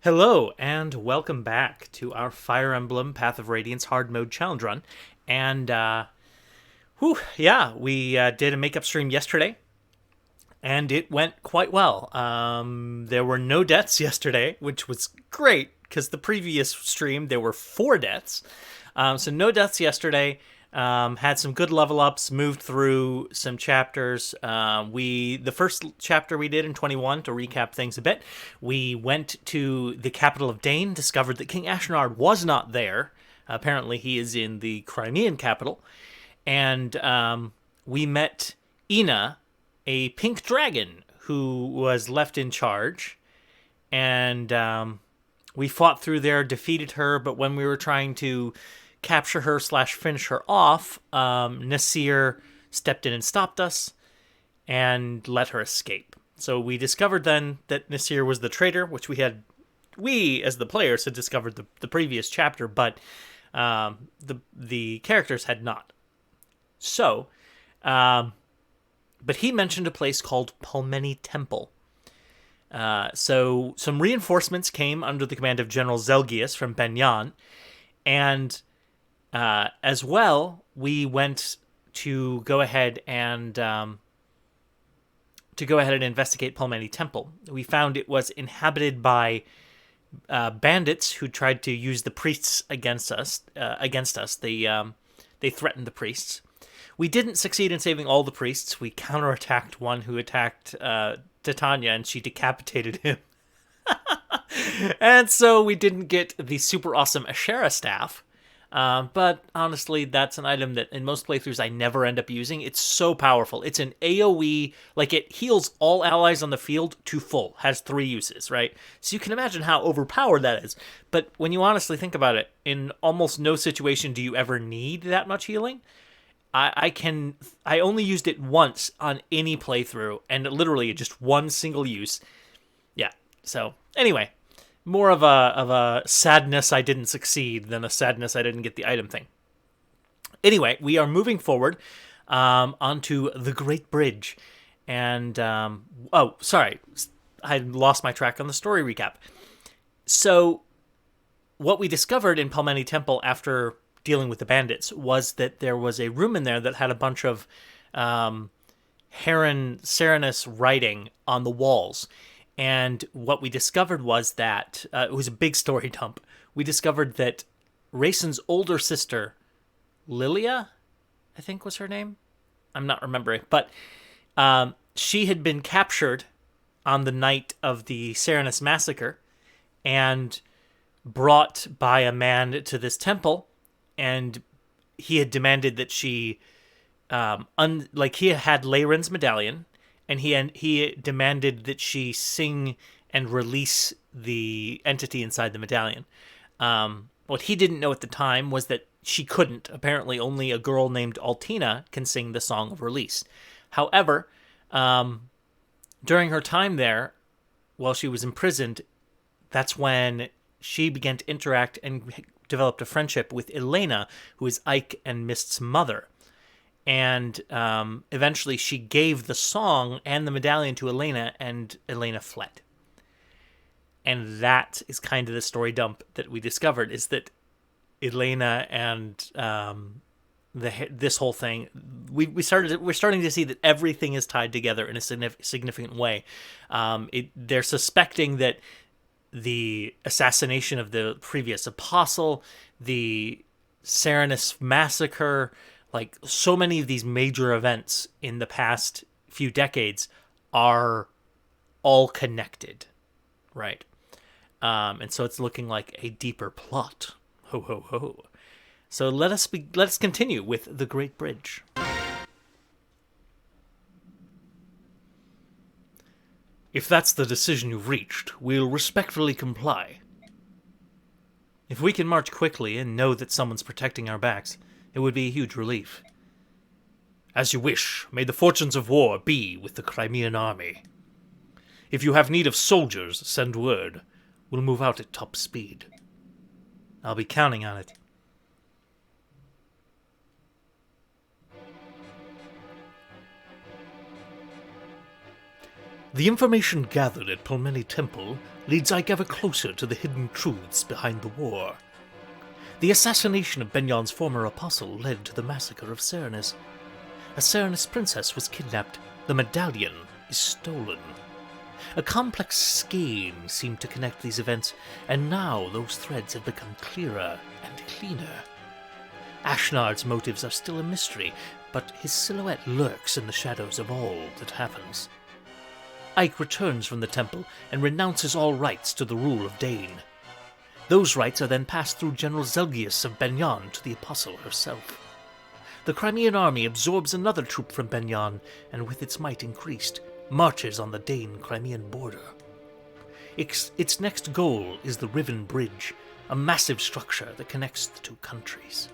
Hello, and welcome back to our Fire Emblem Path of Radiance hard mode challenge run. And, we did a makeup stream yesterday, and it went quite well. There were no deaths yesterday, which was great, because the previous stream there were 4 deaths. So no deaths yesterday. Had some good level ups, moved through some chapters. The first chapter we did in 21, to recap things a bit, we went to the capital of Dane, discovered that King Ashnard was not there. Apparently he is in the Crimean capital. And we met Ina, a pink dragon, who was left in charge. And we fought through there, defeated her, but when we were trying to capture her / finish her off, Nasir stepped in and stopped us and let her escape. So we discovered then that Nasir was the traitor, which we as the players had discovered the previous chapter, but the characters had not. So, but he mentioned a place called Palmeni Temple. So some reinforcements came under the command of General Zelgius from Benyan, and as well, we went to go ahead and investigate Palmeni Temple. We found it was inhabited by bandits who tried to use the priests against us. They threatened the priests. We didn't succeed in saving all the priests. We counterattacked one who attacked Titania, and she decapitated him. And so we didn't get the super awesome Ashera staff. But honestly, that's an item that in most playthroughs I never end up using. It's so powerful. It's an AoE, like it heals all allies on the field to full, has 3 uses, right? So you can imagine how overpowered that is. But when you honestly think about it, in almost no situation do you ever need that much healing. I only used it once on any playthrough, and literally just one single use. Yeah, so anyway. More of a sadness I didn't succeed than a sadness I didn't get the item thing. Anyway, we are moving forward onto the Great Bridge. And, sorry. I lost my track on the story recap. So, what we discovered in Palmeni Temple after dealing with the bandits was that there was a room in there that had a bunch of Heron Serenus writing on the walls. And what we discovered was that, it was a big story dump. We discovered that Raysen's older sister, Lilia, I think was her name? I'm not remembering. But she had been captured on the night of the Serenus massacre and brought by a man to this temple. And he had demanded that she, he had Leyren's medallion. And he demanded that she sing and release the entity inside the medallion. What he didn't know at the time was that she couldn't. Apparently, only a girl named Altina can sing the Song of Release. However, during her time there, while she was imprisoned, that's when she began to interact and developed a friendship with Elena, who is Ike and Mist's mother. And eventually she gave the song and the medallion to Elena, and Elena fled. And that is kind of the story dump that we discovered, is that Elena and this whole thing, we're starting to see that everything is tied together in a significant way. They're suspecting that the assassination of the previous apostle, the Serenus massacre, like so many of these major events in the past few decades are all connected, right? And so it's looking like a deeper plot. Ho, ho, ho. So let us continue with the Great Bridge. If that's the decision you've reached, we'll respectfully comply. If we can march quickly and know that someone's protecting our backs, it would be a huge relief. As you wish, may the fortunes of war be with the Crimean army. If you have need of soldiers, send word. We'll move out at top speed. I'll be counting on it. The information gathered at Palmeni Temple leads Ike ever closer to the hidden truths behind the war. The assassination of Benion's former apostle led to the massacre of Serenus. A Serenus princess was kidnapped. The medallion is stolen. A complex scheme seemed to connect these events, and now those threads have become clearer and cleaner. Ashnard's motives are still a mystery, but his silhouette lurks in the shadows of all that happens. Ike returns from the temple and renounces all rights to the rule of Dane. Those rights are then passed through General Zelgius of Benyon to the Apostle herself. The Crimean army absorbs another troop from Benyon, and with its might increased, marches on the Dane-Crimean border. Its next goal is the Riven Bridge, a massive structure that connects the two countries.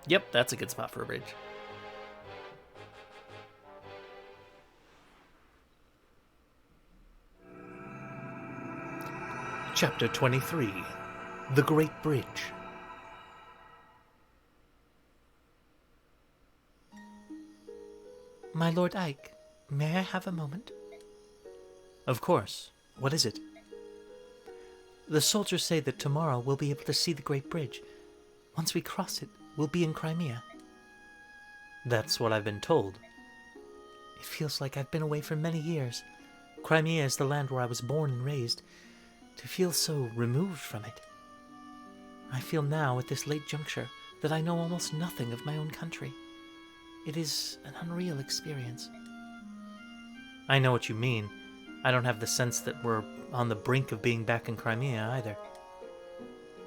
Yep, that's a good spot for a bridge. Chapter 23. The Great Bridge. My Lord Ike, may I have a moment? Of course. What is it? The soldiers say that tomorrow we'll be able to see the Great Bridge. Once we cross it, we'll be in Crimea. That's what I've been told. It feels like I've been away for many years. Crimea is the land where I was born and raised. To feel so removed from it. I feel now, at this late juncture, that I know almost nothing of my own country. It is an unreal experience. I know what you mean. I don't have the sense that we're on the brink of being back in Crimea either.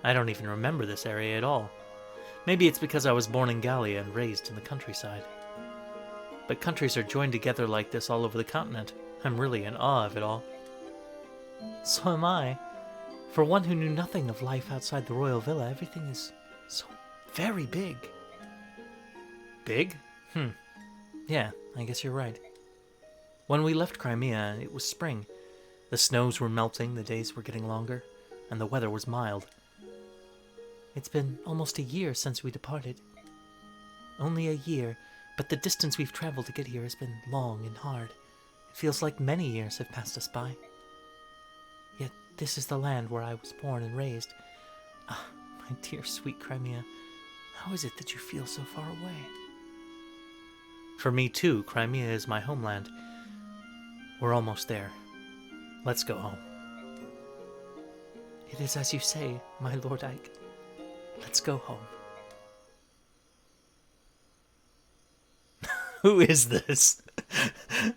I don't even remember this area at all. Maybe it's because I was born in Gallia and raised in the countryside. But countries are joined together like this all over the continent. I'm really in awe of it all. So am I. For one who knew nothing of life outside the royal villa, everything is so very big. Big? Yeah, I guess you're right. When we left Crimea, it was spring. The snows were melting, the days were getting longer, and the weather was mild. It's been almost a year since we departed. Only a year, but the distance we've traveled to get here has been long and hard. It feels like many years have passed us by. Yet this is the land where I was born and raised. Ah, my dear sweet Crimea, how is it that you feel so far away? For me too, Crimea is my homeland. We're almost there. Let's go home. It is as you say, my Lord Ike. Let's go home. Who is this?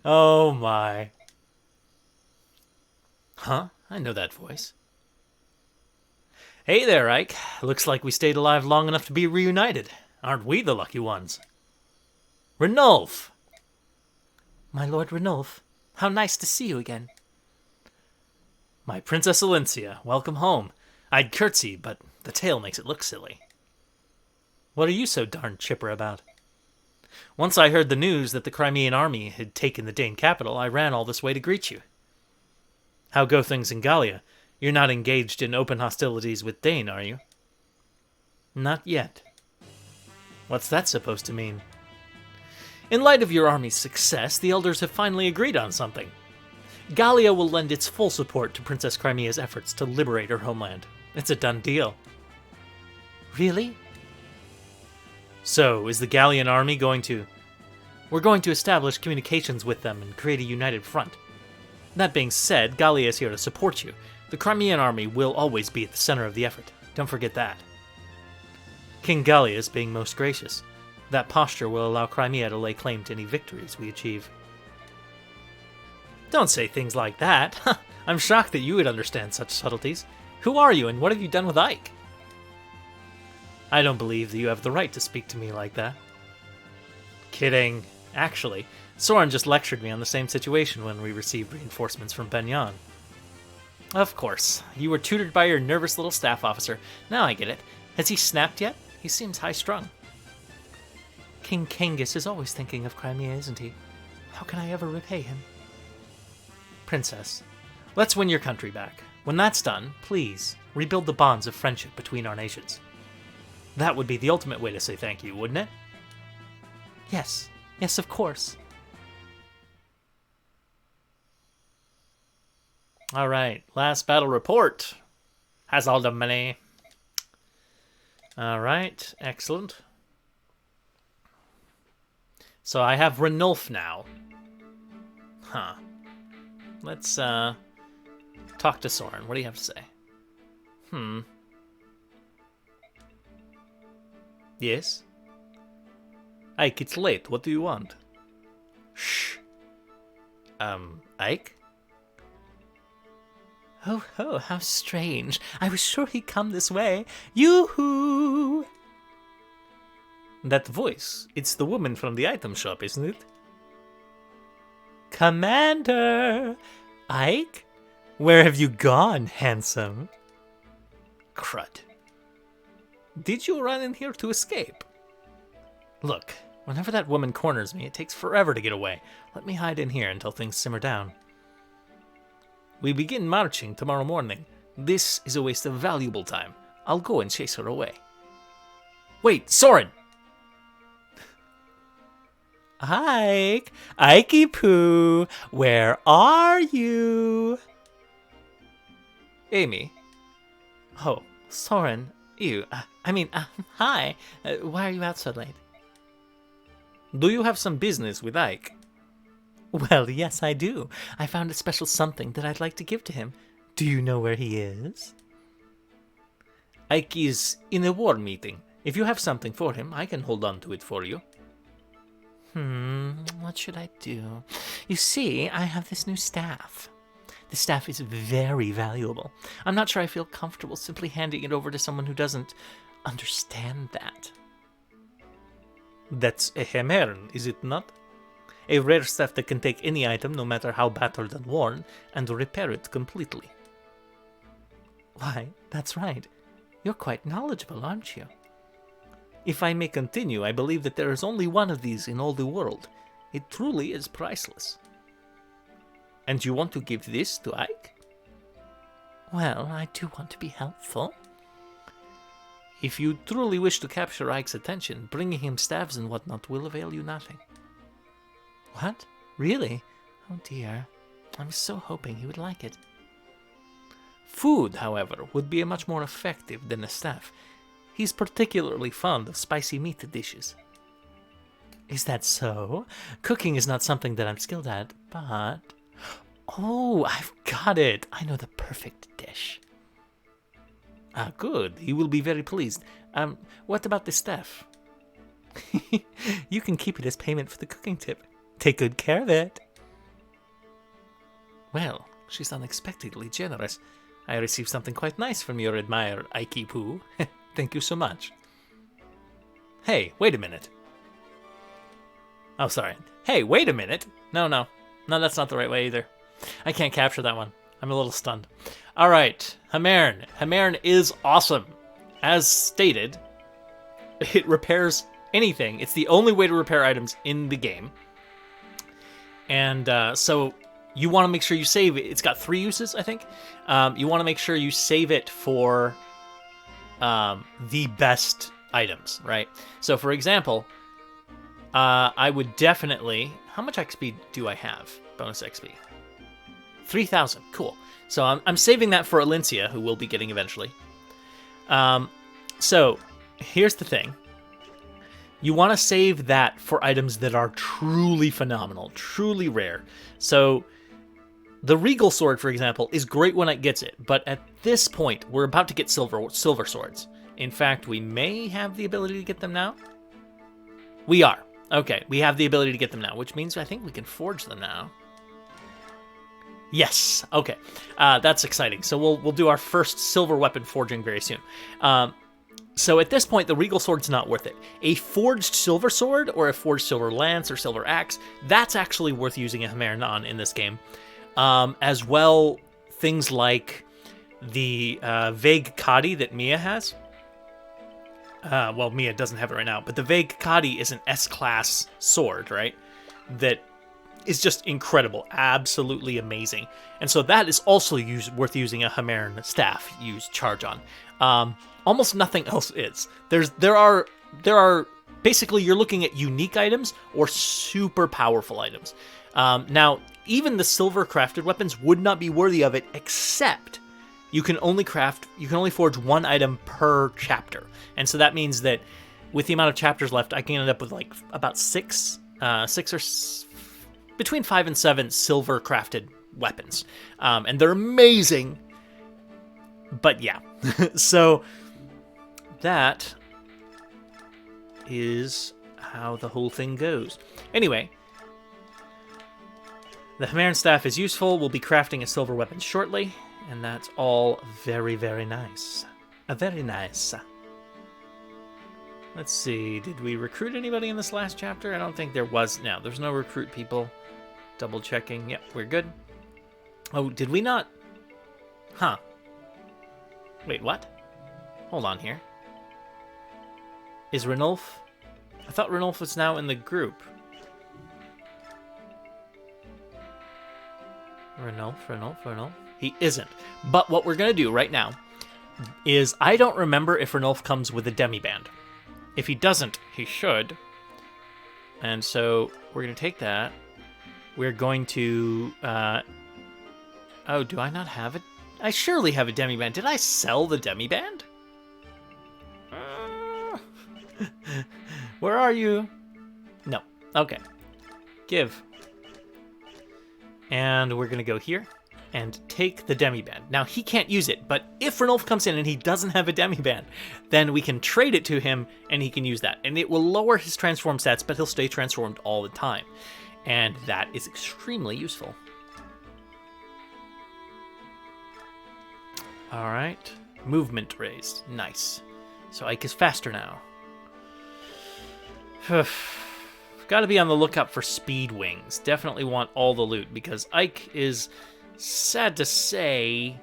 Oh my. Huh? I know that voice. Hey there, Ike. Looks like we stayed alive long enough to be reunited. Aren't we the lucky ones? Ranulf! My Lord Ranulf, how nice to see you again. My Princess Alencia, welcome home. I'd curtsy, but the tail makes it look silly. What are you so darn chipper about? Once I heard the news that the Crimean army had taken the Dane capital, I ran all this way to greet you. How go things in Gallia? You're not engaged in open hostilities with Dane, are you? Not yet. What's that supposed to mean? In light of your army's success, the elders have finally agreed on something. Gallia will lend its full support to Princess Crimea's efforts to liberate her homeland. It's a done deal. Really? So, is the Gallian army going to... We're going to establish communications with them and create a united front. That being said, Gallia is here to support you. The Crimean army will always be at the center of the effort. Don't forget that. King Gallia is being most gracious. That posture will allow Crimea to lay claim to any victories we achieve. Don't say things like that. I'm shocked that you would understand such subtleties. Who are you and what have you done with Ike? I don't believe that you have the right to speak to me like that. Kidding. Actually, Soren just lectured me on the same situation when we received reinforcements from Benyon. Of course. You were tutored by your nervous little staff officer. Now I get it. Has he snapped yet? He seems high-strung. King Kangas is always thinking of Crimea, isn't he? How can I ever repay him? Princess, let's win your country back. When that's done, please, rebuild the bonds of friendship between our nations. That would be the ultimate way to say thank you, wouldn't it? Yes, of course. All right, last battle report has all the money. All right, excellent. So I have Ranulf now. Huh. Let's talk to Soren. What do you have to say? Yes? Ike, it's late. What do you want? Shh. Ike? Oh, oh, how strange. I was sure he'd come this way. Yoo-hoo! That voice. It's the woman from the item shop, isn't it? Commander! Ike? Where have you gone, handsome? Crud. Did you run in here to escape? Look, whenever that woman corners me, it takes forever to get away. Let me hide in here until things simmer down. We begin marching tomorrow morning. This is a waste of valuable time. I'll go and chase her away. Wait, Soren! Ike! Ikey Poo! Where are you? Amy. Oh, Soren. Hi. Why are you out so late? Do you have some business with Ike? Well, yes, I do. I found a special something that I'd like to give to him. Do you know where he is? Ike is in a war meeting. If you have something for him, I can hold on to it for you. What should I do? You see, I have this new staff. The staff is very valuable. I'm not sure I feel comfortable simply handing it over to someone who doesn't understand that. That's a Hämmern, is it not? A rare staff that can take any item, no matter how battered and worn, and repair it completely. Why, that's right. You're quite knowledgeable, aren't you? If I may continue, I believe that there is only one of these in all the world. It truly is priceless. And you want to give this to Ike? Well, I do want to be helpful. If you truly wish to capture Ike's attention, bringing him staves and whatnot will avail you nothing. What? Really? Oh dear. I was so hoping he would like it. Food, however, would be much more effective than a staff. He's particularly fond of spicy meat dishes. Is that so? Cooking is not something that I'm skilled at, but... Oh, I've got it! I know the perfect dish. Ah, good. He will be very pleased. What about the staff? You can keep it as payment for the cooking tip. Take good care of it. Well, she's unexpectedly generous. I received something quite nice from your admirer, Ikey Poo. Thank you so much. Hey, wait a minute. Oh, sorry. Hey, wait a minute. No, that's not the right way either. I can't capture that one. I'm a little stunned. All right, Hämmern. Hämmern is awesome. As stated, it repairs anything. It's the only way to repair items in the game. And so you want to make sure you save it. It's got 3 uses, I think. You want to make sure you save it for the best items, right? So, for example, I would definitely... How much XP do I have? Bonus XP. 3,000. Cool. So I'm saving that for Alincia, who we'll be getting eventually. So here's the thing. You want to save that for items that are truly phenomenal, truly rare. So the Regal Sword, for example, is great when it gets it. But at this point, we're about to get silver swords. In fact, we may have the ability to get them now. We are. Okay, we have the ability to get them now, which means I think we can forge them now. Yes. Okay. That's exciting. So we'll do our first silver weapon forging very soon. So at this point, the Regal Sword's not worth it. A forged silver sword or a forged silver lance or silver axe, that's actually worth using a Hämmern on in this game. As well, things like the Vague Kadi that Mia has. Well, Mia doesn't have it right now, but the Vague Kadi is an S-class sword, right? That is just incredible, absolutely amazing. And so that is also worth using a Hämmern staff use charge on. Almost nothing else is. There are basically, you're looking at unique items or super powerful items. Now, even the silver crafted weapons would not be worthy of it, except you can only forge one item per chapter. And so that means that with the amount of chapters left, I can end up with like about between 5 and 7 silver crafted weapons. And they're amazing. But yeah, so that is how the whole thing goes. Anyway, the Himerian Staff is useful. We'll be crafting a silver weapon shortly, and that's all very, very nice. Very nice. Let's see, did we recruit anybody in this last chapter? I don't think there was. No, there's no recruit people. Double checking. Yep, we're good. Oh, did we not? Huh. Wait, what? Hold on here. Is Ranulf? I thought Ranulf was now in the group. Ranulf. He isn't. But what we're going to do right now is, I don't remember if Ranulf comes with a demiband. If he doesn't, he should. And so we're going to take that. We're going to... oh, do I not have it? I surely have a demiband. Did I sell the demiband? Where are you? No. Okay. Give. And we're going to go here and take the demiband. Now, he can't use it, but if Ranulf comes in and he doesn't have a demiband, then we can trade it to him and he can use that. And it will lower his transform stats, but he'll stay transformed all the time. And that is extremely useful. All right. Movement raised. Nice. So Ike is faster now. Got to be on the lookout for speed wings. Definitely want all the loot, because Ike is, sad to say,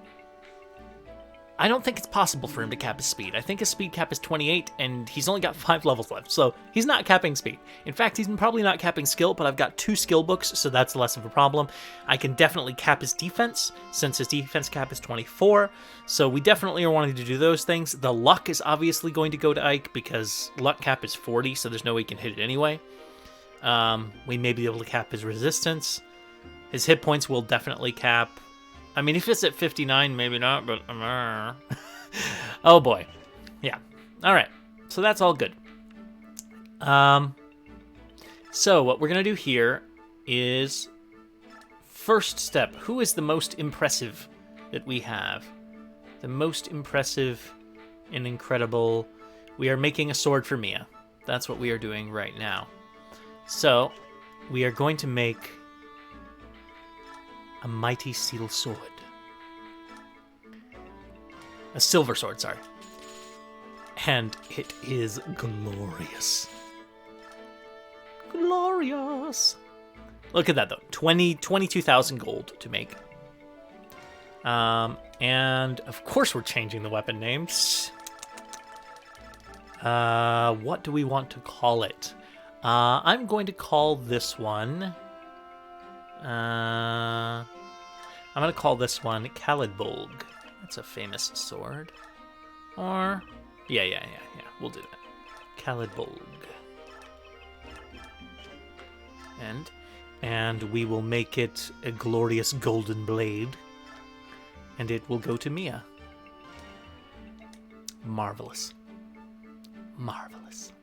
I don't think it's possible for him to cap his speed. I think his speed cap is 28, and he's only got 5 levels left, so he's not capping speed. In fact, he's probably not capping skill, but I've got 2 skill books, so that's less of a problem. I can definitely cap his defense, since his defense cap is 24, so we definitely are wanting to do those things. The luck is obviously going to go to Ike, because luck cap is 40, so there's no way he can hit it anyway. We may be able to cap his resistance. His hit points will definitely cap. I mean, if it's at 59, maybe not, but... oh, boy. Yeah. All right. So that's all good. So what we're going to do here is... First step. Who is the most impressive that we have? The most impressive and incredible... We are making a sword for Mia. That's what we are doing right now. So, we are going to make... a mighty steel sword. A silver sword, sorry. And it is glorious. Glorious. Look at that, though. 22,000 gold to make. And, of course, we're changing the weapon names. What do we want to call it? I'm going to call this one... I'm going to call this one Kalidbolg. That's a famous sword. Or... Yeah. We'll do that. Kalidbolg. And we will make it a glorious golden blade. And it will go to Mia. Marvelous. Marvelous.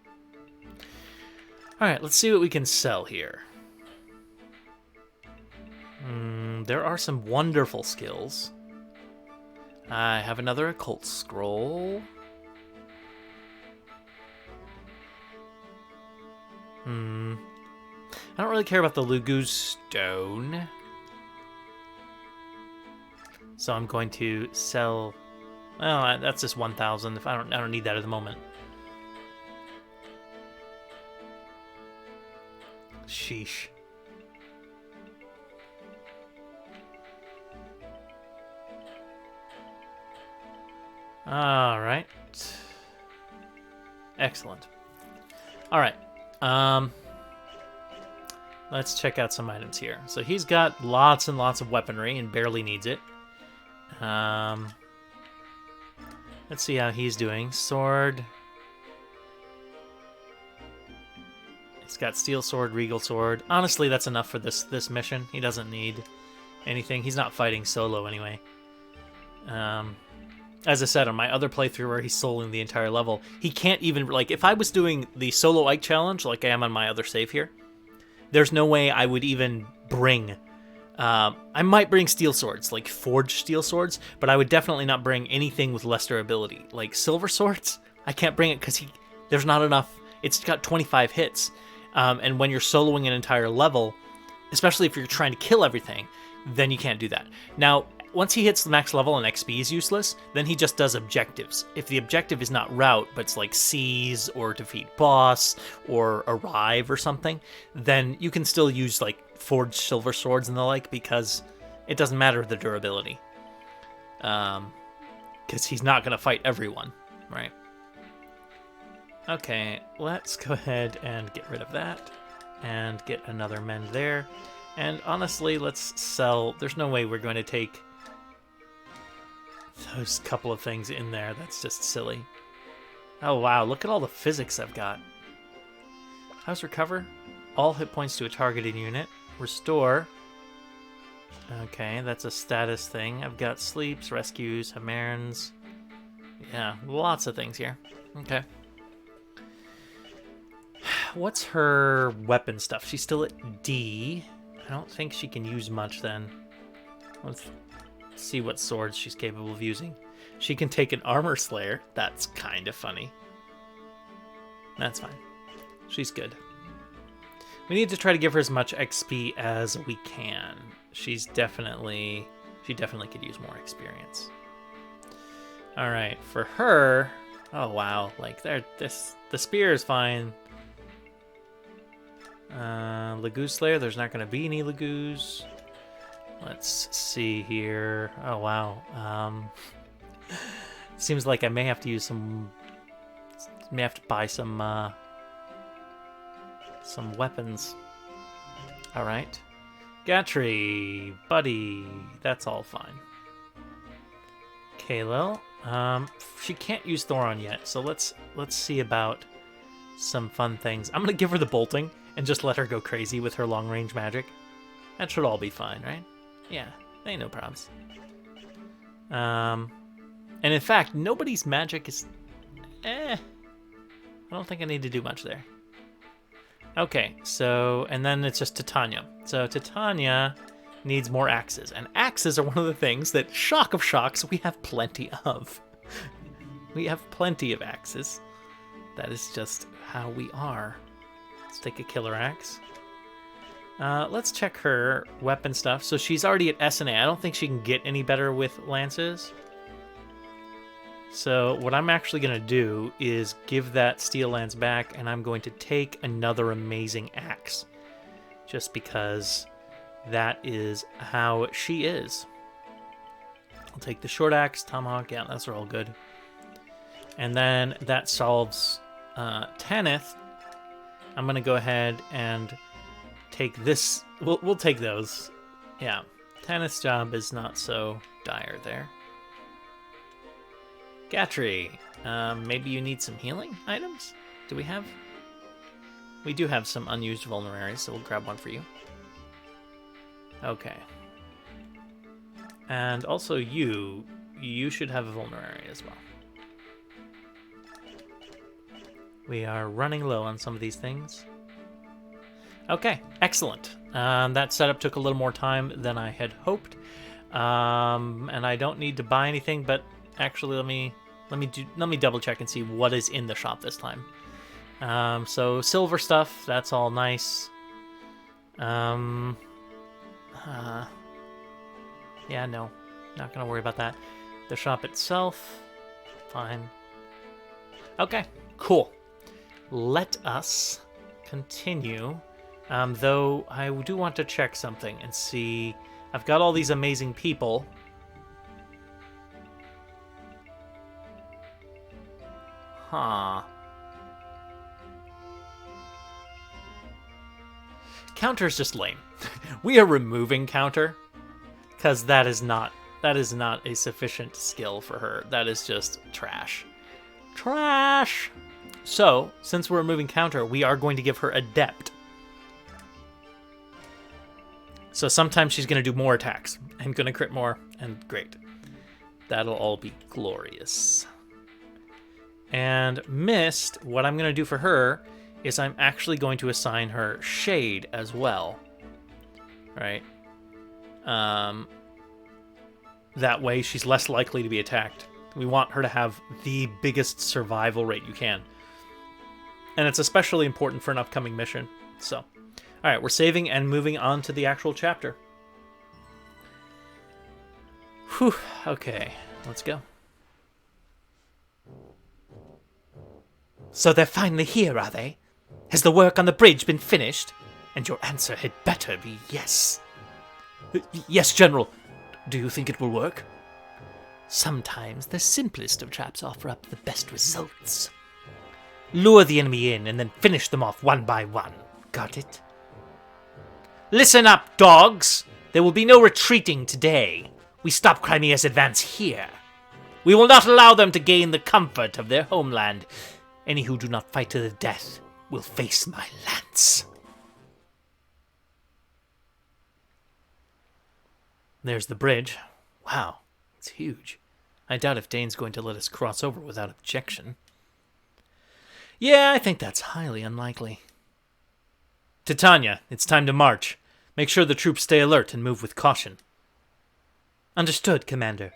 Alright, let's see what we can sell here. There are some wonderful skills. I have another occult scroll. I don't really care about the Lugu stone. So I'm going to sell... Well, that's just 1,000. I don't need that at the moment. Sheesh. All right. Excellent. All right. Let's check out some items here. So he's got lots and lots of weaponry and barely needs it. Let's see how he's doing. Sword. He's got Steel Sword, Regal Sword. Honestly, that's enough for this mission. He doesn't need anything. He's not fighting solo anyway. As I said, on my other playthrough where he's soloing the entire level, he can't even, like, if I was doing the solo Ike challenge, like I am on my other save here, there's no way I would even bring, I might bring steel swords, like forged steel swords, but I would definitely not bring anything with less durability. Like silver swords, I can't bring it because there's not enough, it's got 25 hits, and when you're soloing an entire level, especially if you're trying to kill everything, then you can't do that. Now, once he hits the max level and XP is useless, then he just does objectives. If the objective is not route, but it's like seize or defeat boss or arrive or something, then you can still use like forged silver swords and the like because it doesn't matter the durability. Because he's not going to fight everyone, right? Okay, let's go ahead and get rid of that and get another mend there. And honestly, let's sell. There's no way we're going to take those couple of things in there. That's just silly. Oh wow, look at all the physics I've got. How's recover? All hit points to a targeted unit. Restore. Okay, that's a status thing. I've got sleeps, rescues, Hamerns. Yeah, lots of things here. Okay. What's her weapon stuff? She's still at D. I don't think she can use much then. Let's see what swords she's capable of using. She can take an armor slayer. That's kind of funny. That's fine. She's good. We need to try to give her as much XP as we can. She definitely could use more experience. All right, for her. Oh wow, like the spear is fine. Lagoo Slayer, there's not going to be any Lagoos. Let's see here. Oh, wow. Seems like I may have to use some... May have to buy some weapons. All right. Gatry, buddy. That's all fine. Kalil. She can't use Thoron yet, so let's see about some fun things. I'm going to give her the bolting and just let her go crazy with her long-range magic. That should all be fine, right? Yeah, ain't no problems. And in fact, nobody's magic is... I don't think I need to do much there. Okay, so... And then it's just Titania. So Titania needs more axes. And axes are one of the things that, shock of shocks, we have plenty of. We have plenty of axes. That is just how we are. Let's take a killer axe. Let's check her weapon stuff. So she's already at S and A. I don't think she can get any better with lances. So what I'm actually going to do is give that steel lance back, and I'm going to take another amazing axe. Just because that is how she is. I'll take the short axe, tomahawk. Yeah, those are all good. And then that solves Tanith. I'm going to go ahead and take this. We'll take those. Yeah. Tanith's job is not so dire there. Gatry. Maybe you need some healing items? Do we have? We do have some unused vulneraries, so we'll grab one for you. Okay. And also you should have a vulnerary as well. We are running low on some of these things. Okay, excellent. That setup took a little more time than I had hoped. And I don't need to buy anything, but actually let me double check and see what is in the shop this time. So silver stuff, that's all nice. Yeah, no, not gonna worry about that. The shop itself, fine. Okay, cool. Let us continue. Though I do want to check something and see. I've got all these amazing people. Huh. Counter is just lame. We are removing counter because that is not a sufficient skill for her. That is just trash. Trash. So, since we're removing counter, we are going to give her Adept. So sometimes she's going to do more attacks and going to crit more, and great. That'll all be glorious. And Mist, what I'm going to do for her is I'm actually going to assign her Shade as well. Right? That way she's less likely to be attacked. We want her to have the biggest survival rate you can. And it's especially important for an upcoming mission. So, all right, we're saving and moving on to the actual chapter. Whew, okay, let's go. So they're finally here, are they? Has the work on the bridge been finished? And your answer had better be yes. Yes, General. Do you think it will work? Sometimes the simplest of traps offer up the best results. Lure the enemy in and then finish them off one by one. Got it? Listen up, dogs! There will be no retreating today. We stop Crimea's advance here. We will not allow them to gain the comfort of their homeland. Any who do not fight to the death will face my lance. There's the bridge. Wow, it's huge. I doubt if Dane's going to let us cross over without objection. Yeah, I think that's highly unlikely. Titania, it's time to march. Make sure the troops stay alert and move with caution. Understood, Commander.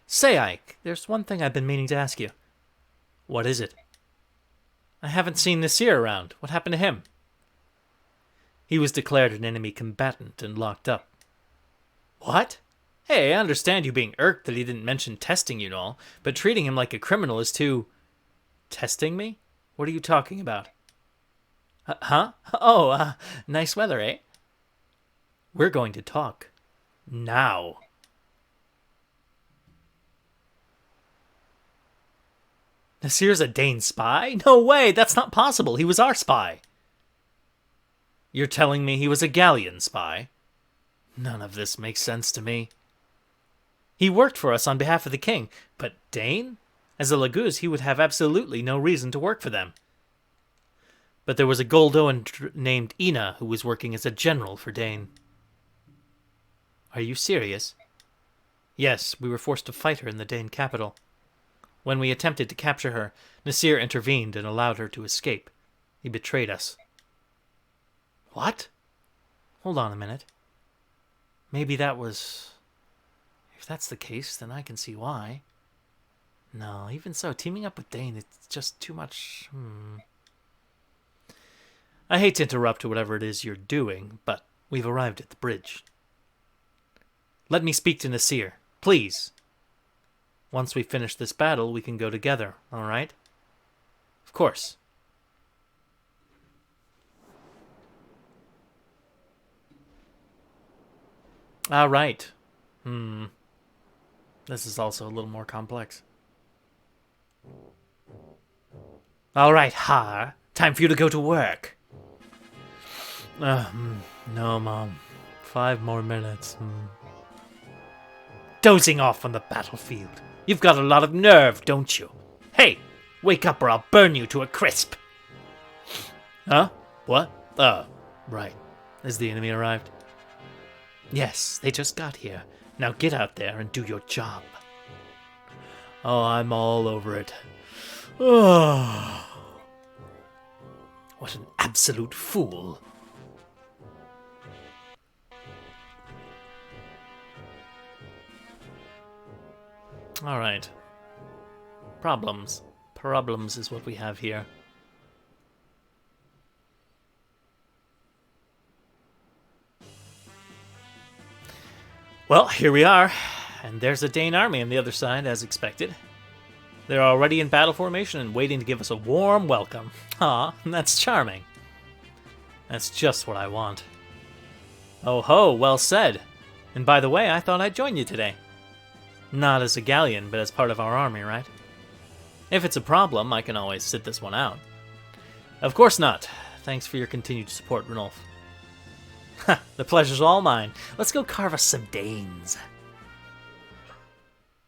Say, Ike, there's one thing I've been meaning to ask you. What is it? I haven't seen Nasir around. What happened to him? He was declared an enemy combatant and locked up. What? Hey, I understand you being irked that he didn't mention testing you and all, but treating him like a criminal is too... Testing me? What are you talking about? Huh? Oh, nice weather, eh? We're going to talk. Now. Nasir's a Dane spy? No way, that's not possible. He was our spy. You're telling me he was a Galleon spy? None of this makes sense to me. He worked for us on behalf of the king, but Dane? As a Laguz, he would have absolutely no reason to work for them. But there was a Goldoan named Ina who was working as a general for Dane. Are you serious? Yes, we were forced to fight her in the Dane capital. When we attempted to capture her, Nasir intervened and allowed her to escape. He betrayed us. What? Hold on a minute. Maybe that was... If that's the case, then I can see why. No, even so, teaming up with Dane, it's just too much... I hate to interrupt whatever it is you're doing, but we've arrived at the bridge. Let me speak to Nasir, please. Once we finish this battle, we can go together, all right? Of course. All right. This is also a little more complex. All right, Har. Time for you to go to work. No, Mom. 5 more minutes. Dozing off on the battlefield. You've got a lot of nerve, don't you? Hey, wake up or I'll burn you to a crisp. Huh? What? Oh, right. Has the enemy arrived? Yes, they just got here. Now get out there and do your job. Oh, I'm all over it. Oh. What an absolute fool. All right. Problems. Problems is what we have here. Well, here we are, and there's a Dane army on the other side, as expected. They're already in battle formation and waiting to give us a warm welcome. Aw, that's charming. That's just what I want. Oh ho, well said. And by the way, I thought I'd join you today. Not as a Galleon, but as part of our army, right? If it's a problem, I can always sit this one out. Of course not. Thanks for your continued support, Ranulf. Ha, the pleasure's all mine. Let's go carve us some Danes.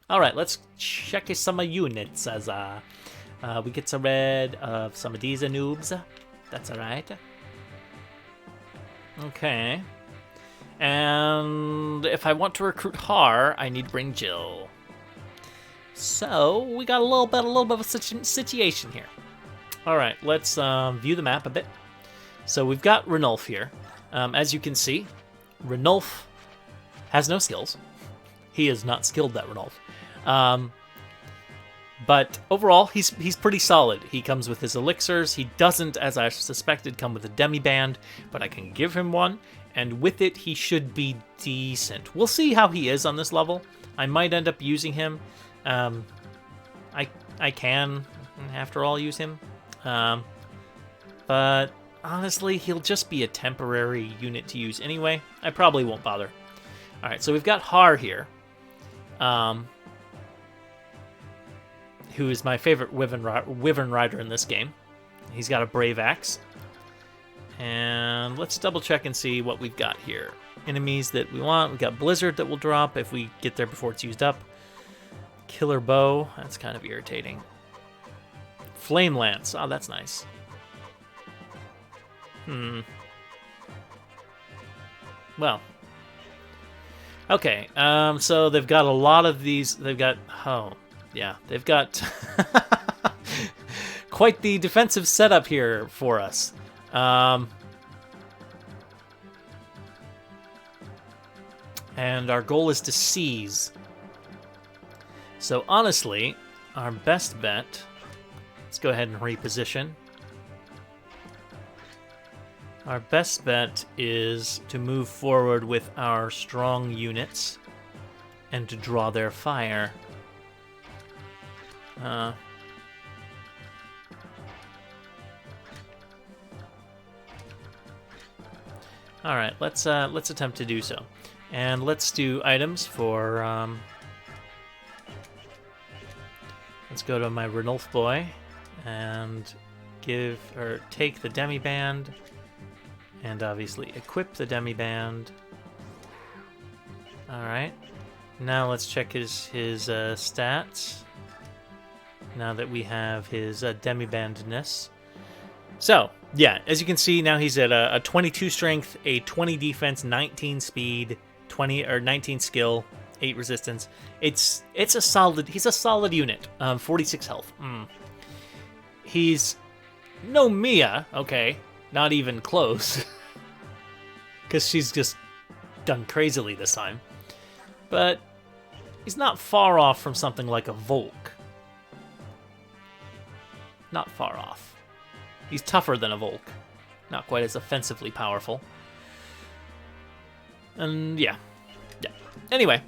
Alright, let's check some units as We get rid of some of these noobs. That's alright. Okay. And if I want to recruit Har, I need to bring Jill. So we got a little bit of a situation here. All right, let's view the map a bit. So we've got Ranulf here. As you can see, Ranulf has no skills. He is not skilled, that Ranulf. But overall, he's pretty solid. He comes with his elixirs. He doesn't, as I suspected, come with a demi-band, but I can give him one, and with it, he should be decent. We'll see how he is on this level. I might end up using him. I can, after all, use him. But honestly, he'll just be a temporary unit to use anyway. I probably won't bother. All right, so we've got Har here. Who is my favorite Wyvern Rider in this game. He's got a Brave Axe. And let's double check and see what we've got here. Enemies that we want. We've got Blizzard that will drop if we get there before it's used up. Killer Bow. That's kind of irritating. Flame Lance. Oh, that's nice. Well. Okay, so they've got a lot of these. They've got... Oh, yeah. They've got quite the defensive setup here for us. And our goal is to seize. So honestly, our best bet... Let's go ahead and reposition. Our best bet is to move forward with our strong units and to draw their fire. All right, let's attempt to do so, and let's do items for. Let's go to my Ranulf boy and take the demi-band. And obviously equip the demi-band. Alright. Now let's check his stats. Now that we have his demi-bandness. So, yeah, as you can see, now he's at a 22 strength, a 20 defense, 19 speed, 19 skill, 8 resistance. He's a solid unit. 46 health. He's no Mia, okay. Not even close. Because she's just done crazily this time. But he's not far off from something like a Volk. Not far off. He's tougher than a Volk. Not quite as offensively powerful. And yeah. Anyway.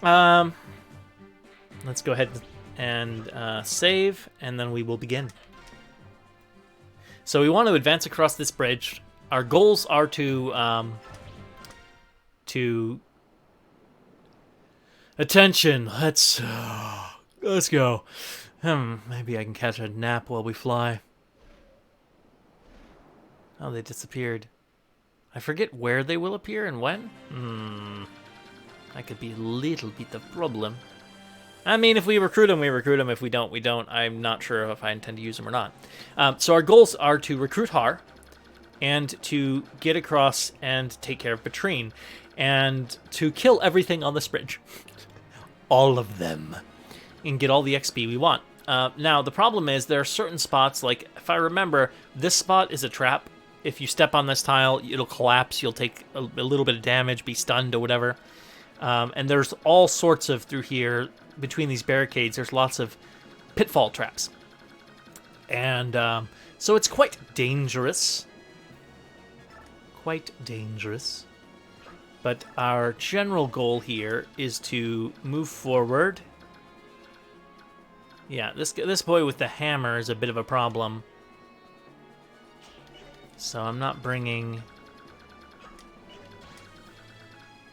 Let's go ahead and save, and then we will begin. So we want to advance across this bridge. Our goals are to attention. Let's go. Maybe I can catch a nap while we fly. Oh, they disappeared. I forget where they will appear and when. That could be a little bit of problem. I mean, if we recruit them, we recruit them. If we don't, we don't. I'm not sure if I intend to use them or not. So our goals are to recruit Har, and to get across and take care of Batrine, and to kill everything on this bridge. All of them. And get all the XP we want. Now, the problem is there are certain spots, like, if I remember, this spot is a trap. If you step on this tile, it'll collapse. You'll take a little bit of damage, be stunned or whatever. And there's all sorts of, through here, between these barricades, there's lots of pitfall traps. And so it's quite dangerous. Quite dangerous. But our general goal here is to move forward. Yeah, this boy with the hammer is a bit of a problem. So I'm not bringing...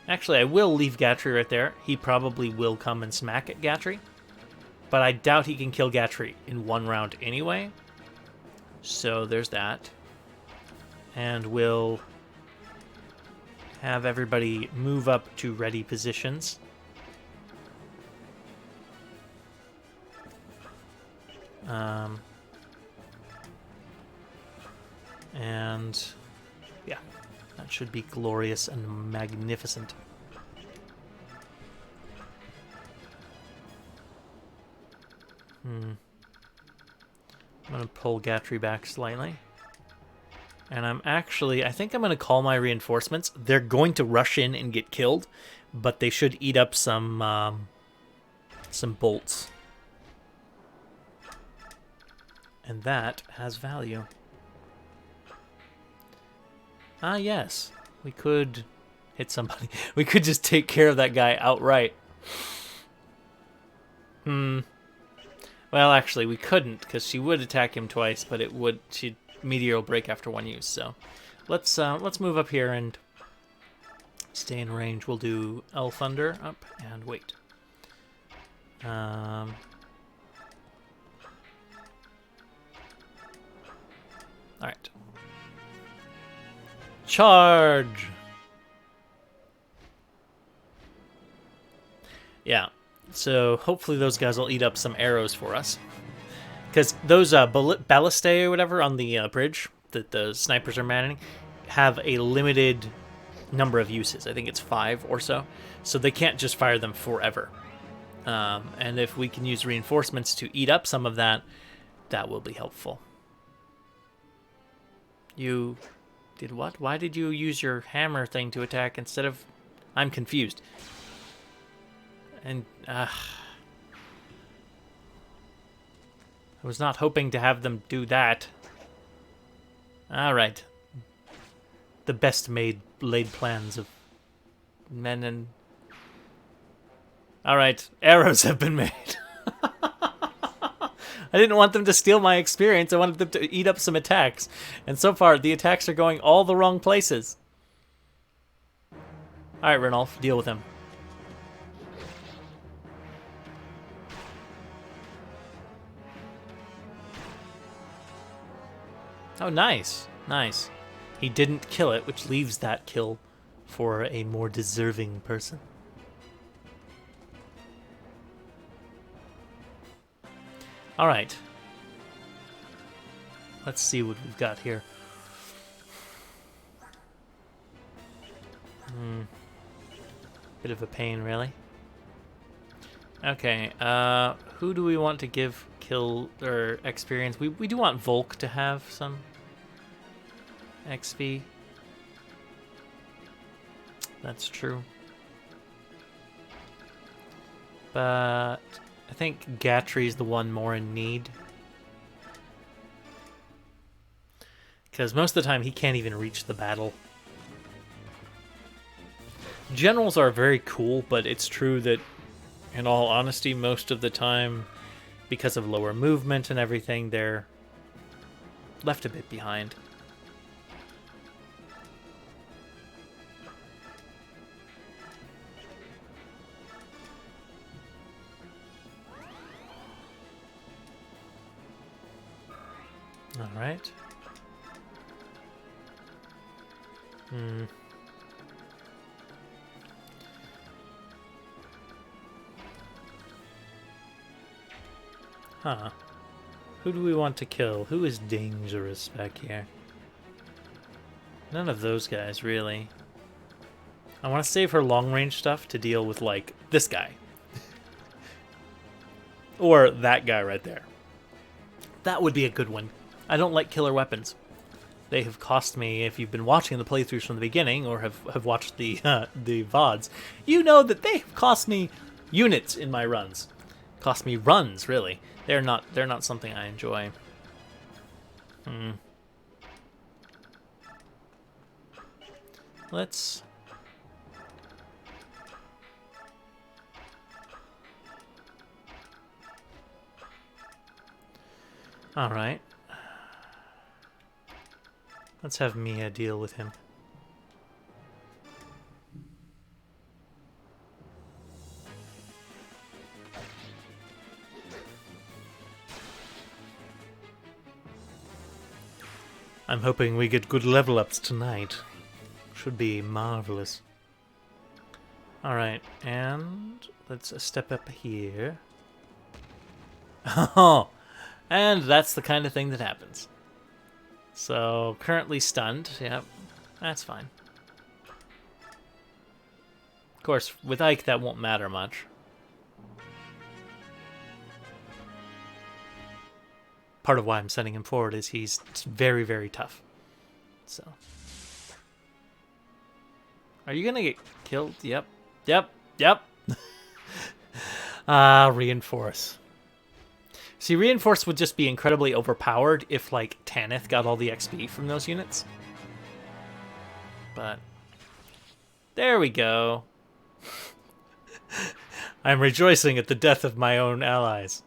Actually, I will leave Gatry right there. He probably will come and smack at Gatry. But I doubt he can kill Gatry in one round anyway. So there's that. And we'll have everybody move up to ready positions. And yeah, that should be glorious and magnificent. I'm gonna pull Gatry back slightly. And I think I'm gonna call my reinforcements. They're going to rush in and get killed, but they should eat up some bolts. And that has value. Ah, yes. We could hit somebody. We could just take care of that guy outright. Well, actually, we couldn't, because she would attack him twice, but Meteor will break after one use, so... Let's move up here and stay in range. We'll do L Thunder up and wait. Alright. Charge! Yeah, so hopefully those guys will eat up some arrows for us. Because those ballistae or whatever on the bridge that the snipers are manning have a limited number of uses. I think it's 5 or so. So they can't just fire them forever. And if we can use reinforcements to eat up some of that, that will be helpful. You did what? Why did you use your hammer thing to attack instead of... I'm confused. And, I was not hoping to have them do that. Alright. The best laid plans of men and... Alright, arrows have been made. I didn't want them to steal my experience. I wanted them to eat up some attacks. And so far, the attacks are going all the wrong places. Alright, Renolf, deal with him. Oh, nice. Nice. He didn't kill it, which leaves that kill for a more deserving person. All right. Let's see what we've got here. Bit of a pain, really. Okay, who do we want to give kill or experience? We do want Volk to have some XP. That's true. But I think Gatry's the one more in need. Because most of the time he can't even reach the battle. Generals are very cool, but it's true that, in all honesty, most of the time, because of lower movement and everything, they're left a bit behind. All right. Huh. Who do we want to kill? Who is dangerous back here? None of those guys, really. I want to save her long-range stuff to deal with, like, this guy. Or that guy right there. That would be a good one. I don't like killer weapons. They have cost me, if you've been watching the playthroughs from the beginning, or have watched the VODs, you know that they have cost me units in my runs. Cost me runs, really. They're not something I enjoy. Let's... Alright. Let's have Mia deal with him. I'm hoping we get good level ups tonight. Should be marvelous. Alright, and let's step up here. Oh! And that's the kind of thing that happens. So, currently stunned. Yep, that's fine. Of course, with Ike, that won't matter much. Part of why I'm sending him forward is he's very, very tough. So. Are you gonna get killed? Yep. Yep. Yep. Reinforce. See, Reinforce would just be incredibly overpowered if, like, Tanith got all the XP from those units. But there we go. I'm rejoicing at the death of my own allies.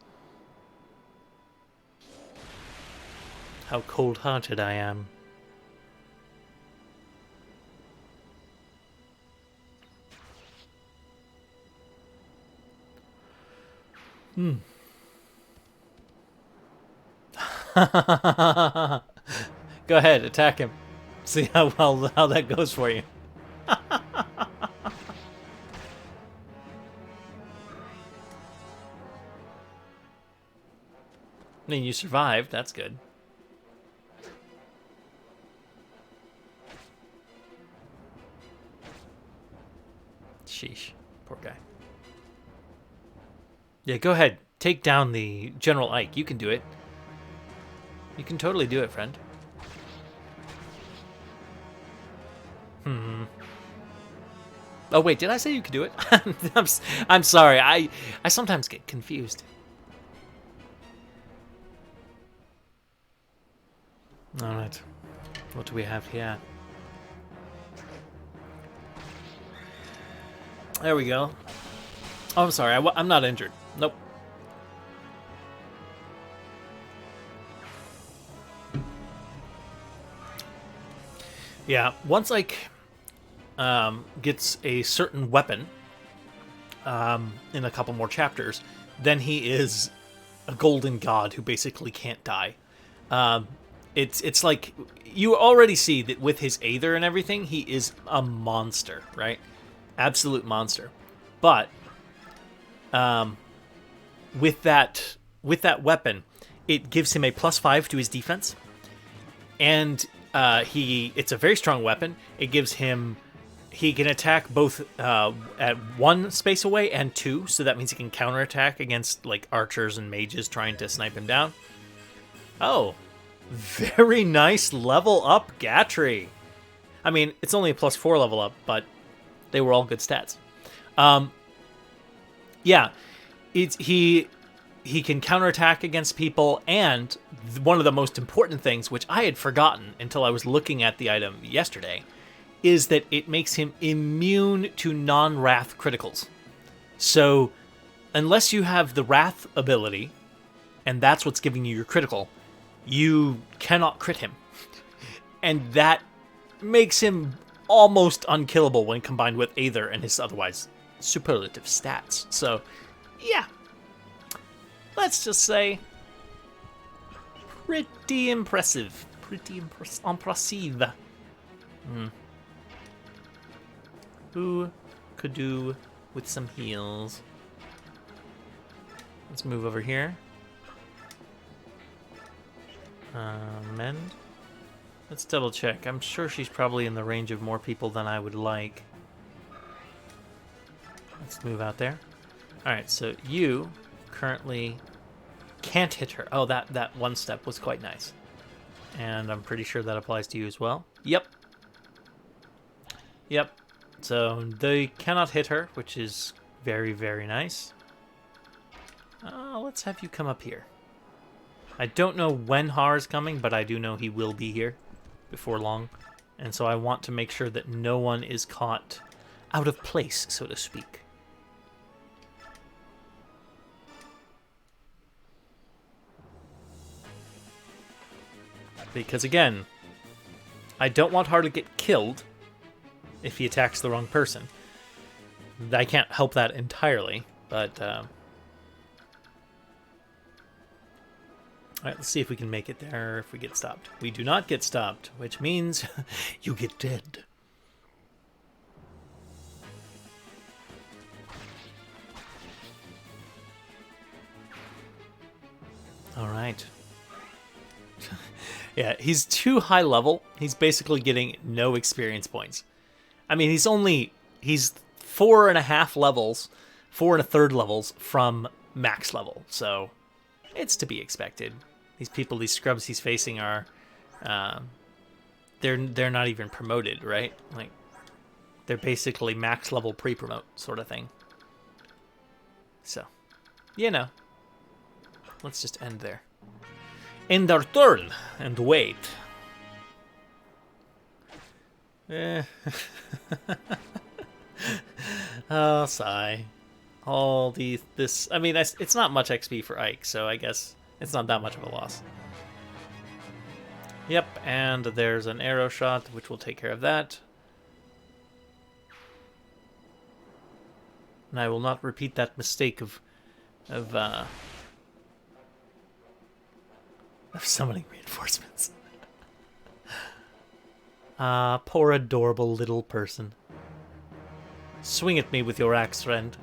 How cold-hearted I am. Go ahead, attack him. See how that goes for you. I mean, you survived. That's good. Sheesh. Poor guy. Yeah, go ahead. Take down the General Ike. You can do it. You can totally do it, friend. Oh, wait. Did I say you could do it? I'm sorry. I sometimes get confused. All right. What do we have here? There we go. Oh, I'm sorry. I'm not injured. Nope. Yeah, once Ike gets a certain weapon in a couple more chapters, then he is a golden god who basically can't die. It's like you already see that with his Aether and everything, he is a monster, right? Absolute monster. But with that weapon, it gives him a +5 to his defense, and it's a very strong weapon. It gives him, he can attack both at 1 space away and 2, so that means he can counterattack against like archers and mages trying to snipe him down. Oh, very nice level up Gatry. I mean, it's only a +4 level up, but they were all good stats. Yeah, he can counterattack against people, and one of the most important things, which I had forgotten until I was looking at the item yesterday, is that it makes him immune to non-Wrath criticals. So, unless you have the Wrath ability, and that's what's giving you your critical, you cannot crit him. And that makes him almost unkillable when combined with Aether and his otherwise superlative stats. So, yeah. Let's just say pretty impressive. Pretty impressive. Who could do with some heals? Let's move over here. Mend. Let's double check. I'm sure she's probably in the range of more people than I would like. Let's move out there. Alright, so you currently can't hit her. Oh, that one step was quite nice. And I'm pretty sure that applies to you as well. Yep. Yep. So they cannot hit her, which is very, very nice. Let's have you come up here. I don't know when Har is coming, but I do know he will be here before long. And so I want to make sure that no one is caught out of place, so to speak. Because again, I don't want Har to get killed if he attacks the wrong person. I can't help that entirely, but alright, let's see if we can make it there if we get stopped. We do not get stopped, which means you get dead. All right. Yeah, he's too high level. He's basically getting no experience points. I mean, he's 4.5 levels, 4 1/3 levels from max level, so it's to be expected. These people, these scrubs he's facing are, they're not even promoted, right? Like, they're basically max level pre-promote sort of thing. So, you know, let's just end there. End our turn and wait. Oh, sigh. All this. I mean, it's not much XP for Ike, so I guess it's not that much of a loss. Yep, and there's an arrow shot, which will take care of that. And I will not repeat that mistake of summoning reinforcements. Poor adorable little person. Swing at me with your axe, friend.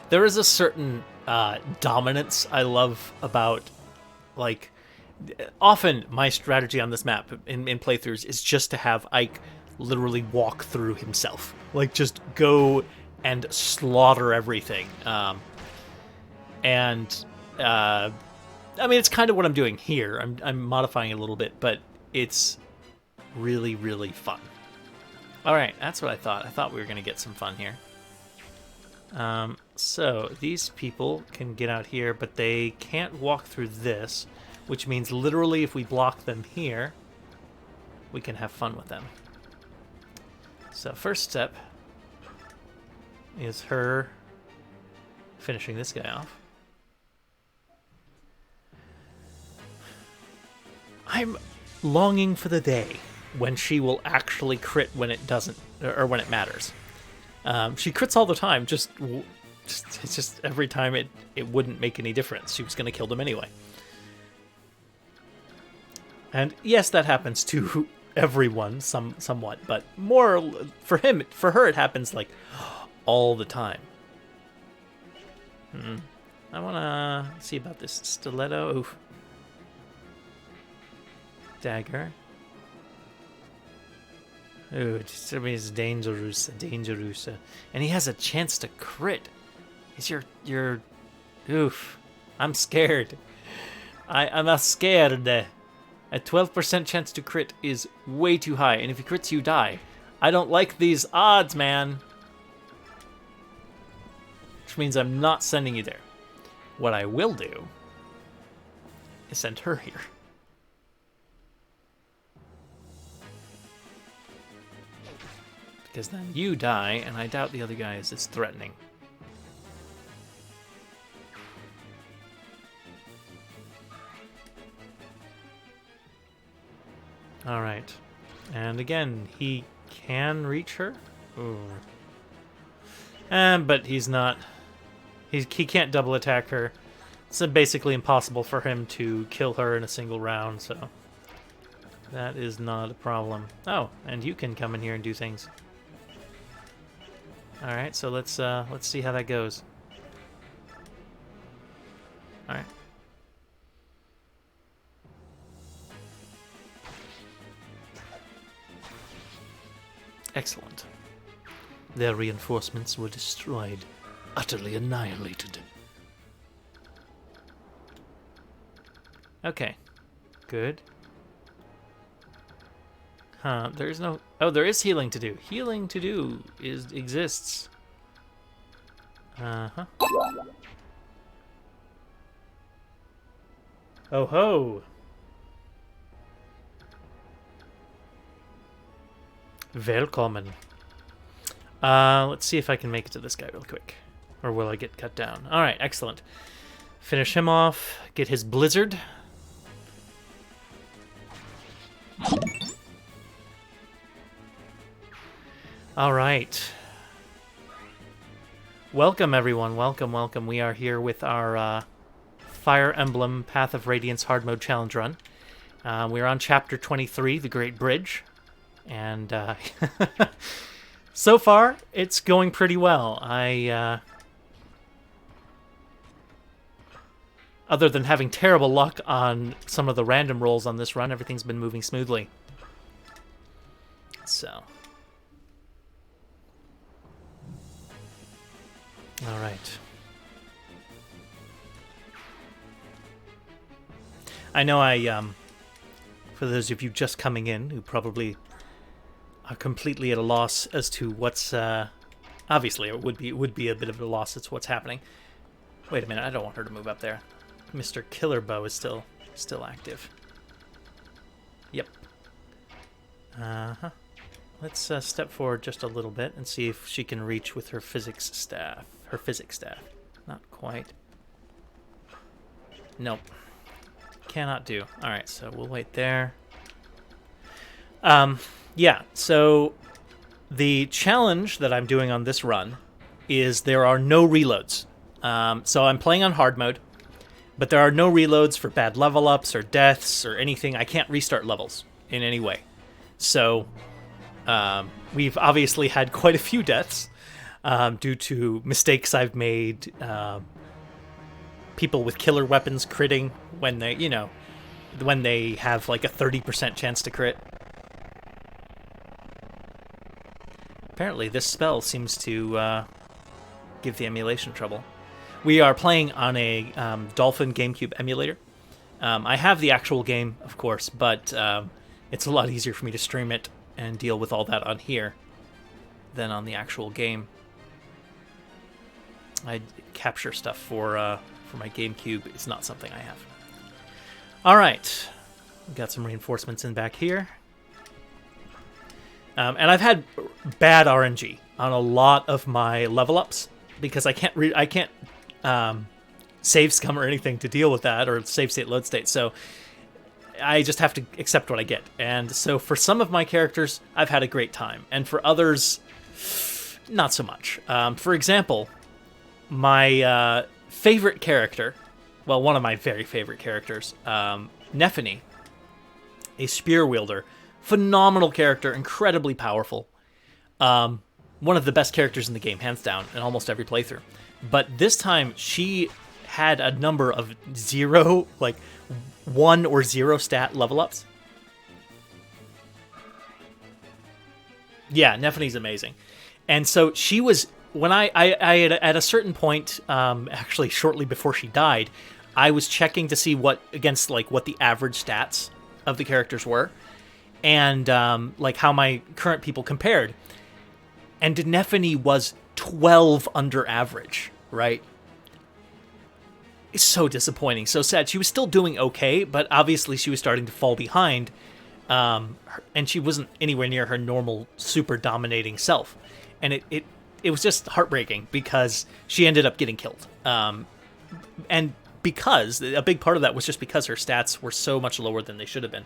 There is a certain dominance I love about, like, often my strategy on this map in playthroughs is just to have Ike literally walk through himself. Like, just go and slaughter everything. I mean, it's kind of what I'm doing here. I'm modifying it a little bit, but it's really, really fun. All right, that's what I thought. I thought we were going to get some fun here. So these people can get out here, but they can't walk through this, which means literally if we block them here, we can have fun with them. So first step is her finishing this guy off. I'm longing for the day when she will actually crit when it doesn't, or when it matters. She crits all the time, it's just every time it wouldn't make any difference. She was going to kill them anyway. And yes, that happens to everyone somewhat, but more for her it happens like all the time. I want to see about this stiletto. Oof. Dagger. Ooh, it's dangerous. And he has a chance to crit. Is your oof. I'm scared. I'm scared. A 12% chance to crit is way too high, and if he crits, you die. I don't like these odds, man. Which means I'm not sending you there. What I will do is send her here. Because then you die, and I doubt the other guy is as threatening. Alright. And again, he can reach her? Ooh. But he's not... He can't double attack her. It's basically impossible for him to kill her in a single round, so... That is not a problem. Oh, and you can come in here and do things. Alright, so let's see how that goes. Alright. Excellent. Their reinforcements were destroyed, utterly annihilated. Okay. Good. Huh, there's no... Oh, there is healing to do. Healing to do exists. Uh-huh. Oh ho! Welcome. Let's see if I can make it to this guy real quick. Or will I get cut down? Alright, excellent. Finish him off. Get his blizzard. Alright. Welcome, everyone. Welcome. We are here with our Fire Emblem Path of Radiance hard mode challenge run. We're on Chapter 23, The Great Bridge. And So far, it's going pretty well. Other than having terrible luck on some of the random rolls on this run, everything's been moving smoothly. So. All right. I know for those of you just coming in who probably are completely at a loss as to what's, obviously it would be a bit of a loss as to what's happening. Wait a minute, I don't want her to move up there. Mr. Killer Bow is still active. Yep. Uh-huh. Let's step forward just a little bit and see if she can reach with her physics staff. Her physics staff. Not quite. Nope. Cannot do. Alright, so we'll wait there. Yeah, so the challenge that I'm doing on this run is there are no reloads. So I'm playing on hard mode, but there are no reloads for bad level ups or deaths or anything. I can't restart levels in any way. So we've obviously had quite a few deaths due to mistakes I've made. People with killer weapons critting when they have like a 30% chance to crit. Apparently this spell seems to give the emulation trouble. We are playing on a Dolphin GameCube emulator. I have the actual game, of course, but it's a lot easier for me to stream it and deal with all that on here than on the actual game. I capture stuff for my GameCube. It's not something I have. All right, we've got some reinforcements in back here. And I've had bad RNG on a lot of my level ups because I can't save scum or anything to deal with that, or save state load state. So I just have to accept what I get. And so for some of my characters, I've had a great time, and for others, not so much. For example, my favorite character, well, one of my very favorite characters, Nephany, a spear wielder. Phenomenal character, incredibly powerful. One of the best characters in the game, hands down, in almost every playthrough. But this time, she had a number of 1 or 0 stat level ups. Yeah, Nephany's amazing. And so she was, when I had, at a certain point, actually shortly before she died, I was checking to see what the average stats of the characters were. And how my current people compared. And Nephany was 12 under average, right? It's so disappointing, so sad. She was still doing okay, but obviously she was starting to fall behind. And she wasn't anywhere near her normal super dominating self. And it was just heartbreaking because she ended up getting killed. And because, a big part of that was just because her stats were so much lower than they should have been.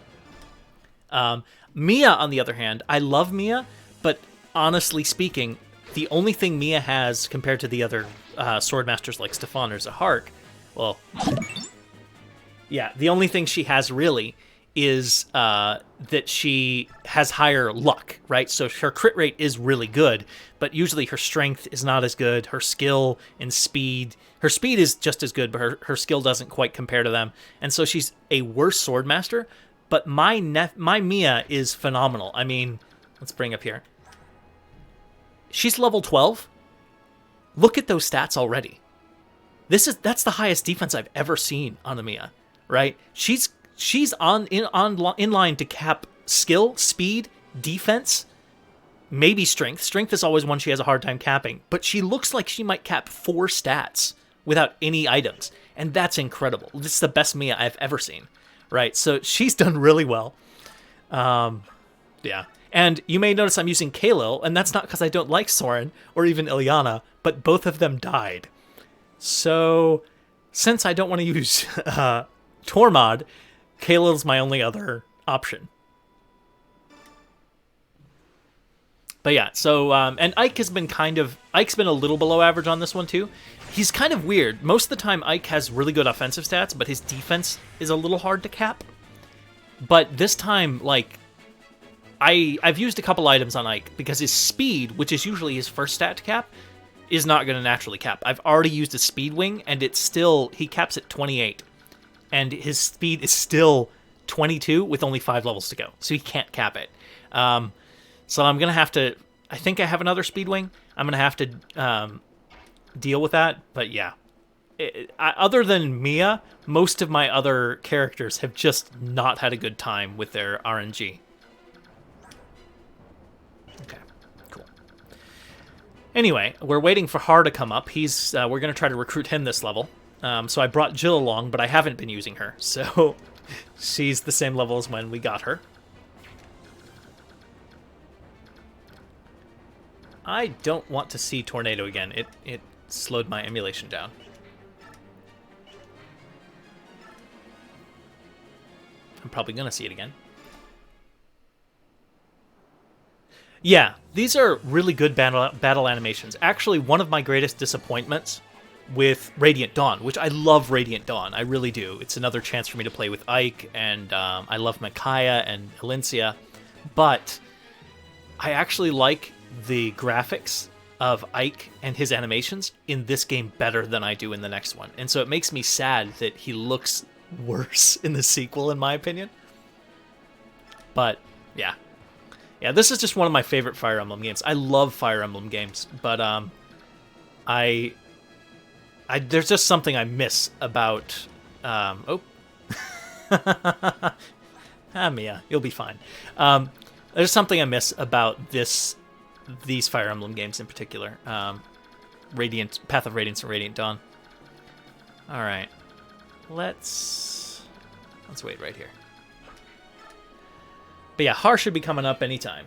Mia, on the other hand, I love Mia, but honestly speaking, the only thing Mia has compared to the other swordmasters like Stefan or Zahark, well, yeah, the only thing she has really is that she has higher luck, right? So her crit rate is really good, but usually her strength is not as good. Her skill and speed, her speed is just as good, but her skill doesn't quite compare to them. And so she's a worse swordmaster. But my Mia is phenomenal. I mean, let's bring up here. She's level 12. Look at those stats already. That's the highest defense I've ever seen on a Mia, right? She's in line to cap skill, speed, defense, maybe strength. Strength is always one she has a hard time capping, but she looks like she might cap 4 stats without any items, and that's incredible. This is the best Mia I've ever seen. Right, so she's done really well. Yeah. And you may notice I'm using Kalil, and that's not because I don't like Soren or even Ilyana, but both of them died. So, since I don't want to use Tormod, Kalil's my only other option. But yeah, so, and Ike's been a little below average on this one too. He's kind of weird. Most of the time, Ike has really good offensive stats, but his defense is a little hard to cap. But this time, I've used a couple items on Ike because his speed, which is usually his first stat to cap, is not going to naturally cap. I've already used a speed wing, and it's still, he caps at 28, and his speed is still 22 with only 5 levels to go, so he can't cap it. So I'm going to have to, I think I have another speed wing. I'm going to have to deal with that, but yeah. Other than Mia, most of my other characters have just not had a good time with their RNG. Okay, cool. Anyway, we're waiting for Har to come up. We're going to try to recruit him this level. So I brought Jill along, but I haven't been using her. So she's the same level as when we got her. I don't want to see Tornado again. It slowed my emulation down. I'm probably going to see it again. Yeah, these are really good battle animations. Actually, one of my greatest disappointments with Radiant Dawn, which I love Radiant Dawn, I really do. It's another chance for me to play with Ike, and I love Micaiah and Alencia, but I actually like the graphics of Ike and his animations in this game better than I do in the next one. And so it makes me sad that he looks worse in the sequel, in my opinion. But, yeah. Yeah, this is just one of my favorite Fire Emblem games. I love Fire Emblem games, but there's just something I miss about... Mia, you'll be fine. There's something I miss about these Fire Emblem games in particular. Path of Radiance and Radiant Dawn. Alright. Let's wait right here. But yeah, Har should be coming up anytime.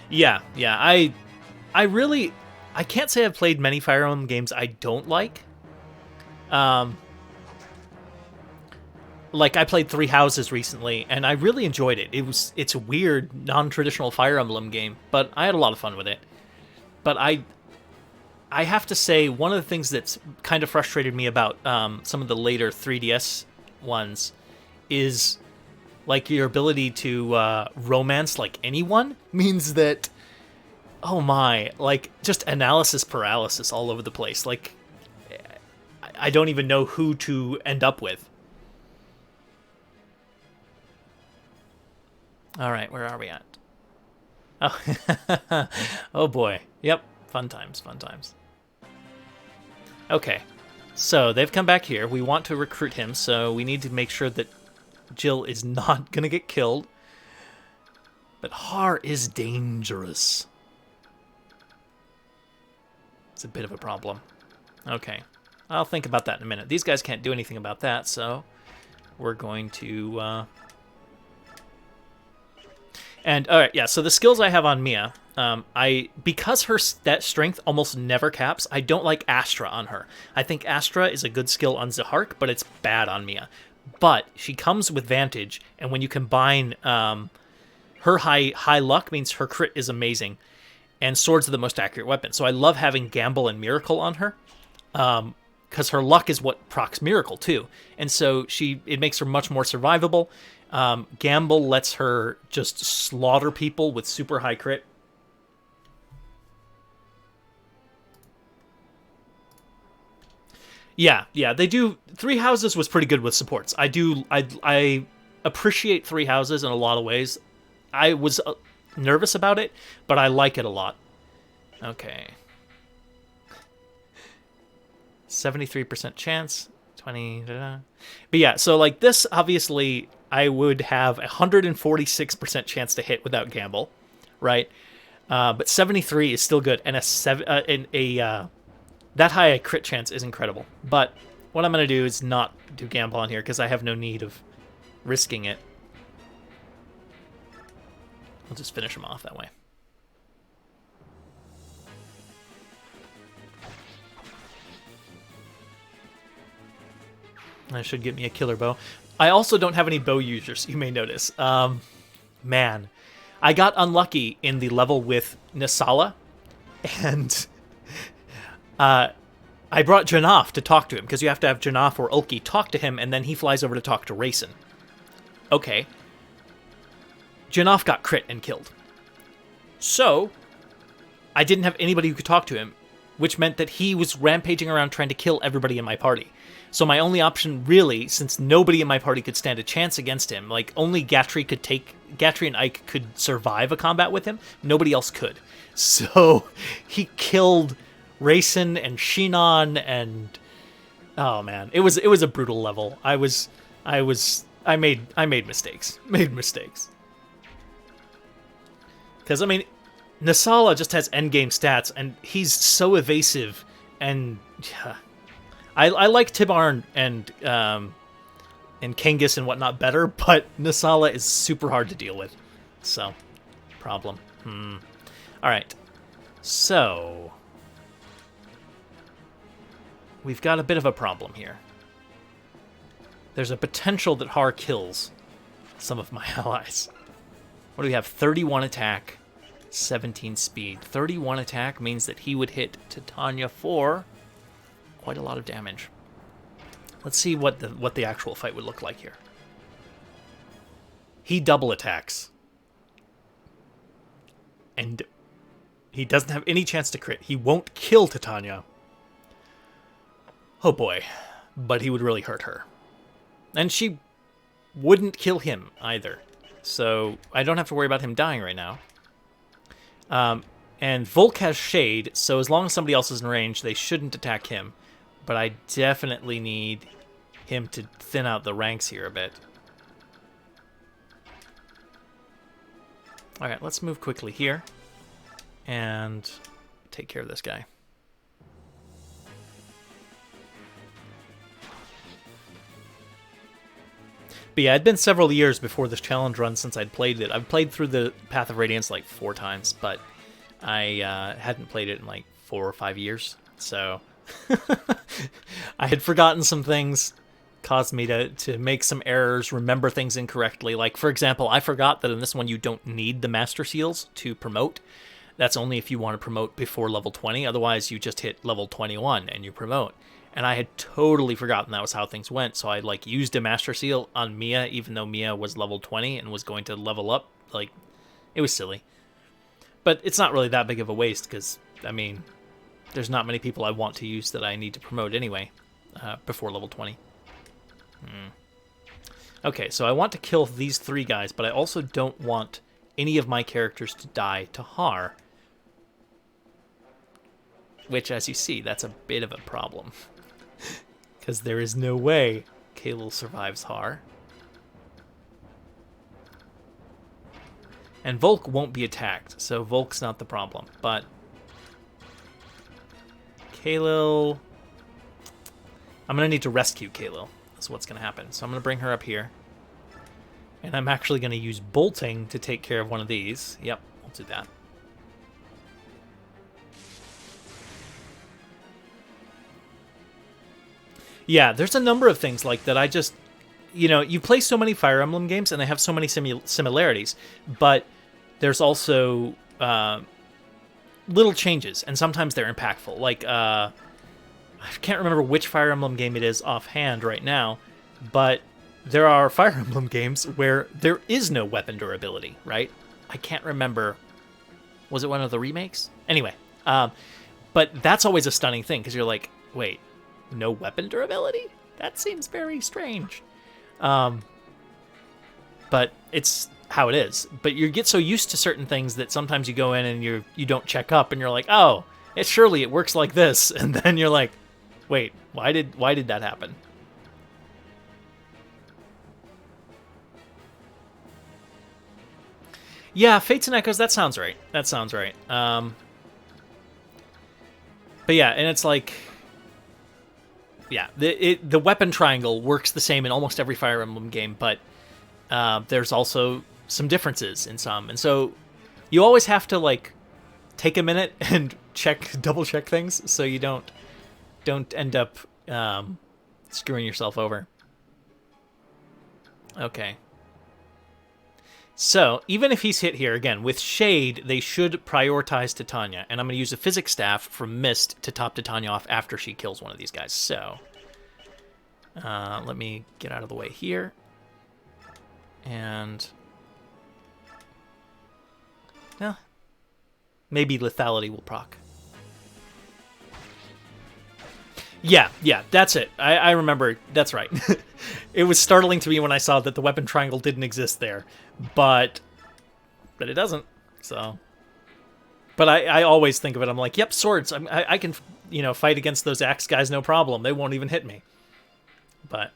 Yeah, I can't say I've played many Fire Emblem games I don't like. Like, I played Three Houses recently, and I really enjoyed it. It's a weird, non-traditional Fire Emblem game, but I had a lot of fun with it. But I have to say, one of the things that's kind of frustrated me about some of the later 3DS ones is, like, your ability to romance, like, anyone means that, oh my, like, just analysis paralysis all over the place. Like, I don't even know who to end up with. All right, where are we at? Oh, oh boy. Yep, fun times, fun times. Okay, so they've come back here. We want to recruit him, so we need to make sure that Jill is not going to get killed. But Har is dangerous. It's a bit of a problem. Okay, I'll think about that in a minute. These guys can't do anything about that, so we're going to... And, alright, yeah, so the skills I have on Mia, because her strength almost never caps, I don't like Astra on her. I think Astra is a good skill on Zahark, but it's bad on Mia. But she comes with Vantage, and when you combine her high luck means her crit is amazing, and swords are the most accurate weapon. So I love having Gamble and Miracle on her, because her luck is what procs Miracle, too. And so it makes her much more survivable. Gamble lets her just slaughter people with super high crit. Yeah, they do. Three Houses was pretty good with supports. I appreciate Three Houses in a lot of ways. I was nervous about it, but I like it a lot. Okay. 73% chance. 20. But yeah, so like this, obviously, I would have 146% chance to hit without Gamble, right? But 73 is still good, and that high a crit chance is incredible. But what I'm going to do is not do Gamble on here, because I have no need of risking it. I'll just finish him off that way. That should get me a killer bow. I also don't have any bow users, you may notice. Man, I got unlucky in the level with Nasala, and I brought Janaf to talk to him, because you have to have Janaf or Ulki talk to him, and then he flies over to talk to Rayson. Okay. Janov got crit and killed. So, I didn't have anybody who could talk to him, which meant that he was rampaging around trying to kill everybody in my party. So my only option, really, since nobody in my party could stand a chance against him, like, only Gatry and Ike could survive a combat with him, nobody else could. So, he killed Rayson and Shinon and... Oh, man. It was a brutal level. I made mistakes. Because, I mean, Nasala just has endgame stats, and he's so evasive, and I like Tibar and Kangas and whatnot better, but Nasala is super hard to deal with. So, problem. Alright. So, we've got a bit of a problem here. There's a potential that Har kills some of my allies. What do we have? 31 attack, 17 speed. 31 attack means that he would hit Titania for quite a lot of damage. Let's see what the actual fight would look like here. He double attacks. And he doesn't have any chance to crit. He won't kill Titania. Oh boy. But he would really hurt her. And she wouldn't kill him either. So I don't have to worry about him dying right now. And Volk has Shade, so as long as somebody else is in range, they shouldn't attack him. But I definitely need him to thin out the ranks here a bit. Alright, let's move quickly here. And take care of this guy. But yeah, it'd been several years before this challenge run since I'd played it. I've played through the Path of Radiance like 4 times, but I hadn't played it in like 4 or 5 years. So I had forgotten some things, caused me to make some errors, remember things incorrectly. Like, for example, I forgot that in this one you don't need the Master Seals to promote. That's only if you want to promote before level 20. Otherwise, you just hit level 21 and you promote. And I had totally forgotten that was how things went, so I like used a Master Seal on Mia, even though Mia was level 20 and was going to level up. Like, it was silly. But it's not really that big of a waste, because, I mean, there's not many people I want to use that I need to promote anyway, before level 20. Okay, so I want to kill these 3 guys, but I also don't want any of my characters to die to Har. Which, as you see, that's a bit of a problem. Because there is no way Kalil survives Har. And Volk won't be attacked, so Volk's not the problem. But Kalil... I'm going to need to rescue Kalil. That's what's going to happen. So I'm going to bring her up here. And I'm actually going to use bolting to take care of one of these. Yep, I'll do that. Yeah, there's a number of things like that. I just, you play so many Fire Emblem games and they have so many similarities, but there's also little changes, and sometimes they're impactful. Like, I can't remember which Fire Emblem game it is offhand right now, but there are Fire Emblem games where there is no weapon durability, right? I can't remember. Was it one of the remakes? Anyway, but that's always a stunning thing, because you're like, wait, no weapon durability? That seems very strange. But it's how it is. But you get so used to certain things that sometimes you go in and you don't check up and you're like, oh, surely it works like this. And then you're like, wait, why did that happen? Yeah, Fates and Echoes, that sounds right. But yeah, and it's like, yeah, the weapon triangle works the same in almost every Fire Emblem game, but there's also some differences in some. And so you always have to, like, take a minute and double check things so you don't end up screwing yourself over. Okay. So, even if he's hit here, again, with Shade, they should prioritize Titania. And I'm going to use a Physics Staff from Mist to top Titania off after she kills one of these guys. So, let me get out of the way here. And Yeah. Maybe lethality will proc. Yeah, that's it. I remember. That's right. It was startling to me when I saw that the weapon triangle didn't exist there, but it doesn't. So, but I always think of it. I'm like, yep, swords. I can fight against those axe guys, no problem. They won't even hit me. But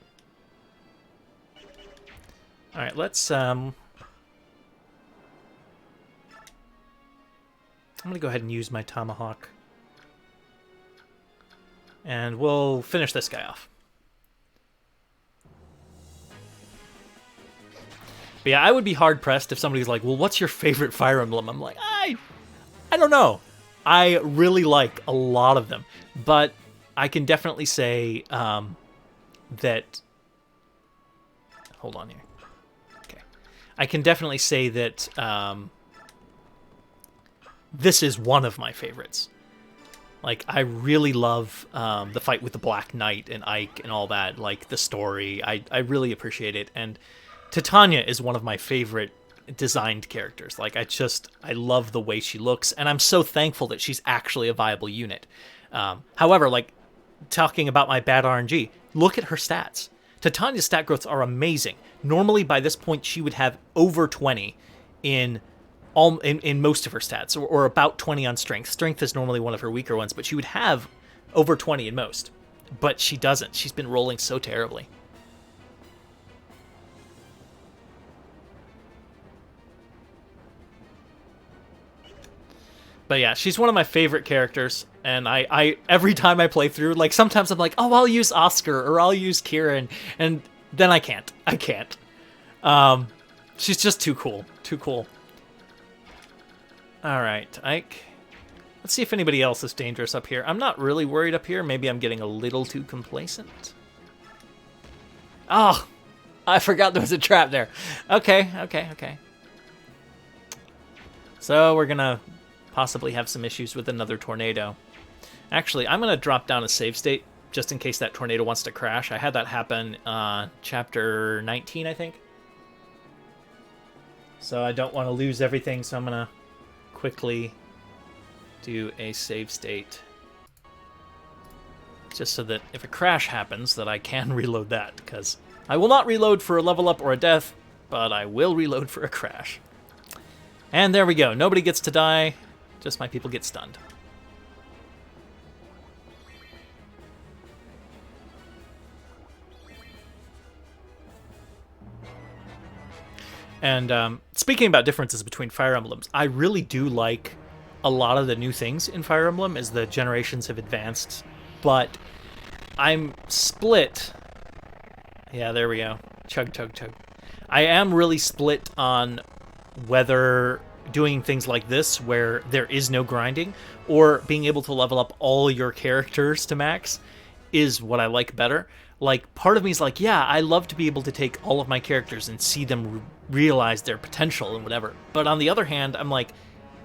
all right, let's I'm gonna go ahead and use my tomahawk. And we'll finish this guy off. But yeah, I would be hard-pressed if somebody's like, well, what's your favorite Fire Emblem? I'm like, I don't know. I really like a lot of them. But I can definitely say that... Hold on here. Okay. I can definitely say that this is one of my favorites. Like, I really love the fight with the Black Knight and Ike and all that. Like, the story. I really appreciate it. And Titania is one of my favorite designed characters. Like, I love the way she looks. And I'm so thankful that she's actually a viable unit. However, like, talking about my bad RNG, look at her stats. Titania's stat growths are amazing. Normally, by this point, she would have over 20 in most of her stats, or about 20 on strength. Strength is normally one of her weaker ones, but she would have over 20 in most. But she doesn't. She's been rolling so terribly. But yeah, she's one of my favorite characters, and I every time I play through, like, sometimes I'm like, oh, I'll use Oscar, or I'll use Kieran, and then I can't. She's just too cool. Alright, Ike. Let's see if anybody else is dangerous up here. I'm not really worried up here. Maybe I'm getting a little too complacent. Oh, I forgot there was a trap there. Okay. So we're gonna possibly have some issues with another tornado. Actually, I'm gonna drop down a save state just in case that tornado wants to crash. I had that happen chapter 19, I think. So I don't want to lose everything, so I'm gonna quickly do a save state just so that if a crash happens that I can reload that, because I will not reload for a level up or a death, but I will reload for a crash. And there we go. Nobody gets to die, just my people get stunned. And speaking about differences between Fire Emblems, I really do like a lot of the new things in Fire Emblem as the generations have advanced, but I'm split. Yeah, there we go. Chug. I am really split on whether doing things like this, where there is no grinding, or being able to level up all your characters to max, is what I like better. Like, part of me is like, yeah, I love to be able to take all of my characters and see them realize their potential and whatever. But on the other hand, I'm like,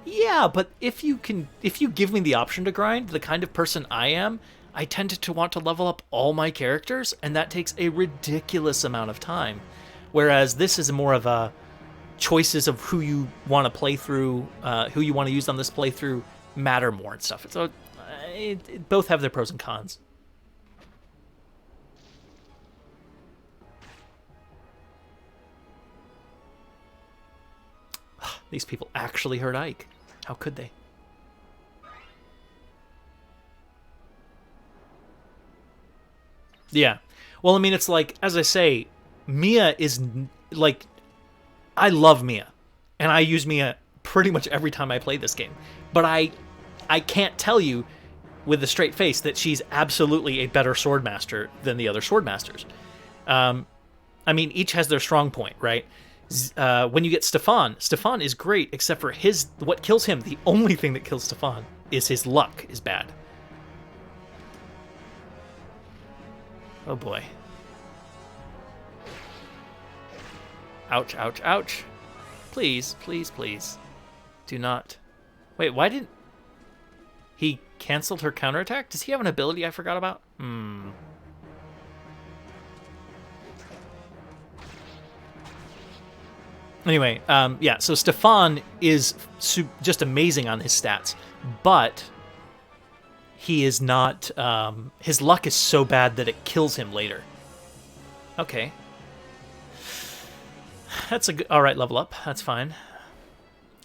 yeah, but if you give me the option to grind, the kind of person I am, I tend to want to level up all my characters, and that takes a ridiculous amount of time. Whereas this is more of a choices of who you want to play through, who you want to use on this playthrough matter more and stuff. So both have their pros and cons. These people actually hurt Ike. How could they? Yeah. Well, I mean, it's like, as I say, Mia is, like, I love Mia. And I use Mia pretty much every time I play this game. But I can't tell you with a straight face that she's absolutely a better swordmaster than the other swordmasters. I mean, each has their strong point, right? When you get Stefan is great, except for what kills him, the only thing that kills Stefan is his luck is bad. Oh boy. Ouch, ouch, ouch. Please, please, please. Do not. Wait, why didn't... He canceled her counterattack? Does he have an ability I forgot about? Anyway, yeah, so Stefan is just amazing on his stats, but he is not, his luck is so bad that it kills him later. Okay. That's a good, all right level up. That's fine.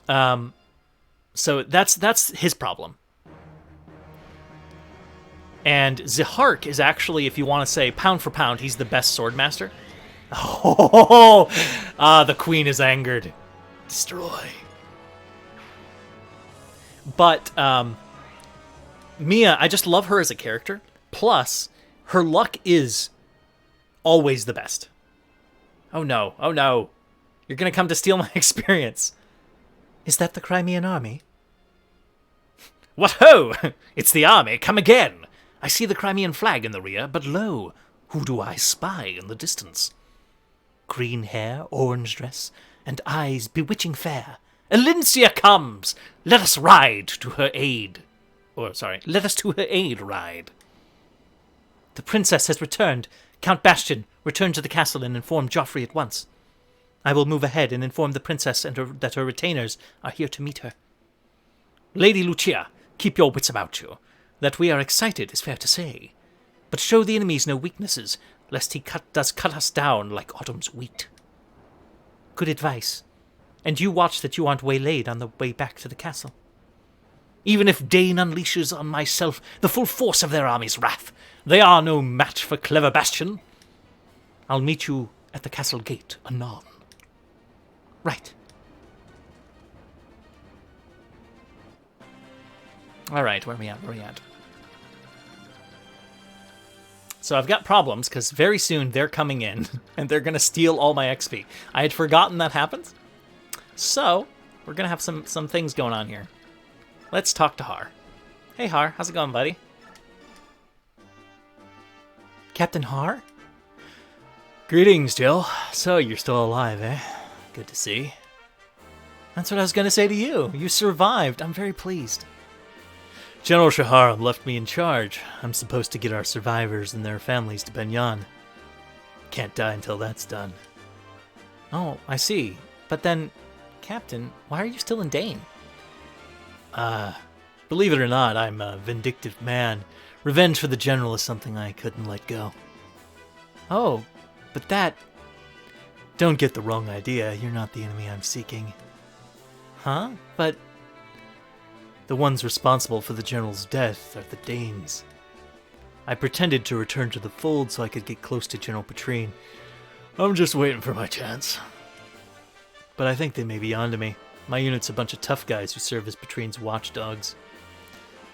So that's his problem. And Zihark is actually, if you want to say pound for pound, he's the best swordmaster. Oh, the queen is angered. Destroy. But Mia, I just love her as a character. Plus, her luck is always the best. Oh no, oh no. You're going to come to steal my experience. Is that the Crimean army? What ho! It's the army, come again! I see the Crimean flag in the rear, but lo, who do I spy in the distance? Green hair, orange dress, and eyes bewitching fair. Elincia comes! Let us ride to her aid. Let us to her aid ride. The princess has returned. Count Bastian, return to the castle and inform Joffrey at once. I will move ahead and inform the princess that her retainers are here to meet her. Lady Lucia, keep your wits about you. That we are excited is fair to say. But show the enemies no weaknesses, lest he does cut us down like autumn's wheat. Good advice. And you watch that you aren't waylaid on the way back to the castle. Even if Dane unleashes on myself the full force of their army's wrath, they are no match for clever Bastian. I'll meet you at the castle gate anon. Right. All right, where are we at? So I've got problems because very soon they're coming in and they're going to steal all my XP. I had forgotten that happens. So we're going to have some things going on here. Let's talk to Har. Hey, Har. How's it going, buddy? Captain Har? Greetings, Jill. So you're still alive, eh? Good to see. That's what I was going to say to you. You survived. I'm very pleased. General Shaharam left me in charge. I'm supposed to get our survivors and their families to Benyan. Can't die until that's done. Oh, I see. But then, Captain, why are you still in Dane? Believe it or not, I'm a vindictive man. Revenge for the general is something I couldn't let go. Oh, but that... Don't get the wrong idea. You're not the enemy I'm seeking. Huh? But... The ones responsible for the general's death are the Danes. I pretended to return to the fold so I could get close to General Petrine. I'm just waiting for my chance. But I think they may be onto me. My unit's a bunch of tough guys who serve as Petrine's watchdogs.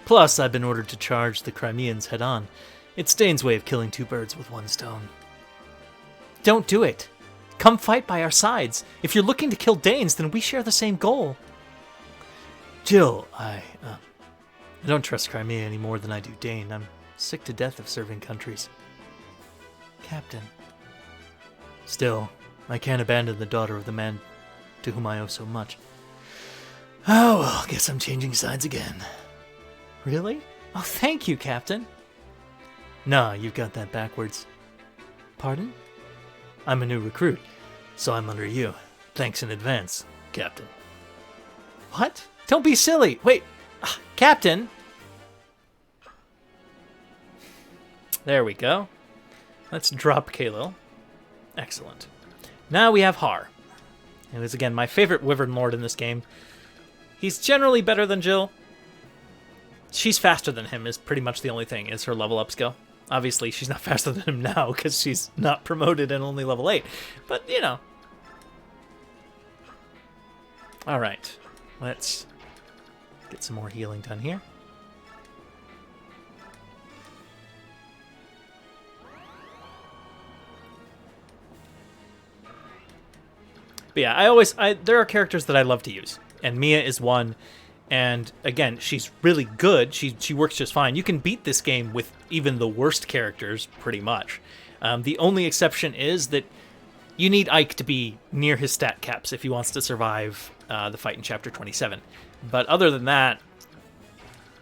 Plus, I've been ordered to charge the Crimeans head-on. It's Dane's way of killing two birds with one stone. Don't do it. Come fight by our sides. If you're looking to kill Danes, then we share the same goal. Jill, I don't trust Crimea any more than I do Dane. I'm sick to death of serving countries. Captain. Still, I can't abandon the daughter of the man to whom I owe so much. Oh, well, guess I'm changing sides again. Really? Oh, thank you, Captain. Nah, you've got that backwards. Pardon? I'm a new recruit, so I'm under you. Thanks in advance, Captain. What? Don't be silly. Wait, Captain. There we go. Let's drop Kalil. Excellent. Now we have Har. It is, again, my favorite Wyvern Lord in this game. He's generally better than Jill. She's faster than him is pretty much the only thing, as her level ups go. Obviously, she's not faster than him now, because she's not promoted and only level 8. But, you know. Alright. Let's get some more healing done here. But yeah, there are characters that I love to use, and Mia is one. And again, she's really good. She works just fine. You can beat this game with even the worst characters, pretty much. The only exception is that you need Ike to be near his stat caps if he wants to survive the fight in Chapter 27. But other than that,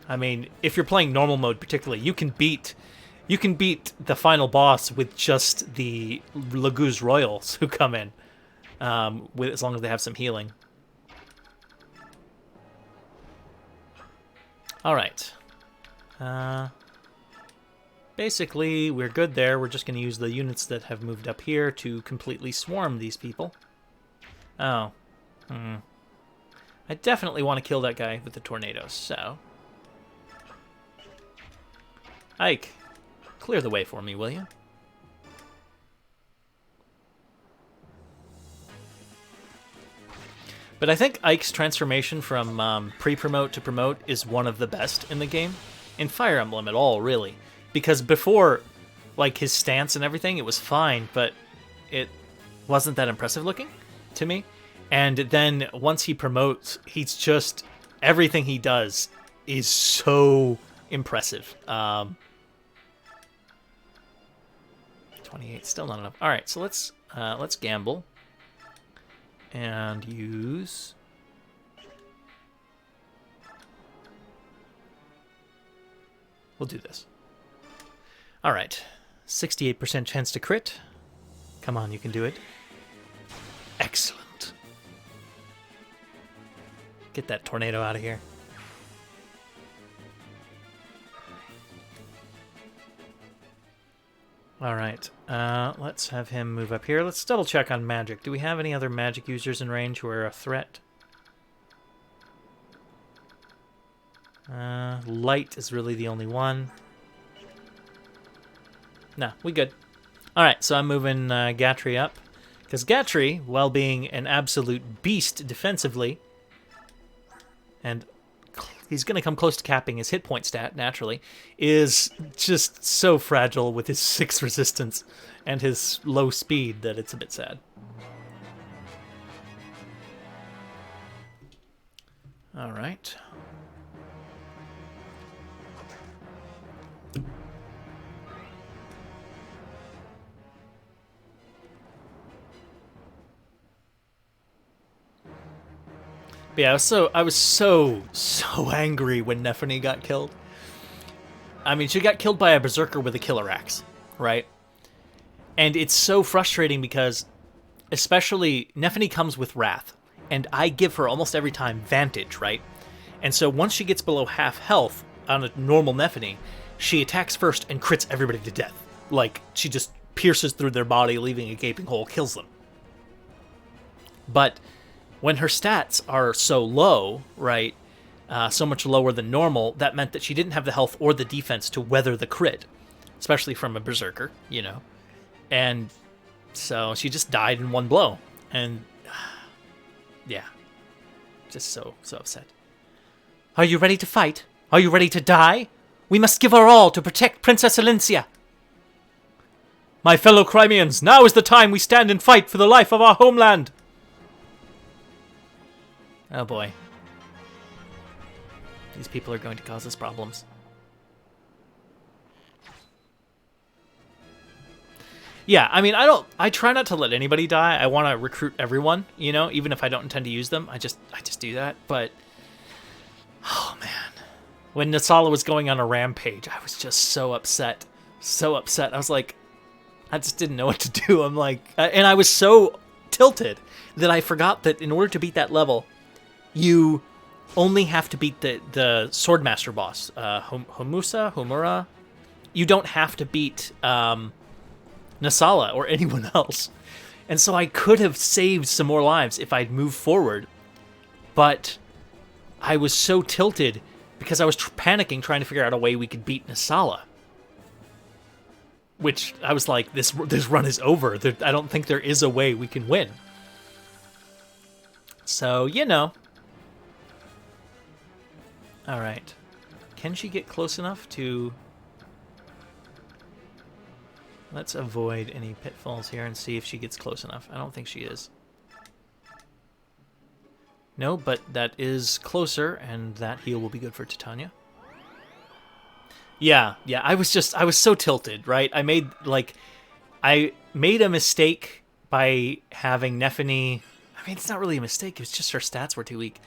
I mean, if you're playing normal mode particularly, you can beat the final boss with just the Laguz Royals who come in. as long as they have some healing. All right. Basically, we're good there. We're just going to use the units that have moved up here to completely swarm these people. Oh. I definitely want to kill that guy with the tornadoes, so... Ike, clear the way for me, will you? But I think Ike's transformation from pre-promote to promote is one of the best in the game. In Fire Emblem at all, really. Because before, like, his stance and everything, it was fine, but it wasn't that impressive looking to me. And then once he promotes, he's just... everything he does is so impressive. 28, still not enough. All right, so let's gamble and use... We'll do this. All right, 68% chance to crit. Come on, you can do it. Excellent. Get that tornado out of here. All right, let's have him move up here. Let's double check on magic. Do we have any other magic users in range who are a threat? Light is really the only one. No, we good. All right, so I'm moving Gatry up. Because Gatry, while being an absolute beast defensively, and he's going to come close to capping his hit point stat, naturally, is just so fragile with his 6 resistance and his low speed that it's a bit sad. All right. But yeah, I was so angry when Nephany got killed. I mean, she got killed by a berserker with a killer axe, right? And it's so frustrating because, especially, Nephany comes with Wrath, and I give her almost every time Vantage, right? And so once she gets below half health on a normal Nephany, she attacks first and crits everybody to death. Like, she just pierces through their body, leaving a gaping hole, kills them. But when her stats are so low, right, so much lower than normal, that meant that she didn't have the health or the defense to weather the crit, especially from a berserker, you know. And so she just died in one blow. And yeah, just so upset. Are you ready to fight? Are you ready to die? We must give our all to protect Princess Alencia. My fellow Crimeans, now is the time we stand and fight for the life of our homeland. Oh boy. These people are going to cause us problems. Yeah, I mean, I try not to let anybody die. I want to recruit everyone, you know, even if I don't intend to use them. I just do that. But, oh man. When Nasala was going on a rampage, I was just so upset. So upset. I was like, I just didn't know what to do. I'm like, and I was so tilted that I forgot that in order to beat that level, you only have to beat the Swordmaster boss, Homura. You don't have to beat Nasala or anyone else. And so I could have saved some more lives if I'd moved forward. But I was so tilted because I was panicking trying to figure out a way we could beat Nasala. Which I was like, this run is over. I don't think there is a way we can win. So, you know. All right. Can she get close enough to... Let's avoid any pitfalls here and see if she gets close enough. I don't think she is. No, but that is closer, and that heal will be good for Titania. Yeah, I was so tilted, right? I made a mistake by having Nephany... I mean, it's not really a mistake, it was just her stats were too weak.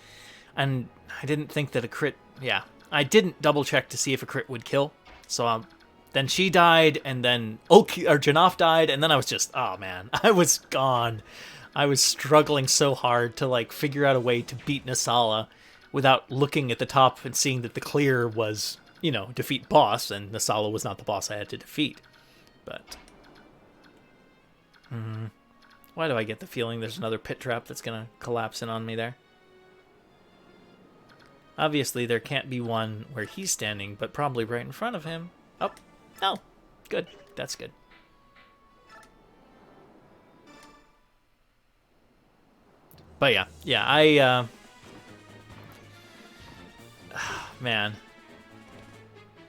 And I didn't think that a crit... Yeah, I didn't double check to see if a crit would kill. So then she died, and then Janaf died, and then I was just... Oh, man, I was gone. I was struggling so hard to like figure out a way to beat Nasala without looking at the top and seeing that the clear was, defeat boss, and Nasala was not the boss I had to defeat. But why do I get the feeling there's another pit trap that's gonna collapse in on me there? Obviously, there can't be one where he's standing, but probably right in front of him. Oh, no. Good. That's good. But yeah, man.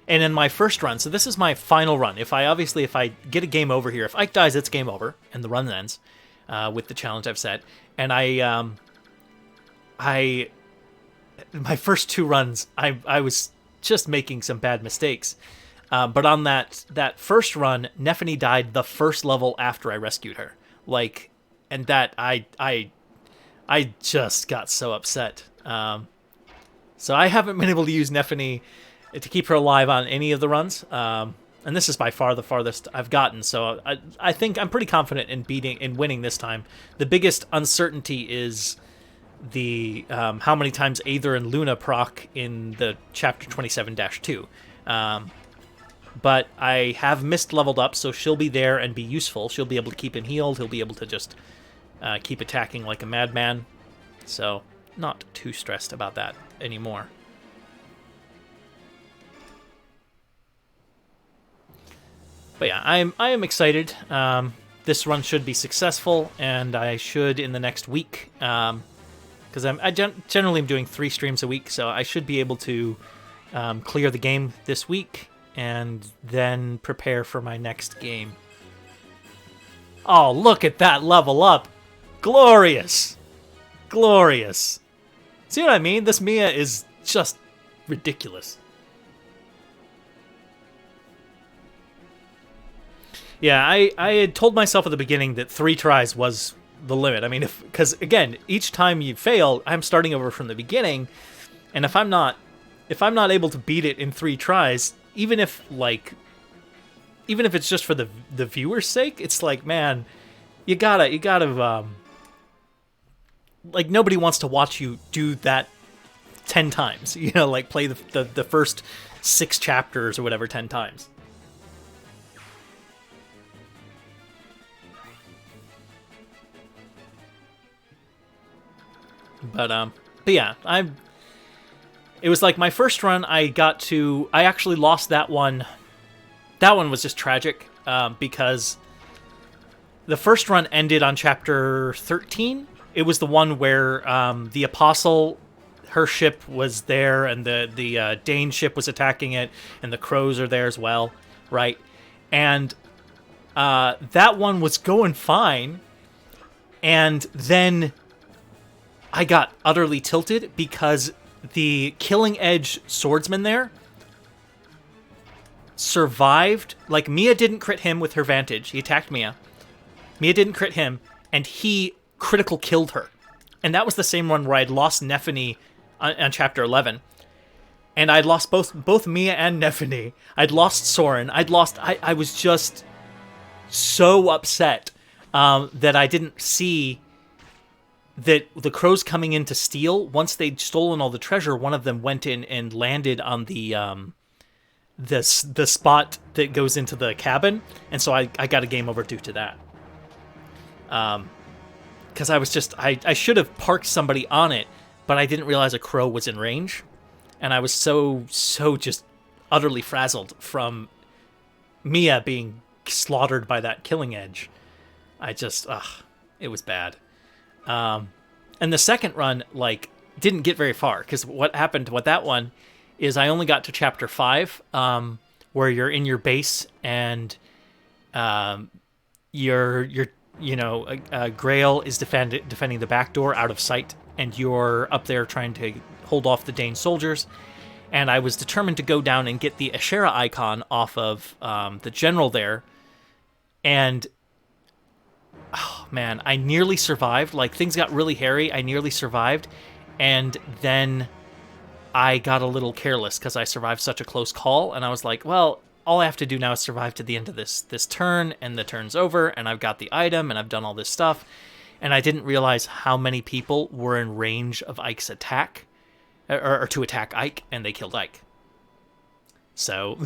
And in my first run, so this is my final run. If I get a game over here, if Ike dies, it's game over, and the run ends with the challenge I've set. And my first two runs, I was just making some bad mistakes. But on that first run, Nephany died the first level after I rescued her. And that I just got so upset. So I haven't been able to use Nephany to keep her alive on any of the runs. And this is by far the farthest I've gotten. So I think I'm pretty confident in winning this time. The biggest uncertainty is the how many times Aether and Luna proc in the chapter 27-2. But I have Mist leveled up, so she'll be there and be useful. She'll be able to keep him healed. He'll be able to just keep attacking like a madman. So not too stressed about that anymore. But yeah, I am excited. This run should be successful, and I should in the next week, because I generally am doing 3 streams a week, so I should be able to clear the game this week and then prepare for my next game. Oh, look at that level up! Glorious! Glorious! See what I mean? This Mia is just ridiculous. Yeah, I had told myself at the beginning that 3 tries was the limit. I mean, because again, each time you fail, I'm starting over from the beginning, and if I'm not able to beat it in 3 tries, even if it's just for the viewer's sake, it's like, man, you gotta like, nobody wants to watch you do that 10 times, like play the first 6 chapters or whatever 10 times. But yeah, it was like my first run, I actually lost that one. That one was just tragic, because the first run ended on chapter 13. It was the one where the Apostle, her ship was there, and the Dane ship was attacking it, and the crows are there as well, right? And that one was going fine, and then I got utterly tilted because the Killing Edge swordsman there survived. Like, Mia didn't crit him with her Vantage. He attacked Mia. Mia didn't crit him, and he critical killed her. And that was the same one where I'd lost Nephany on chapter 11. And I'd lost both Mia and Nephany. I'd lost Soren. I was just so upset that I didn't see that the crows coming in to steal. Once they'd stolen all the treasure, one of them went in and landed on the spot that goes into the cabin, and so I got a game over due to that. Because I was just I should have parked somebody on it, but I didn't realize a crow was in range, and I was so just utterly frazzled from Mia being slaughtered by that Killing Edge. It was bad. And the second run, didn't get very far, because what happened with that one is I only got to chapter 5, where you're in your base and Grail is defending the back door out of sight, and you're up there trying to hold off the Dane soldiers. And I was determined to go down and get the Ashera icon off of the general there, and oh man, I nearly survived. Things got really hairy. I nearly survived, and then I got a little careless because I survived such a close call, and I was like, well, all I have to do now is survive to the end of this turn, and the turn's over, and I've got the item, and I've done all this stuff. and I didn't realize how many people were in range of Ike's attack, or to attack Ike, and they killed Ike. So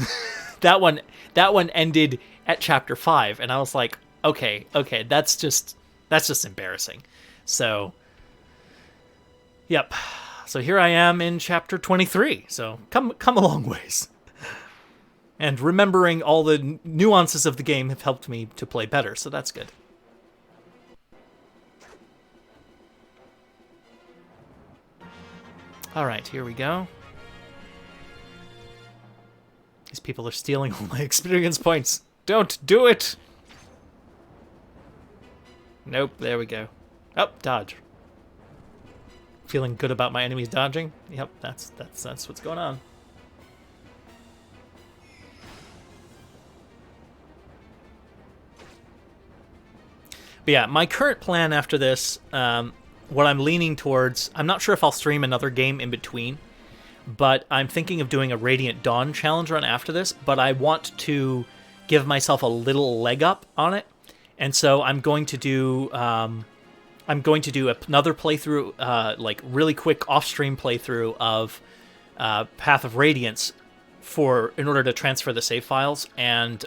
that one ended at chapter 5, and I was like, okay, that's just embarrassing. So, yep. So here I am in chapter 23. So come a long ways. And remembering all the nuances of the game have helped me to play better, so that's good. All right, here we go. These people are stealing all my experience points. Don't do it! Nope, there we go. Oh, dodge. Feeling good about my enemies dodging? Yep, that's what's going on. But yeah, my current plan after this, what I'm leaning towards, I'm not sure if I'll stream another game in between, but I'm thinking of doing a Radiant Dawn challenge run after this, but I want to give myself a little leg up on it, and so I'm going to do another playthrough, like really quick off-stream playthrough of Path of Radiance in order to transfer the save files and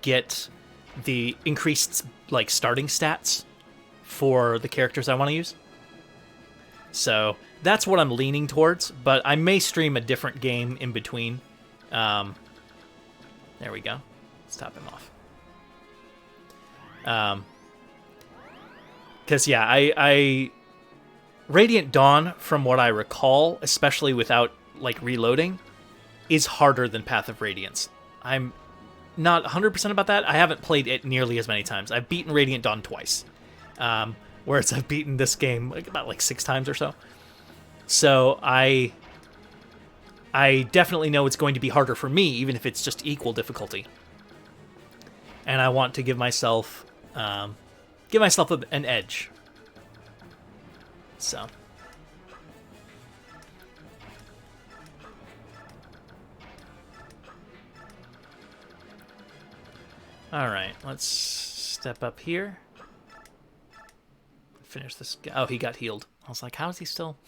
get the increased like starting stats for the characters I want to use. So that's what I'm leaning towards, but I may stream a different game in between. There we go. Let's top him off. Because yeah, I Radiant Dawn, from what I recall, especially without like reloading, is harder than Path of Radiance. I'm not 100% about that. I haven't played it nearly as many times. I've beaten Radiant Dawn twice, whereas I've beaten this game about 6 times or so. So I definitely know it's going to be harder for me, even if it's just equal difficulty. And I want to give myself an edge. So. Alright, let's step up here. Finish this guy. Oh, he got healed. I was like, how is he still?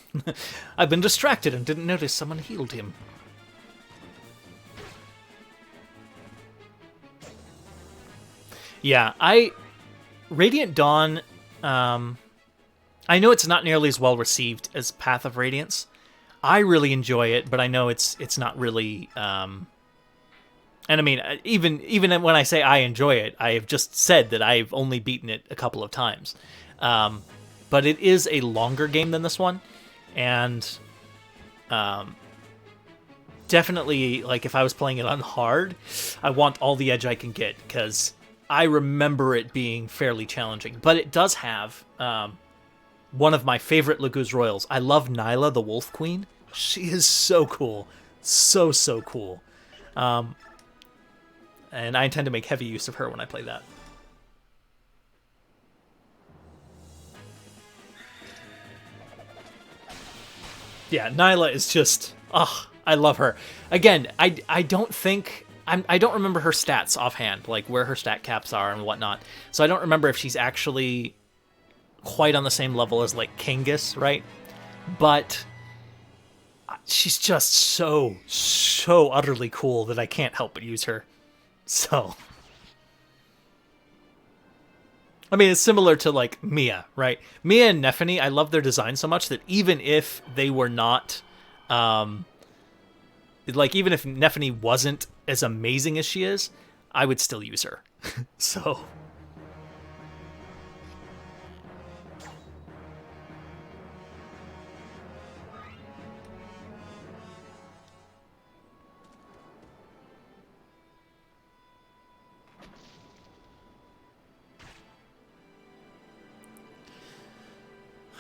I've been distracted and didn't notice someone healed him. Yeah, Radiant Dawn, I know it's not nearly as well received as Path of Radiance. I really enjoy it, but I know it's not really... And I mean, even when I say I enjoy it, I have just said that I've only beaten it a couple of times. But it is a longer game than this one, and definitely, like, if I was playing it on hard, I want all the edge I can get, because I remember it being fairly challenging. But it does have one of my favorite Laguz Royals. I love Nyla, the Wolf Queen. She is so cool. So cool. And I intend to make heavy use of her when I play that. Yeah, Nyla is just... I love her. Again, I don't think... I don't remember her stats offhand, like where her stat caps are and whatnot. So I don't remember if she's actually quite on the same level as, like, Kangas, right? But she's just so utterly cool that I can't help but use her. So, I mean, it's similar to, like, Mia, right? Mia and Nephany, I love their design so much that even if they were not, even if Nephany wasn't as amazing as she is, I would still use her. So...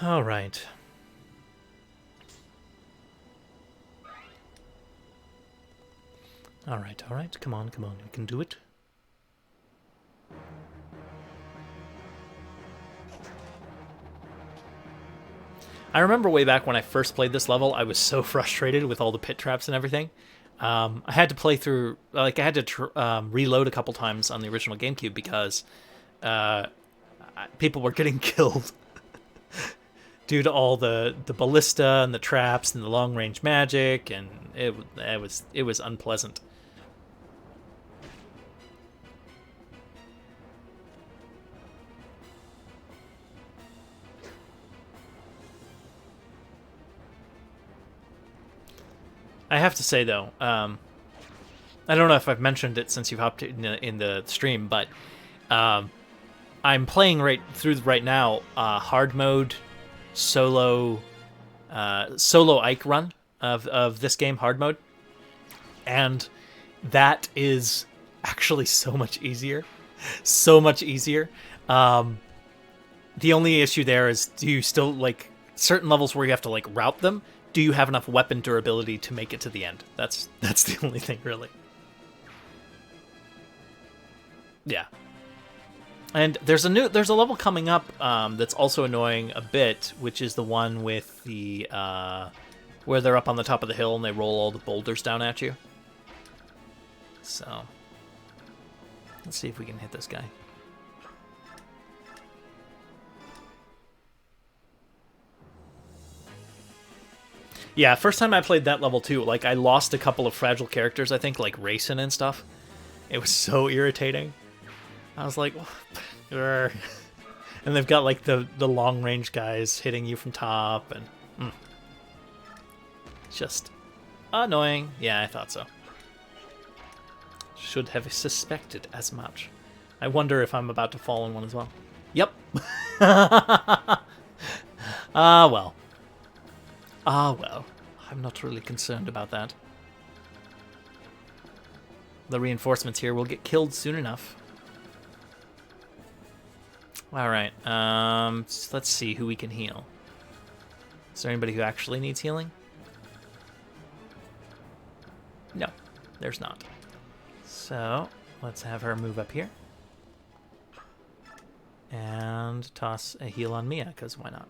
All right. All right. Come on. We can do it. I remember way back when I first played this level, I was so frustrated with all the pit traps and everything. I had to play through, like, I had to reload a couple times on the original GameCube because people were getting killed due to all the ballista and the traps and the long range magic, and it was unpleasant. I have to say though, I don't know if I've mentioned it since you've hopped in the stream, but I'm playing right now hard mode solo Ike run of this game, hard mode, and that is actually so much easier, so much easier. The only issue there is, do you still, like, certain levels where you have to like route them, do you have enough weapon durability to make it to the end? That's the only thing, really. Yeah. And there's a level coming up that's also annoying a bit, which is the one with the where they're up on the top of the hill and they roll all the boulders down at you. So let's see if we can hit this guy. Yeah, first time I played that level too, like I lost a couple of fragile characters, I think, like Racing and stuff. It was so irritating. I was like, and they've got like the long range guys hitting you from top, and just annoying. Yeah, I thought so. Should have suspected as much. I wonder if I'm about to fall in one as well. Yep. Well. Well. I'm not really concerned about that. The reinforcements here will get killed soon enough. Alright, let's see who we can heal. Is there anybody who actually needs healing? No, there's not. So, let's have her move up here. And toss a heal on Mia, because why not?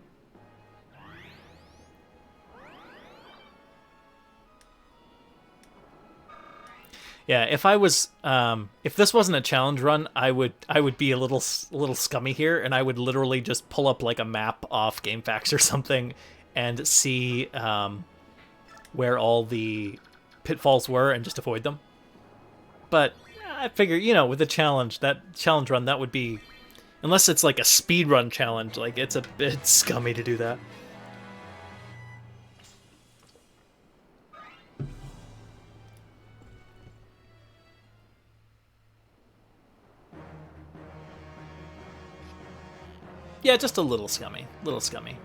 Yeah, if I was, if this wasn't a challenge run, I would be a little scummy here, and I would literally just pull up like a map off GameFAQs or something, and see where all the pitfalls were, and just avoid them. But I figure, you know, with the challenge, that challenge run, that would be, unless it's like a speed run challenge, like it's a bit scummy to do that. Yeah, just a little scummy. Little scummy.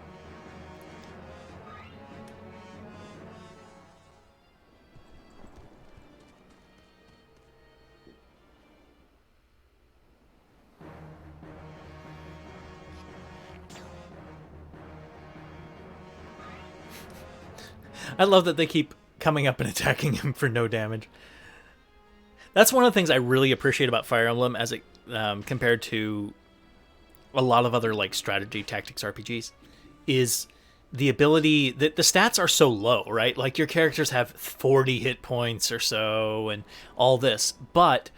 I love that they keep coming up and attacking him for no damage. That's one of the things I really appreciate about Fire Emblem as it compared to a lot of other like strategy tactics RPGs, is the ability that the stats are so low, right? Like your characters have 40 hit points or so and all this, but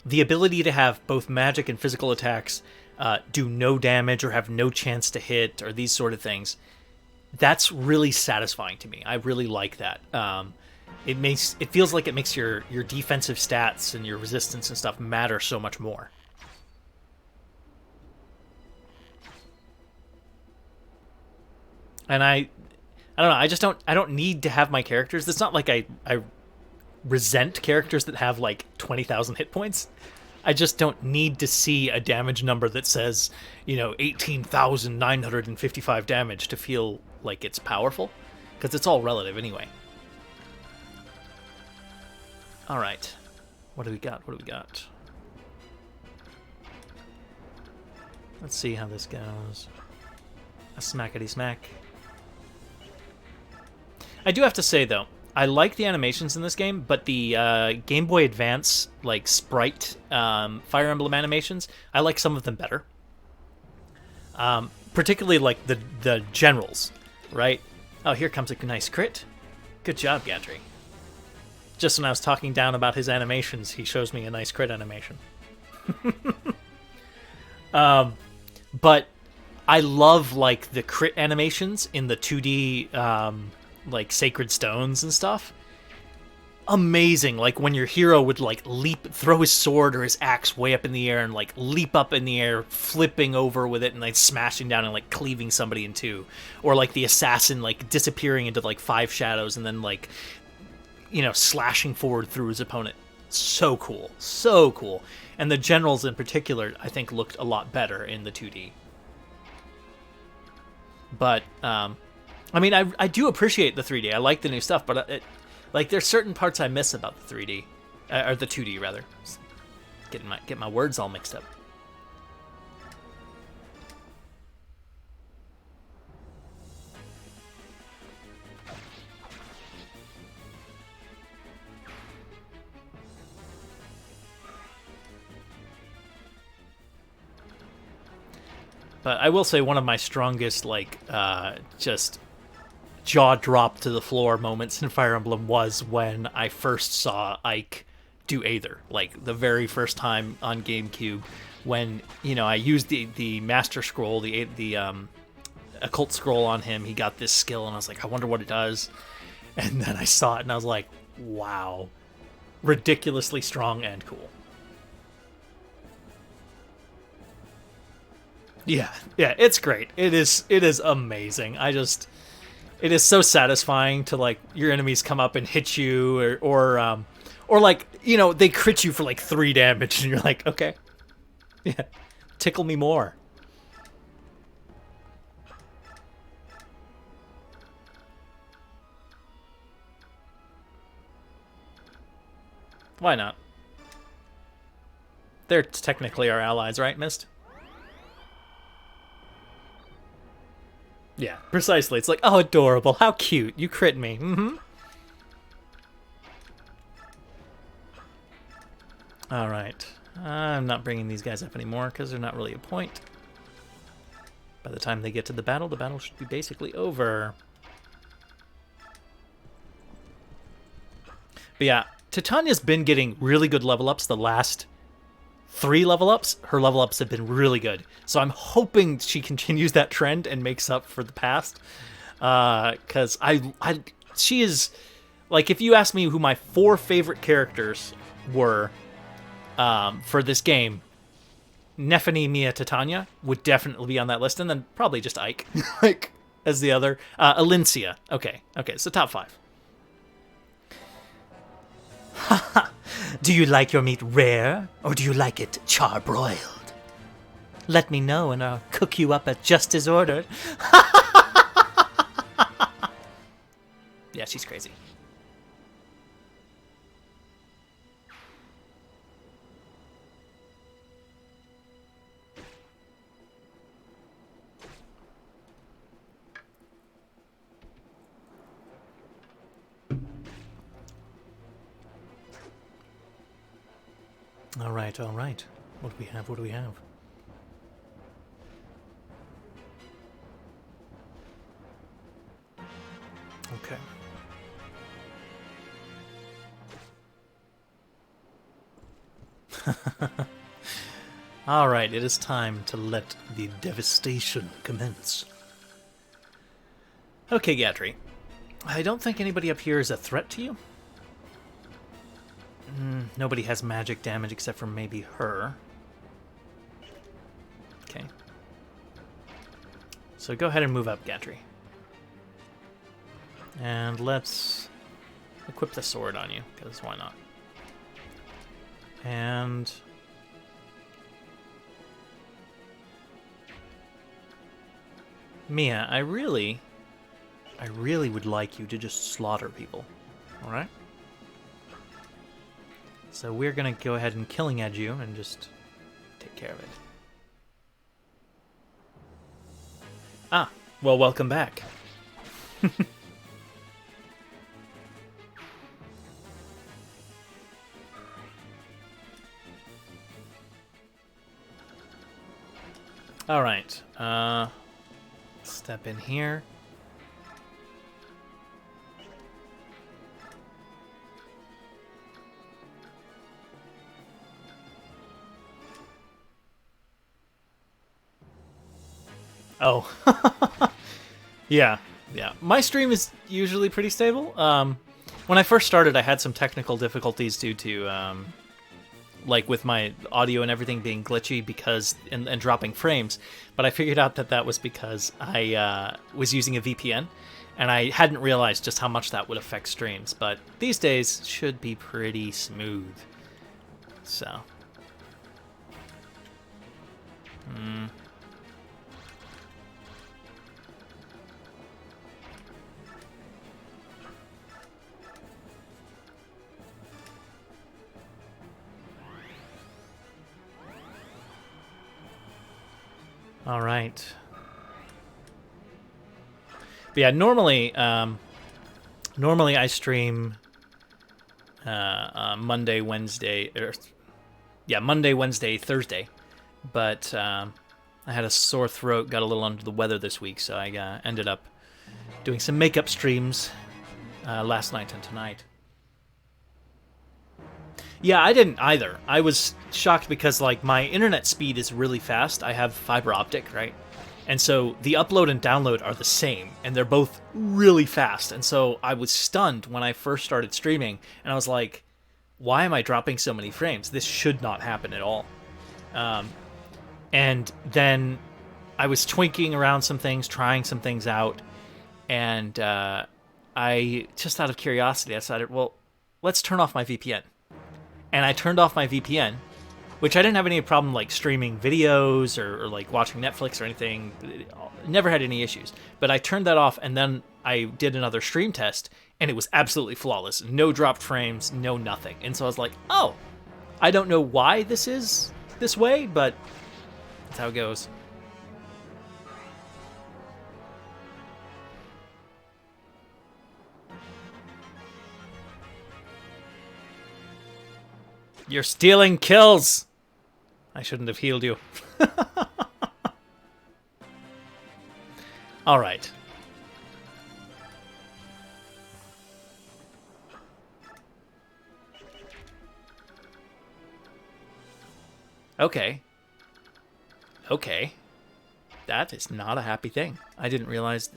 the ability to have both magic and physical attacks do no damage or have no chance to hit or these sort of things, that's really satisfying to me. I really like that. It feels like it makes your defensive stats and your resistance and stuff matter so much more. And I don't know, I don't need to have my characters. It's not like I resent characters that have like 20,000 hit points. I just don't need to see a damage number that says, 18,955 damage to feel like it's powerful, because it's all relative anyway. All right. What do we got? Let's see how this goes. A smackety smack. I do have to say, though, I like the animations in this game, but the Game Boy Advance, like, sprite Fire Emblem animations, I like some of them better. Particularly, like, the generals, right? Oh, here comes a nice crit. Good job, Gadri. Just when I was talking down about his animations, he shows me a nice crit animation. But I love like the crit animations in the 2D like sacred stones and stuff. Amazing. Like when your hero would like leap, throw his sword or his axe way up in the air and like leap up in the air, flipping over with it and like smashing down and like cleaving somebody in two. Or like the assassin like disappearing into like five shadows and then like, you know, slashing forward through his opponent. So cool. So cool. And the generals in particular, I think, looked a lot better in the 2D. But I mean, I do appreciate the 3D. I like the new stuff, but like there's certain parts I miss about the 3D or the 2D rather. Get my words all mixed up. But I will say one of my strongest like just jaw drop to the floor moments in Fire Emblem was when I first saw Ike do Aether, like the very first time on GameCube, when you know I used the Master Scroll, the Occult Scroll on him. He got this skill, and I was like, I wonder what it does. And then I saw it, and I was like, wow, ridiculously strong and cool. Yeah, yeah, it's great. It is amazing. It is so satisfying to like your enemies come up and hit you or like, you know, they crit you for like 3 damage and you're like, okay. Yeah. Tickle me more. Why not? They're technically our allies, right, Mist? Yeah, precisely. It's like, oh, adorable. How cute. You crit me. Mm-hmm. All right. I'm not bringing these guys up anymore because they're not really a point. By the time they get to the battle should be basically over. But yeah, Titania's been getting really good level ups the last 3 level ups. Her level ups have been really good. So I'm hoping she continues that trend and makes up for the past. Because she is, like, if you ask me who my 4 favorite characters were for this game, Nephany, Mia, Titania would definitely be on that list, and then probably just Ike, like, as the other. Alincia. Okay, so top 5. Do you like your meat rare, or do you like it charbroiled? Let me know, and I'll cook you up at just as ordered. Yeah, she's crazy. All right, all right. What do we have? What do we have? Okay. All right, it is time to let the devastation commence. Okay, Gatry. I don't think anybody up here is a threat to you. Nobody has magic damage except for maybe her. Okay. So go ahead and move up, Gatry. And let's equip the sword on you, because why not? And Mia, I really would like you to just slaughter people. Alright? So we're gonna go ahead and killing edge you and just take care of it. Ah, well, welcome back. All right. Step in here. Oh. Yeah, yeah. My stream is usually pretty stable. When I first started, I had some technical difficulties due to like with my audio and everything being glitchy because and dropping frames. But I figured out that that was because I was using a VPN, and I hadn't realized just how much that would affect streams. But these days should be pretty smooth. So. All right. But yeah, normally I stream Monday, Wednesday, Monday, Wednesday, Thursday. But I had a sore throat, got a little under the weather this week, so I ended up doing some makeup streams last night and tonight. Yeah, I didn't either. I was shocked because like my internet speed is really fast. I have fiber optic, right? And so the upload and download are the same, and they're both really fast. And so I was stunned when I first started streaming, and I was like, why am I dropping so many frames? This should not happen at all. And then I was twinking around some things, trying some things out, and I, just out of curiosity, I decided, well, let's turn off my VPN. And I turned off my VPN, which I didn't have any problem like streaming videos or like watching Netflix or anything. Never had any issues. But I turned that off, and then I did another stream test, and it was absolutely flawless. No dropped frames, no nothing. And so I was like, oh, I don't know why this is this way, but that's how it goes. You're stealing kills! I shouldn't have healed you. Alright. Okay. Okay. That is not a happy thing. I didn't realize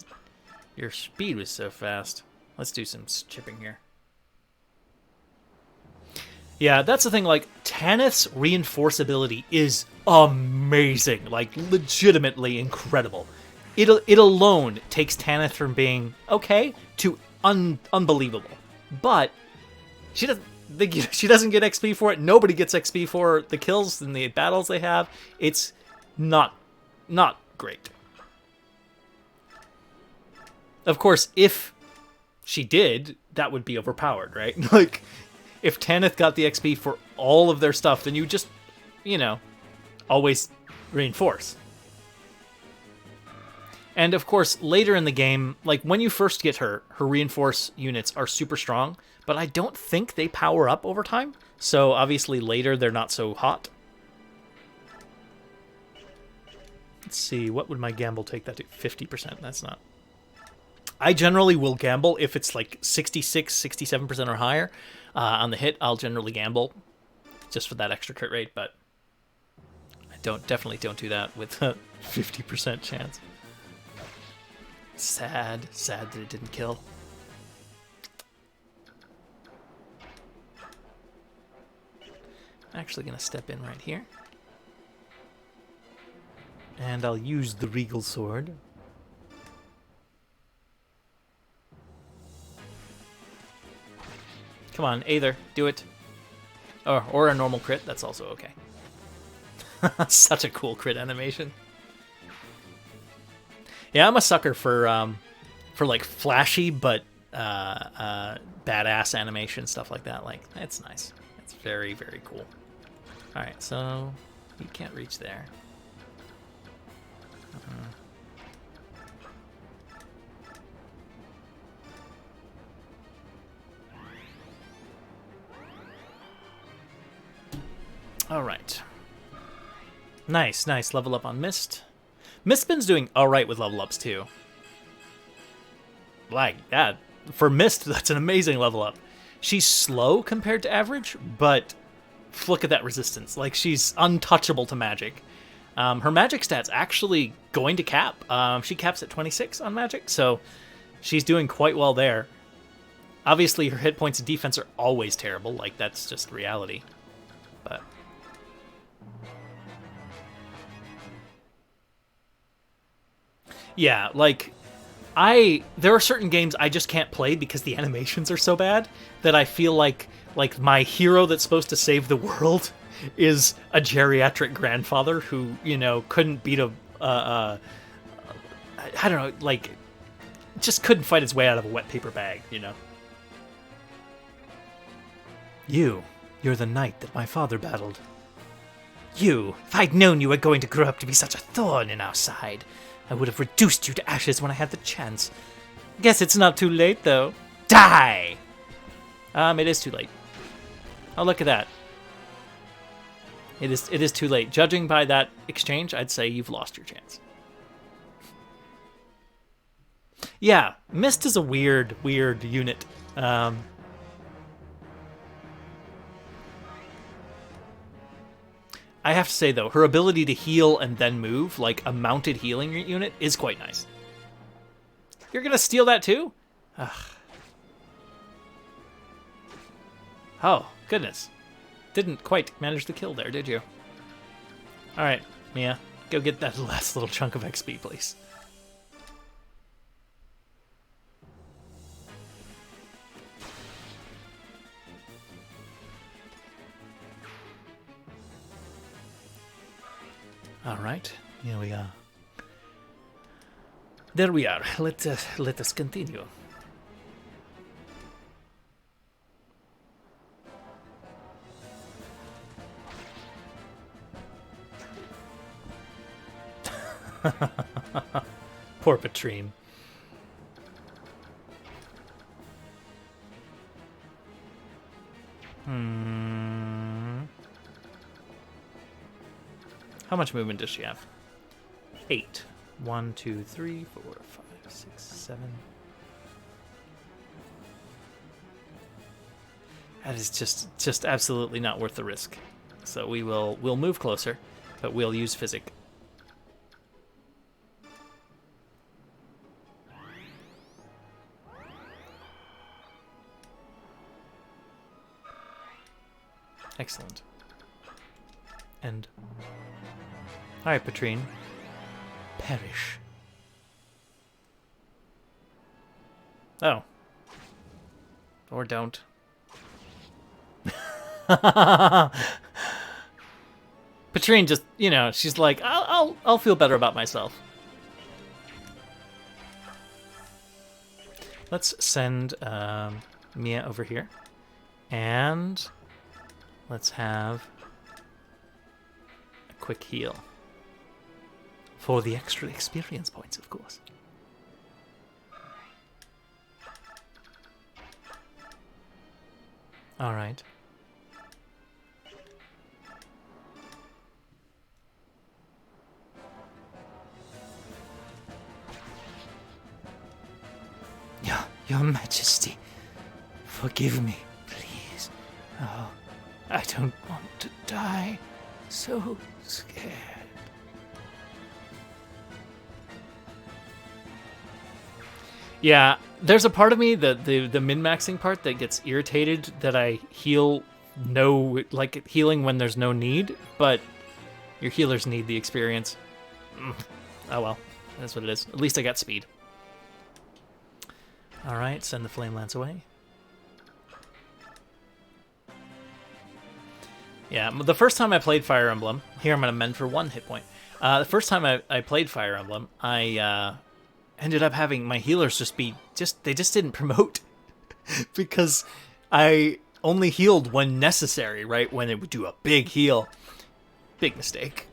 your speed was so fast. Let's do some chipping here. Yeah, that's the thing, like, Tanith's reinforceability is amazing. Like, legitimately incredible. It alone takes Tanith from being okay to unbelievable. But she doesn't get XP for it. Nobody gets XP for the kills and the battles they have. It's not great. Of course, if she did, that would be overpowered, right? Like, if Tanith got the XP for all of their stuff, then you just, always reinforce. And of course, later in the game, like when you first get her reinforce units are super strong, but I don't think they power up over time. So obviously later they're not so hot. Let's see, what would my gamble take that to? 50%, that's not. I generally will gamble if it's like 66, 67% or higher. On the hit, I'll generally gamble just for that extra crit rate, but I definitely don't do that with a 50% chance. Sad that it didn't kill. I'm actually going to step in right here. And I'll use the Regal Sword. Come on, Aether, do it. Or a normal crit, that's also okay. Such a cool crit animation. Yeah, I'm a sucker for like flashy but badass animation, stuff like that. Like, it's nice. It's very, very cool. Alright, so you can't reach there. Alright. Nice. Level up on Mist. Mistspin's doing alright with level ups, too. Like, that. For Mist, that's an amazing level up. She's slow compared to average, but look at that resistance. Like, she's untouchable to magic. Her magic stat's actually going to cap. She caps at 26 on magic, so she's doing quite well there. Obviously, her hit points and defense are always terrible. Like, that's just reality. But yeah, like, there are certain games I just can't play because the animations are so bad that I feel like my hero that's supposed to save the world is a geriatric grandfather who, you know, couldn't beat I don't know, like, just couldn't fight his way out of a wet paper bag, you know? You're the knight that my father battled. If I'd known you were going to grow up to be such a thorn in our side, I would have reduced you to ashes when I had the chance. Guess it's not too late, though. Die! It is too late. Oh, look at that. It is too late. Judging by that exchange, I'd say you've lost your chance. Yeah, Mist is a weird unit. I have to say, though, her ability to heal and then move, like a mounted healing unit, is quite nice. You're going to steal that too? Ugh. Oh, goodness. Didn't quite manage the kill there, did you? All right, Mia, go get that last little chunk of XP, please. All right, here we are. There we are. Let us continue. Poor Patrine. How much movement does she have? 8. 1, 2, 3, 4, 5, 6, 7. That is just absolutely not worth the risk. So we'll move closer, but we'll use physic. Excellent. And all right, Patrine. Perish. Oh. Or don't. Patrine just, you know, she's like, I'll feel better about myself. Let's send Mia over here, and let's have a quick heal. For the extra experience points, of course. All right. Your Majesty, forgive me, please. Oh, I don't want to die. So scared. Yeah, there's a part of me, the min-maxing part, that gets irritated that I healing when there's no need, but your healers need the experience. Oh well, that's what it is. At least I got speed. All right, send the Flame Lance away. Yeah, the first time I played Fire Emblem, here I'm going to mend for 1 hit point. The first time I played Fire Emblem, I ended up having my healers they just didn't promote because I only healed when necessary, right? When it would do a big heal. Big mistake.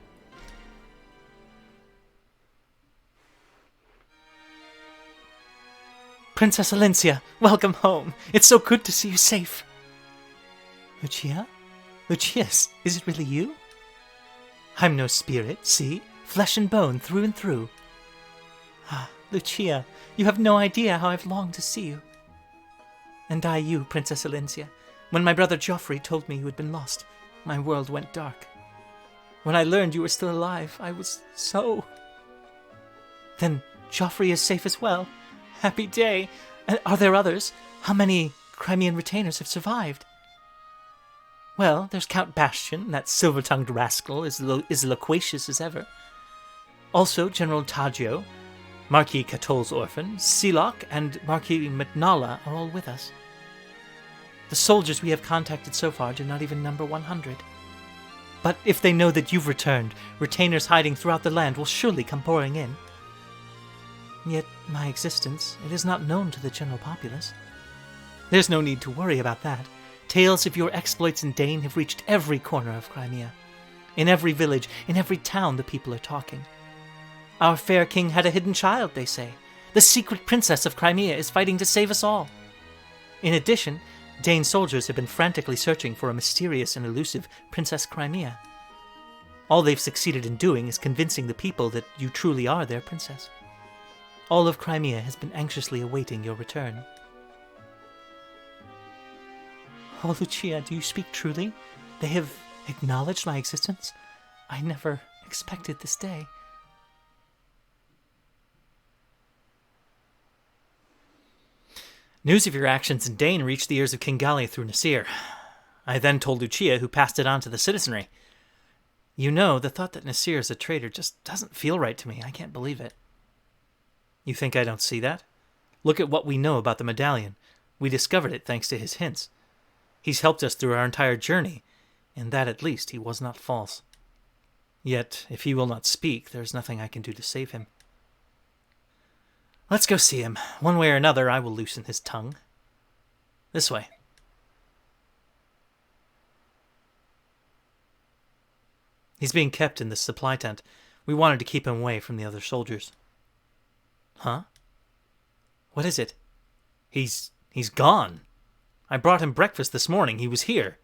Princess Alencia, welcome home. It's so good to see you safe. Lucia? Lucius, is it really you? I'm no spirit, see? Flesh and bone through and through. Ah, Lucia, you have no idea how I've longed to see you. And I you, Princess Alencia. When my brother Joffrey told me you had been lost, my world went dark. When I learned you were still alive, I was so... Then Joffrey is safe as well. Happy day. And are there others? How many Crimean retainers have survived? Well, there's Count Bastion, that silver-tongued rascal, as loquacious as ever. Also General Taggio, Marquis Catol's orphan, Sealock, and Marquis McNalla are all with us. The soldiers we have contacted so far do not even number 100. But if they know that you've returned, retainers hiding throughout the land will surely come pouring in. Yet my existence, it is not known to the general populace. There's no need to worry about that. Tales of your exploits in Dane have reached every corner of Crimea. In every village, in every town, the people are talking. Our fair king had a hidden child, they say. The secret princess of Crimea is fighting to save us all. In addition, Dane soldiers have been frantically searching for a mysterious and elusive Princess Crimea. All they've succeeded in doing is convincing the people that you truly are their princess. All of Crimea has been anxiously awaiting your return. Oh, Lucia, do you speak truly? They have acknowledged my existence? I never expected this day. News of your actions in Dane reached the ears of King Gallia through Nasir. I then told Lucia, who passed it on to the citizenry. You know, the thought that Nasir is a traitor just doesn't feel right to me. I can't believe it. You think I don't see that? Look at what we know about the medallion. We discovered it thanks to his hints. He's helped us through our entire journey. In that, at least, he was not false. Yet, if he will not speak, there's nothing I can do to save him. Let's go see him. One way or another, I will loosen his tongue. This way. He's being kept in this supply tent. We wanted to keep him away from the other soldiers. Huh? What is it? He's gone. I brought him breakfast this morning. He was here.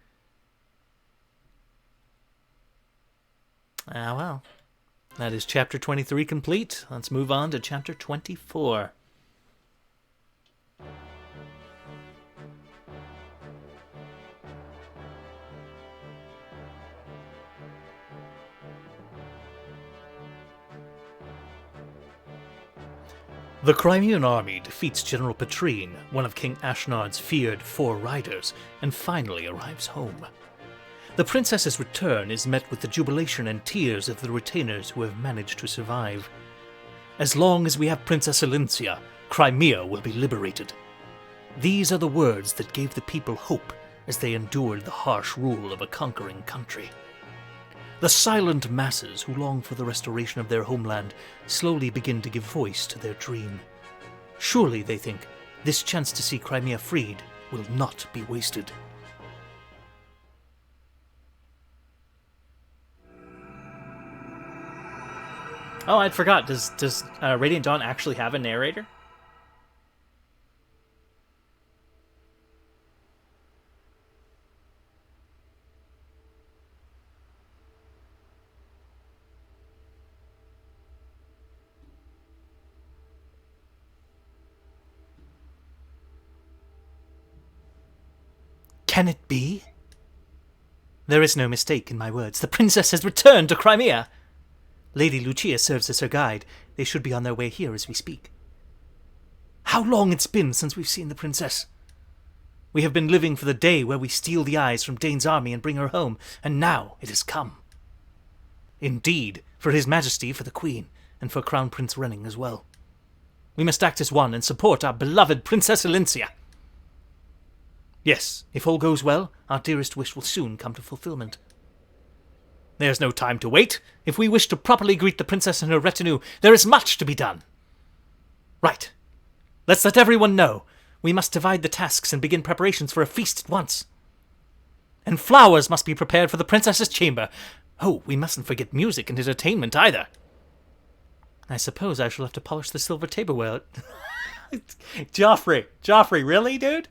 Ah, well. That is chapter 23 complete. Let's move on to chapter 24. The Crimean army defeats General Petrine, one of King Ashnard's feared 4 riders, and finally arrives home. The princess's return is met with the jubilation and tears of the retainers who have managed to survive. As long as we have Princess Elincia, Crimea will be liberated. These are the words that gave the people hope as they endured the harsh rule of a conquering country. The silent masses who long for the restoration of their homeland slowly begin to give voice to their dream. Surely, they think, this chance to see Crimea freed will not be wasted. Oh, I'd forgot. Does Radiant Dawn actually have a narrator? Can it be? There is no mistake in my words. The princess has returned to Crimea. Lady Lucia serves as her guide. They should be on their way here as we speak. How long it's been since we've seen the princess. We have been living for the day where we steal the eyes from Dane's army and bring her home, and now it has come. Indeed, for His Majesty, for the Queen, and for Crown Prince Renning as well. We must act as one and support our beloved Princess Elincia. Yes, if all goes well, our dearest wish will soon come to fulfillment. There's no time to wait. If we wish to properly greet the princess and her retinue, there is much to be done. Right. Let's let everyone know. We must divide the tasks and begin preparations for a feast at once. And flowers must be prepared for the princess's chamber. Oh, we mustn't forget music and entertainment either. I suppose I shall have to polish the silver tableware. Joffrey, really, dude?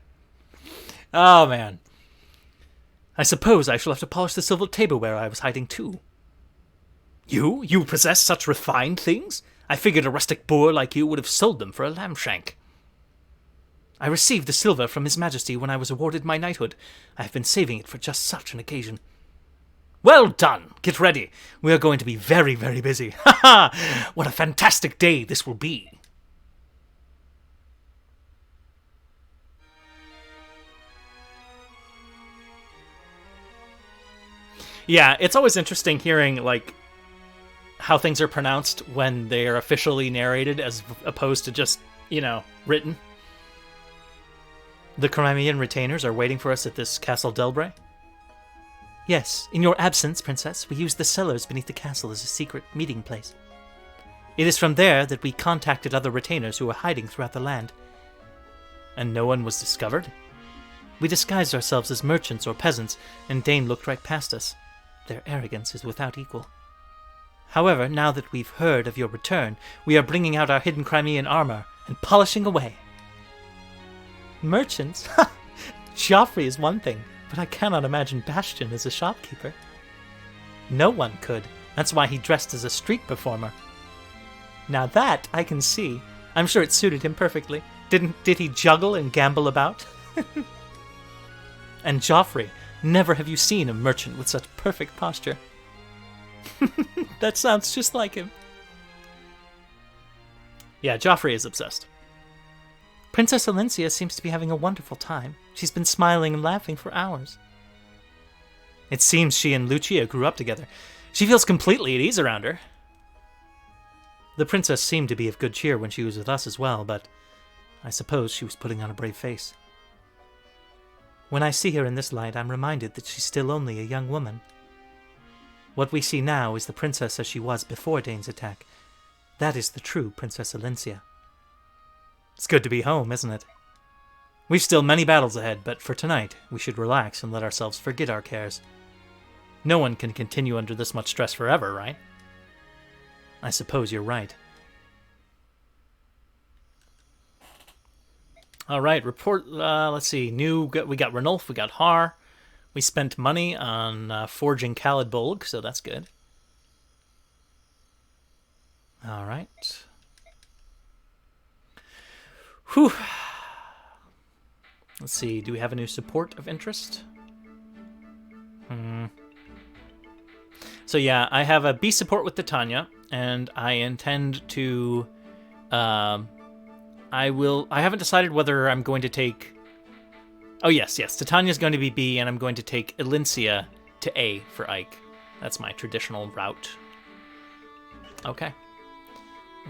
Oh, man. I suppose I shall have to polish the silver tableware I was hiding too. You possess such refined things? I figured a rustic boor like you would have sold them for a lamb shank. I received the silver from His Majesty when I was awarded my knighthood. I have been saving it for just such an occasion. Well done. Get ready. We are going to be very, very busy. Ha ha! What a fantastic day this will be. Yeah, it's always interesting hearing, like, how things are pronounced when they are officially narrated as opposed to just, written. The Crimean retainers are waiting for us at this Castle Delbray? Yes, in your absence, Princess, we used the cellars beneath the castle as a secret meeting place. It is from there that we contacted other retainers who were hiding throughout the land. And no one was discovered? We disguised ourselves as merchants or peasants, and Dane looked right past us. Their arrogance is without equal. However, now that we've heard of your return, we are bringing out our hidden Crimean armor and polishing away. Merchants? Joffrey is one thing, but I cannot imagine Bastion as a shopkeeper. No one could. That's why he dressed as a street performer. Now that I can see. I'm sure it suited him perfectly. Did he juggle and gamble about? And Joffrey, never have you seen a merchant with such perfect posture. That sounds just like him. Yeah, Joffrey is obsessed. Princess Alencia seems to be having a wonderful time. She's been smiling and laughing for hours. It seems she and Lucia grew up together. She feels completely at ease around her. The princess seemed to be of good cheer when she was with us as well, but I suppose she was putting on a brave face. When I see her in this light, I'm reminded that she's still only a young woman. What we see now is the princess as she was before Dane's attack. That is the true Princess Alencia. It's good to be home, isn't it? We've still many battles ahead, but for tonight, we should relax and let ourselves forget our cares. No one can continue under this much stress forever, right? I suppose you're right. All right, report. Let's see. We got Ranulf, we got Har. We spent money on forging Khalid Bolg, so that's good. All right. Whew. Let's see. Do we have a new support of interest? So yeah, I have a B support with Titania, and I intend to. I haven't decided whether I'm going to take. Oh yes. Titania's going to be B, and I'm going to take Alencia to A for Ike. That's my traditional route. Okay.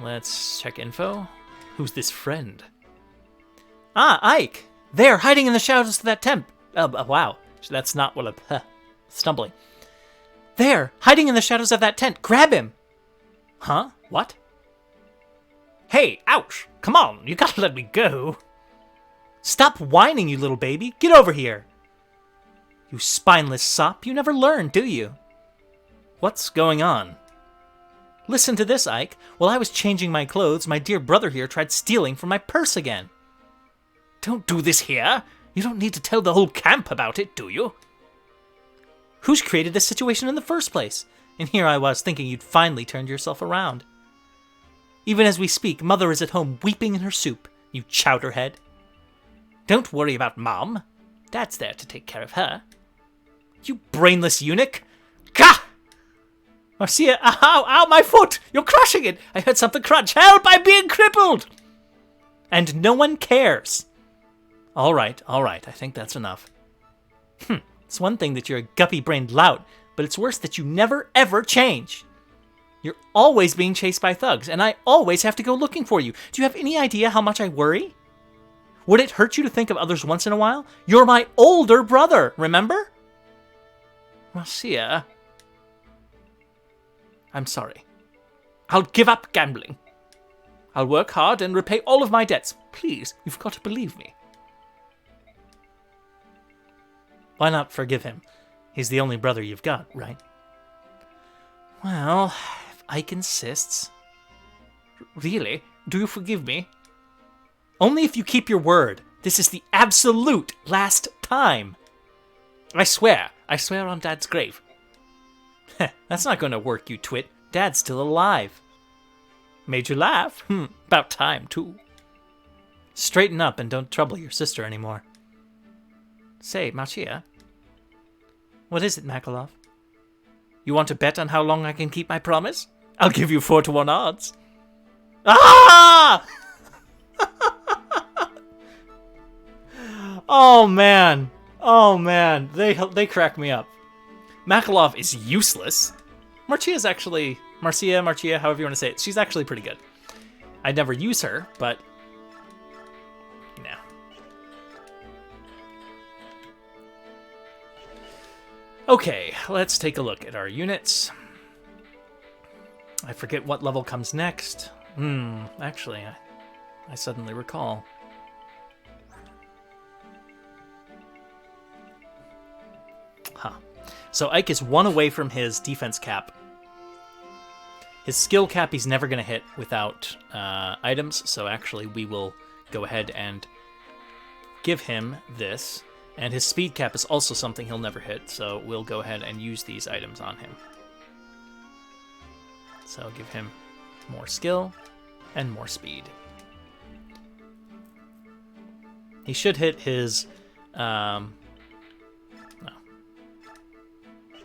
Let's check info. Who's this friend? Ah, Ike! There, hiding in the shadows of that tent. Wow. That's not what I'm... stumbling. There, hiding in the shadows of that tent. Grab him! Huh? What? Hey, ouch! Come on, you gotta let me go. Stop whining, you little baby. Get over here. You spineless sop. You never learn, do you? What's going on? Listen to this, Ike. While I was changing my clothes, my dear brother here tried stealing from my purse again. Don't do this here. You don't need to tell the whole camp about it, do you? Who's created this situation in the first place? And here I was thinking you'd finally turned yourself around. Even as we speak, Mother is at home weeping in her soup, you chowderhead. Don't worry about Mom. Dad's there to take care of her. You brainless eunuch! Gah! Marcia, ow, my foot! You're crushing it! I heard something crunch. Help, I'm being crippled! And no one cares. All right, I think that's enough. It's one thing that you're a guppy-brained lout, but it's worse that you never, ever change. You're always being chased by thugs, and I always have to go looking for you. Do you have any idea how much I worry? Would it hurt you to think of others once in a while? You're my older brother, remember? Marcia... I'm sorry. I'll give up gambling. I'll work hard and repay all of my debts. Please, you've got to believe me. Why not forgive him? He's the only brother you've got, right? Well, if Ike insists... Really? Do you forgive me? Only if you keep your word. This is the absolute last time. I swear on Dad's grave. That's not going to work, you twit. Dad's still alive. Made you laugh? About time, too. Straighten up and don't trouble your sister anymore. Say, Marcia. What is it, Makalov? You want to bet on how long I can keep my promise? I'll give you 4-1 odds. Ah! Oh man, they crack me up. Makalov is useless. Marcia's actually Marcia, however you want to say it. She's actually pretty good. I'd never use her, but no. Okay, let's take a look at our units. I forget what level comes next. Actually, I suddenly recall. So Ike is 1 away from his defense cap. His skill cap he's never going to hit without items, so actually we will go ahead and give him this. And his speed cap is also something he'll never hit, so we'll go ahead and use these items on him. So give him more skill and more speed. He should hit his...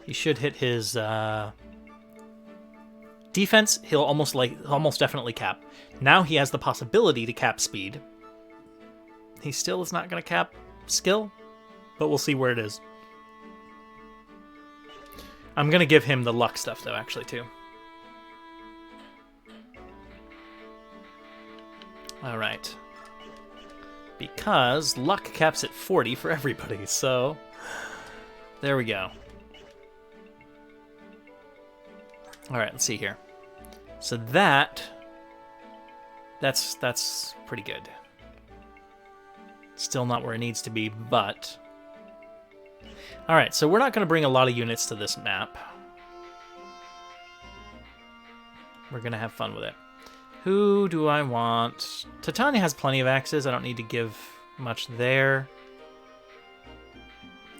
He should hit his defense. He'll almost definitely cap. Now he has the possibility to cap speed. He still is not going to cap skill, but we'll see where it is. I'm going to give him the luck stuff, though, actually, too. All right. Because luck caps at 40 for everybody, so there we go. All right, let's see here. So that's pretty good. Still not where it needs to be, but... All right, so we're not going to bring a lot of units to this map. We're going to have fun with it. Who do I want? Titania has plenty of axes. I don't need to give much there.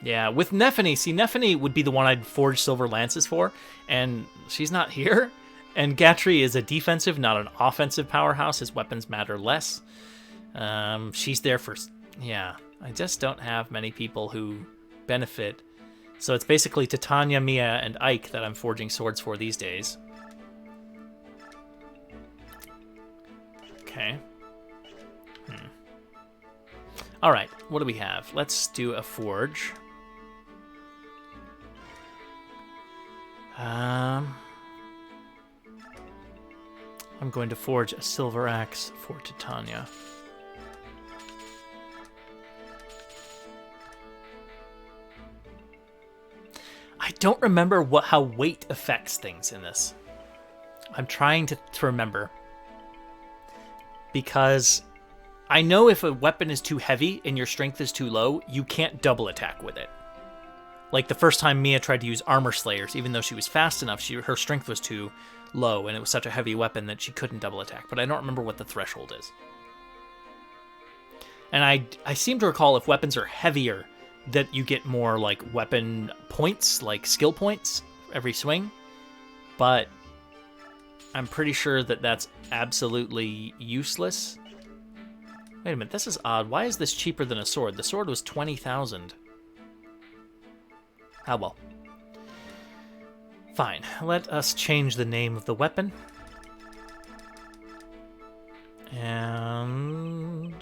Yeah, with Nephany. See, Nephany would be the one I'd forge silver lances for, and she's not here. And Gatry is a defensive, not an offensive powerhouse. His weapons matter less. She's there for... Yeah, I just don't have many people who benefit. So it's basically Titania, Mia, and Ike that I'm forging swords for these days. Okay. All right, what do we have? Let's do a forge. I'm going to forge a silver axe for Titania. I don't remember how weight affects things in this. I'm trying to remember. Because I know if a weapon is too heavy and your strength is too low, you can't double attack with it. Like the first time Mia tried to use armor slayers, even though she was fast enough, her strength was too low, and it was such a heavy weapon that she couldn't double attack. But I don't remember what the threshold is. And I seem to recall if weapons are heavier, that you get more like weapon points, like skill points, every swing. But I'm pretty sure that that's absolutely useless. Wait a minute, this is odd. Why is this cheaper than a sword? The sword was 20,000. Ah, well. Fine. Let us change the name of the weapon. And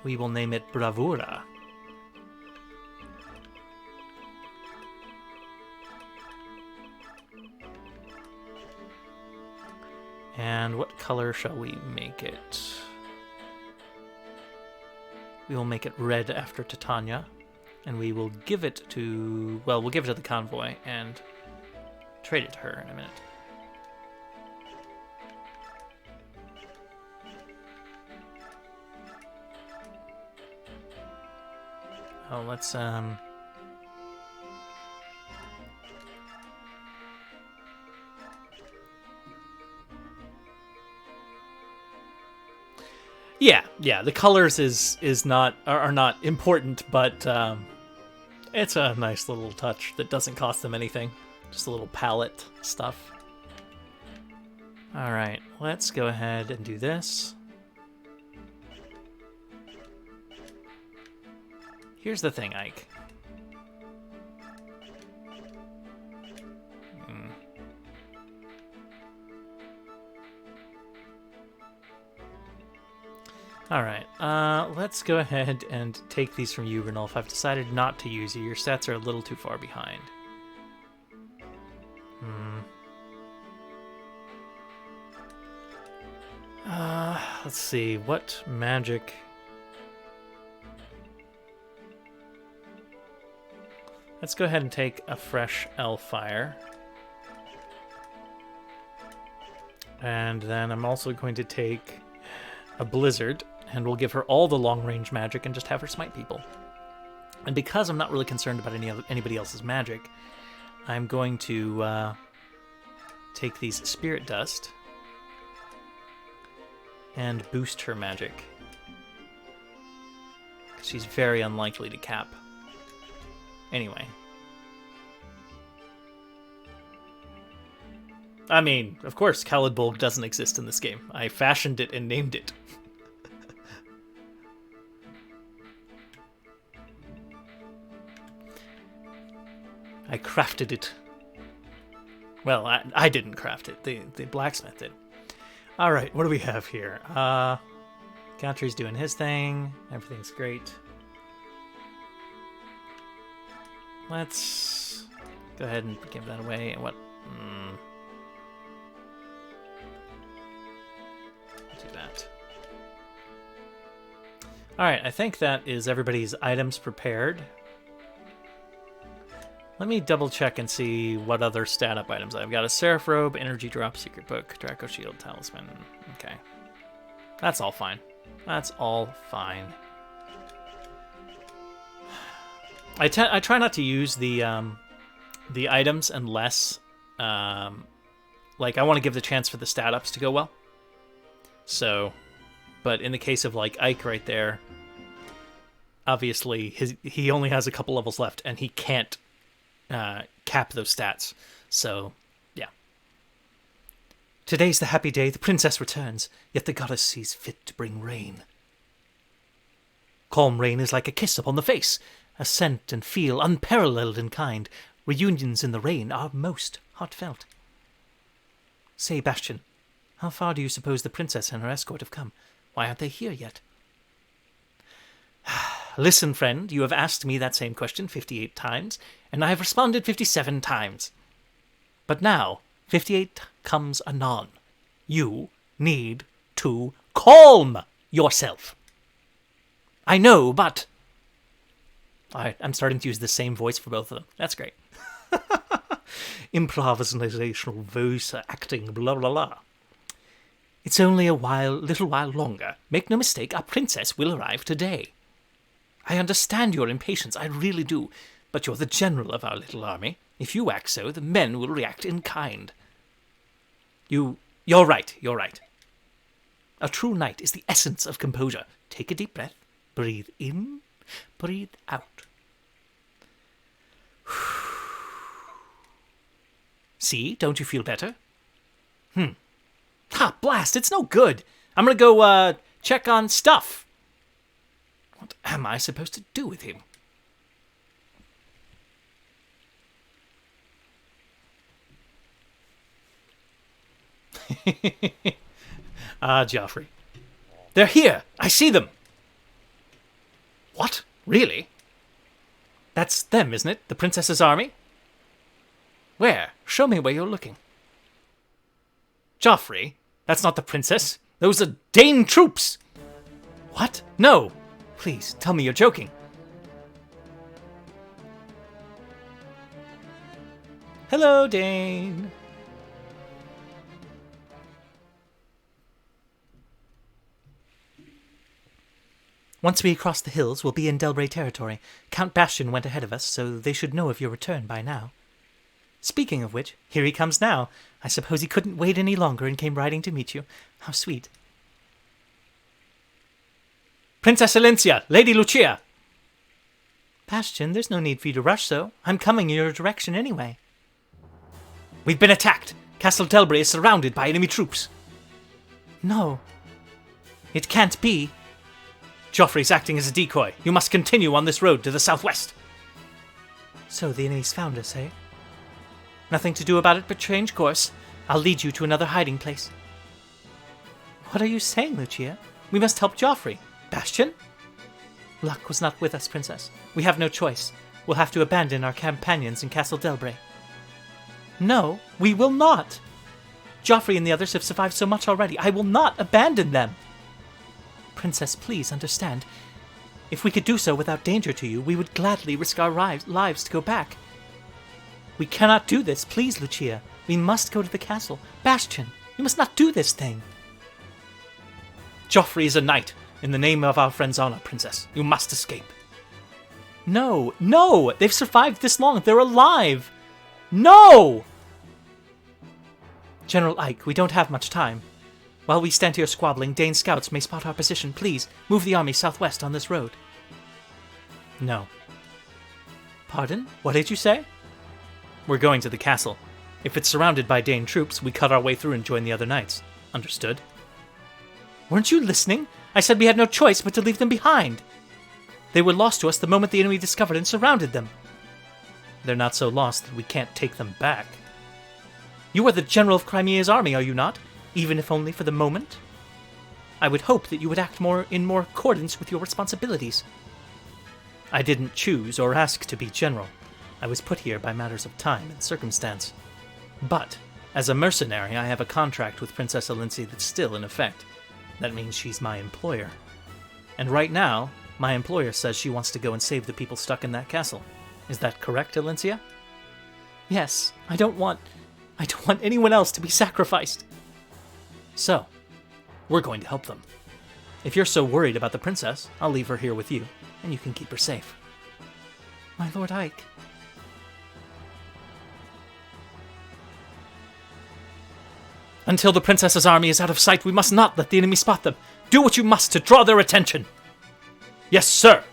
we will name it Bravura. And what color shall we make it? We will make it red after Titania. And we will give it to... Well, we'll give it to the convoy and trade it to her in a minute. Oh, let's... Yeah, the colors are not important, but it's a nice little touch that doesn't cost them anything. Just a little palette stuff. All right, let's go ahead and do this. Here's the thing, Ike. Alright, let's go ahead and take these from you, Renulf. I've decided not to use you. Your stats are a little too far behind. Let's see, what magic... Let's go ahead and take a fresh Elfire. And then I'm also going to take a Blizzard, and we'll give her all the long-range magic and just have her smite people. And because I'm not really concerned about anybody else's magic, I'm going to take these Spirit Dust and boost her magic. She's very unlikely to cap. Anyway. I mean, of course, Khalid Bolg doesn't exist in this game. I fashioned it and named it. I crafted it. Well, I didn't craft it. The blacksmith did. All right, what do we have here? Gantry's doing his thing. Everything's great. Let's go ahead and give that away. And what? Do that. All right, I think that is everybody's items prepared. Let me double check and see what other stat up items I've got. A Seraph Robe, Energy Drop, Secret Book, Draco Shield, Talisman. Okay. That's all fine. That's all fine. I try not to use the items unless, like, I want to give the chance for the stat ups to go well. So, but in the case of, like, Ike right there, obviously he only has a couple levels left, and he can't cap those stats. So, yeah. Today's the happy day the princess returns, yet the goddess sees fit to bring rain. Calm rain is like a kiss upon the face, a scent and feel unparalleled in kind. Reunions in the rain are most heartfelt. Say, Bastion, how far do you suppose the princess and her escort have come? Why aren't they here yet? Listen, friend, you have asked me that same question 58 times, and I have responded 57 times. But now, 58 comes anon. You need to calm yourself. I know, but... Alright, I'm starting to use the same voice for both of them. That's great. Improvisational voice acting, blah, blah, blah. It's only a little while longer. Make no mistake, our princess will arrive today. I understand your impatience, I really do, but you're the general of our little army. If you act so, the men will react in kind. You're right. A true knight is the essence of composure. Take a deep breath, breathe in, breathe out. See, don't you feel better? Ha, blast, it's no good. I'm gonna go, check on stuff. What am I supposed to do with him? Joffrey. They're here! I see them! What? Really? That's them, isn't it? The princess's army? Where? Show me where you're looking. Joffrey, that's not the princess. Those are Dane troops! What? No! Please, tell me you're joking. Hello, Dane. Once we cross the hills, we'll be in Delray territory. Count Bastion went ahead of us, so they should know of your return by now. Speaking of which, here he comes now. I suppose he couldn't wait any longer and came riding to meet you. How sweet. Princess Alencia, Lady Lucia! Bastion, there's no need for you to rush so. I'm coming in your direction anyway. We've been attacked. Castle Delbray is surrounded by enemy troops. No. It can't be. Joffrey's acting as a decoy. You must continue on this road to the southwest. So the enemy's found us, eh? Nothing to do about it but change course. I'll lead you to another hiding place. What are you saying, Lucia? We must help Joffrey. Bastion? Luck was not with us, Princess. We have no choice. We'll have to abandon our companions in Castle Delbray. No, we will not. Joffrey and the others have survived so much already. I will not abandon them. Princess, please understand. If we could do so without danger to you, we would gladly risk our lives to go back. We cannot do this. Please, Lucia. We must go to the castle. Bastion, you must not do this thing. Joffrey is a knight. In the name of our friend's honor, Princess, you must escape. No, no! They've survived this long. They're alive! No! General Ike, we don't have much time. While we stand here squabbling, Dane scouts may spot our position. Please, move the army southwest on this road. No. Pardon? What did you say? We're going to the castle. If it's surrounded by Dane troops, we cut our way through and join the other knights. Understood? Weren't you listening? I said we had no choice but to leave them behind. They were lost to us the moment the enemy discovered and surrounded them. They're not so lost that we can't take them back. You are the general of Crimea's army, are you not? Even if only for the moment? I would hope that you would act in more accordance with your responsibilities. I didn't choose or ask to be general. I was put here by matters of time and circumstance. But, as a mercenary, I have a contract with Princess Alinci that's still in effect. That means she's my employer. And right now, my employer says she wants to go and save the people stuck in that castle. Is that correct, Alincia? Yes, I don't want anyone else to be sacrificed. So, we're going to help them. If you're so worried about the princess, I'll leave her here with you, and you can keep her safe. My Lord Ike. Until the princess's army is out of sight, we must not let the enemy spot them. Do what you must to draw their attention. Yes, sir.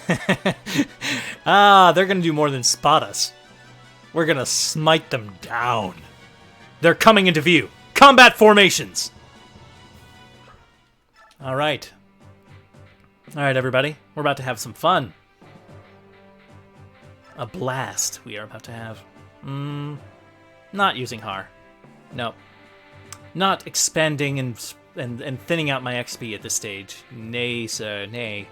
They're going to do more than spot us. We're going to smite them down. They're coming into view. Combat formations. All right. All right, everybody. We're about to have some fun. A blast we are about to have. Not using Har. No. Not expanding and thinning out my XP at this stage. Nay, sir, nay.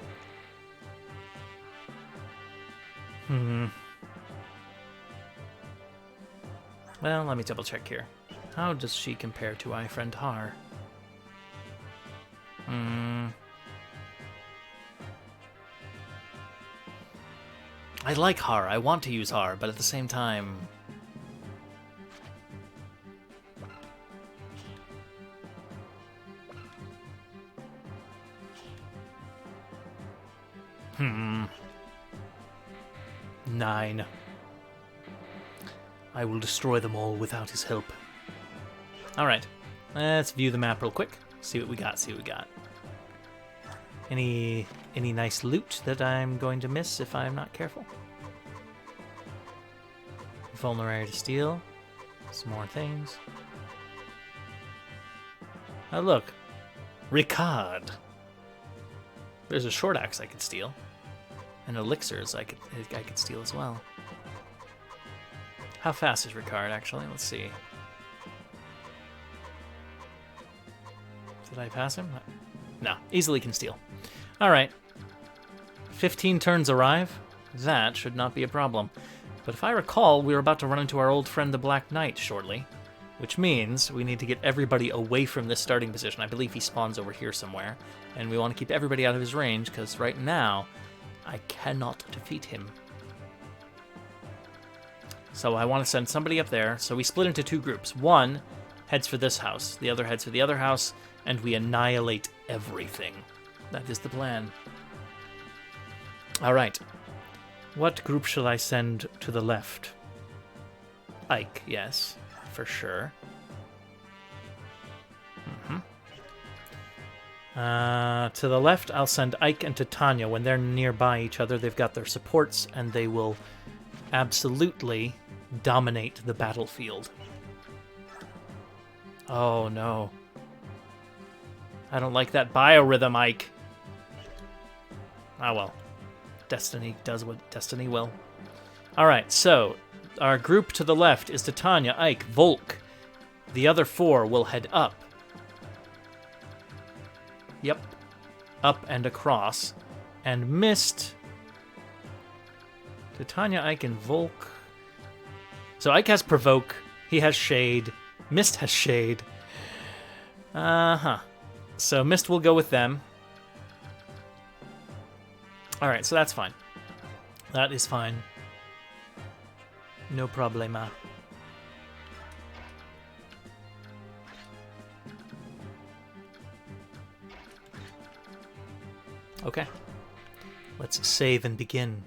Well, let me double check here. How does she compare to my friend Har? I like Har. I want to use Har, but at the same time... Nine. I will destroy them all without his help. Alright. Let's view the map real quick. See what we got, Any nice loot that I'm going to miss if I'm not careful? Vulnerary to steal. Some more things. Oh, look. Ricard. There's a short axe I could steal. And elixirs I could steal as well. How fast is Ricard, actually? Let's see. Did I pass him? No. Easily can steal. Alright. 15 turns arrive. That should not be a problem. But if I recall, we were about to run into our old friend the Black Knight shortly. Which means we need to get everybody away from this starting position. I believe he spawns over here somewhere. And we want to keep everybody out of his range, because right now, I cannot defeat him. So I want to send somebody up there. So we split into two groups. One heads for this house. The other heads for the other house. And we annihilate everything. That is the plan. Alright. What group shall I send to the left? Ike, yes. For sure. To the left, I'll send Ike and Titania. When they're nearby each other, they've got their supports, and they will absolutely dominate the battlefield. Oh, no. I don't like that biorhythm, Ike. Ah, well. Destiny does what Destiny will. Alright, so our group to the left is Titania, Ike, Volk. The other four will head up. Yep. Up and across. And Mist... Titania, Ike, and Volk. So Ike has Provoke. He has Shade. Mist has Shade. Uh-huh. So Mist will go with them. Alright, so that's fine. That is fine. No problema. Okay. Let's save and begin.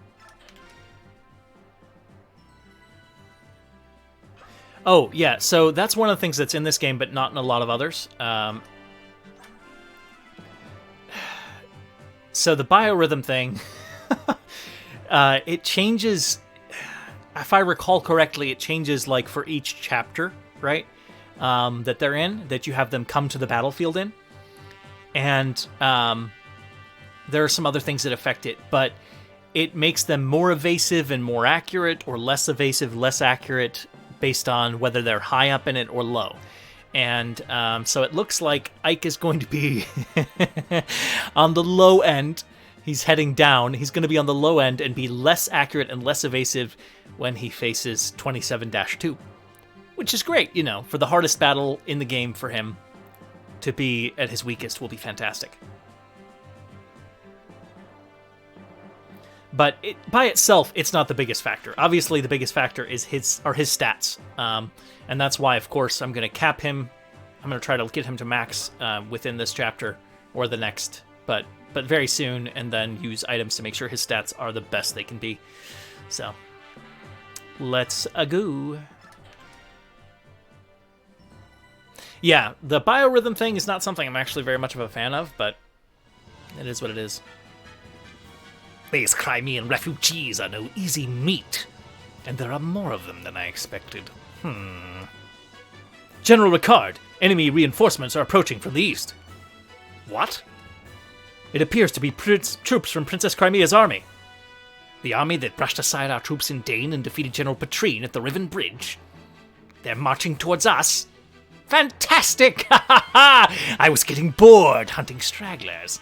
Oh, yeah, so that's one of the things that's in this game, but not in a lot of others. So the biorhythm thing, it changes, if I recall correctly, it changes like for each chapter, right? That they're in, that you have them come to the battlefield in. And there are some other things that affect it, but it makes them more evasive and more accurate, or less evasive, less accurate, based on whether they're high up in it or low. And so it looks like Ike is going to be on the low end. He's heading down. He's going to be on the low end and be less accurate and less evasive when he faces 27-2. Which is great, you know, for the hardest battle in the game for him to be at his weakest will be fantastic. But by itself, it's not the biggest factor. Obviously, the biggest factor is his stats, and that's why, of course, I'm going to cap him. I'm going to try to get him to max within this chapter or the next, but very soon, and then use items to make sure his stats are the best they can be. So, let's go. Yeah, the biorhythm thing is not something I'm actually very much of a fan of, but it is what it is. These Crimean refugees are no easy meat, and there are more of them than I expected. General Ricard, enemy reinforcements are approaching from the east. What? It appears to be troops from Princess Crimea's army. The army that brushed aside our troops in Dane and defeated General Petrine at the Riven Bridge. They're marching towards us. Fantastic! Ha ha ha! I was getting bored hunting stragglers.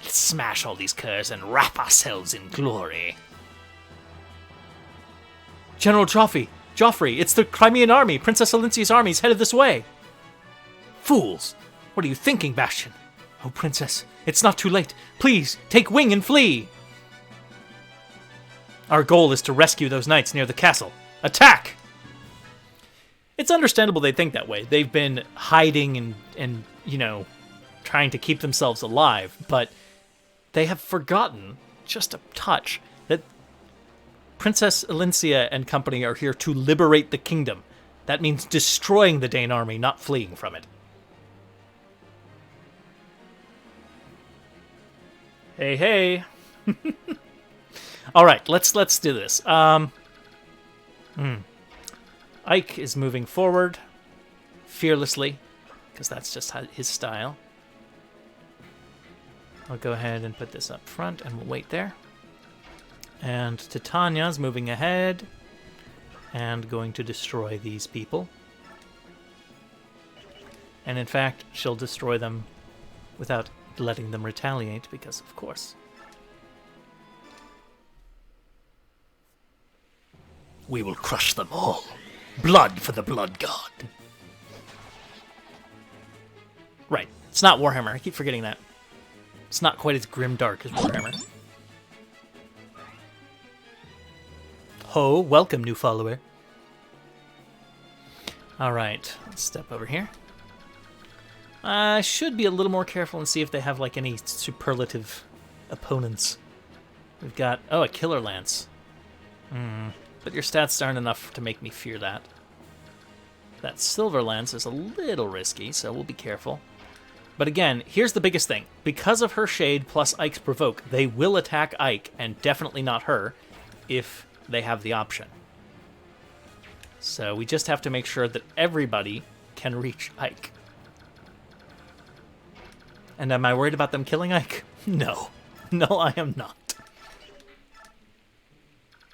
Let's smash all these curs and wrap ourselves in glory. General Joffrey, it's the Crimean army. Princess Alincia's army is headed this way. Fools! What are you thinking, Bastion? Oh, Princess, it's not too late. Please, take wing and flee. Our goal is to rescue those knights near the castle. Attack! It's understandable they think that way. They've been hiding and you know, trying to keep themselves alive, but they have forgotten, just a touch, that Princess Alincia and company are here to liberate the kingdom. That means destroying the Dane army, not fleeing from it. Hey, hey. All right, let's do this. Ike is moving forward fearlessly, because that's just his style. I'll go ahead and put this up front, and we'll wait there. And Titania's moving ahead and going to destroy these people. And in fact, she'll destroy them without letting them retaliate, because of course. We will crush them all. Blood for the Blood God. Right. It's not Warhammer. I keep forgetting that. It's not quite as grim-dark as Warhammer. Ho, welcome, new follower. Alright, let's step over here. I should be a little more careful and see if they have, like, any superlative opponents. We've got... oh, a Killer Lance. But your stats aren't enough to make me fear that. That Silver Lance is a little risky, so we'll be careful. But again, here's the biggest thing. Because of her Shade plus Ike's Provoke, they will attack Ike, and definitely not her, if they have the option. So we just have to make sure that everybody can reach Ike. And am I worried about them killing Ike? No. No, I am not.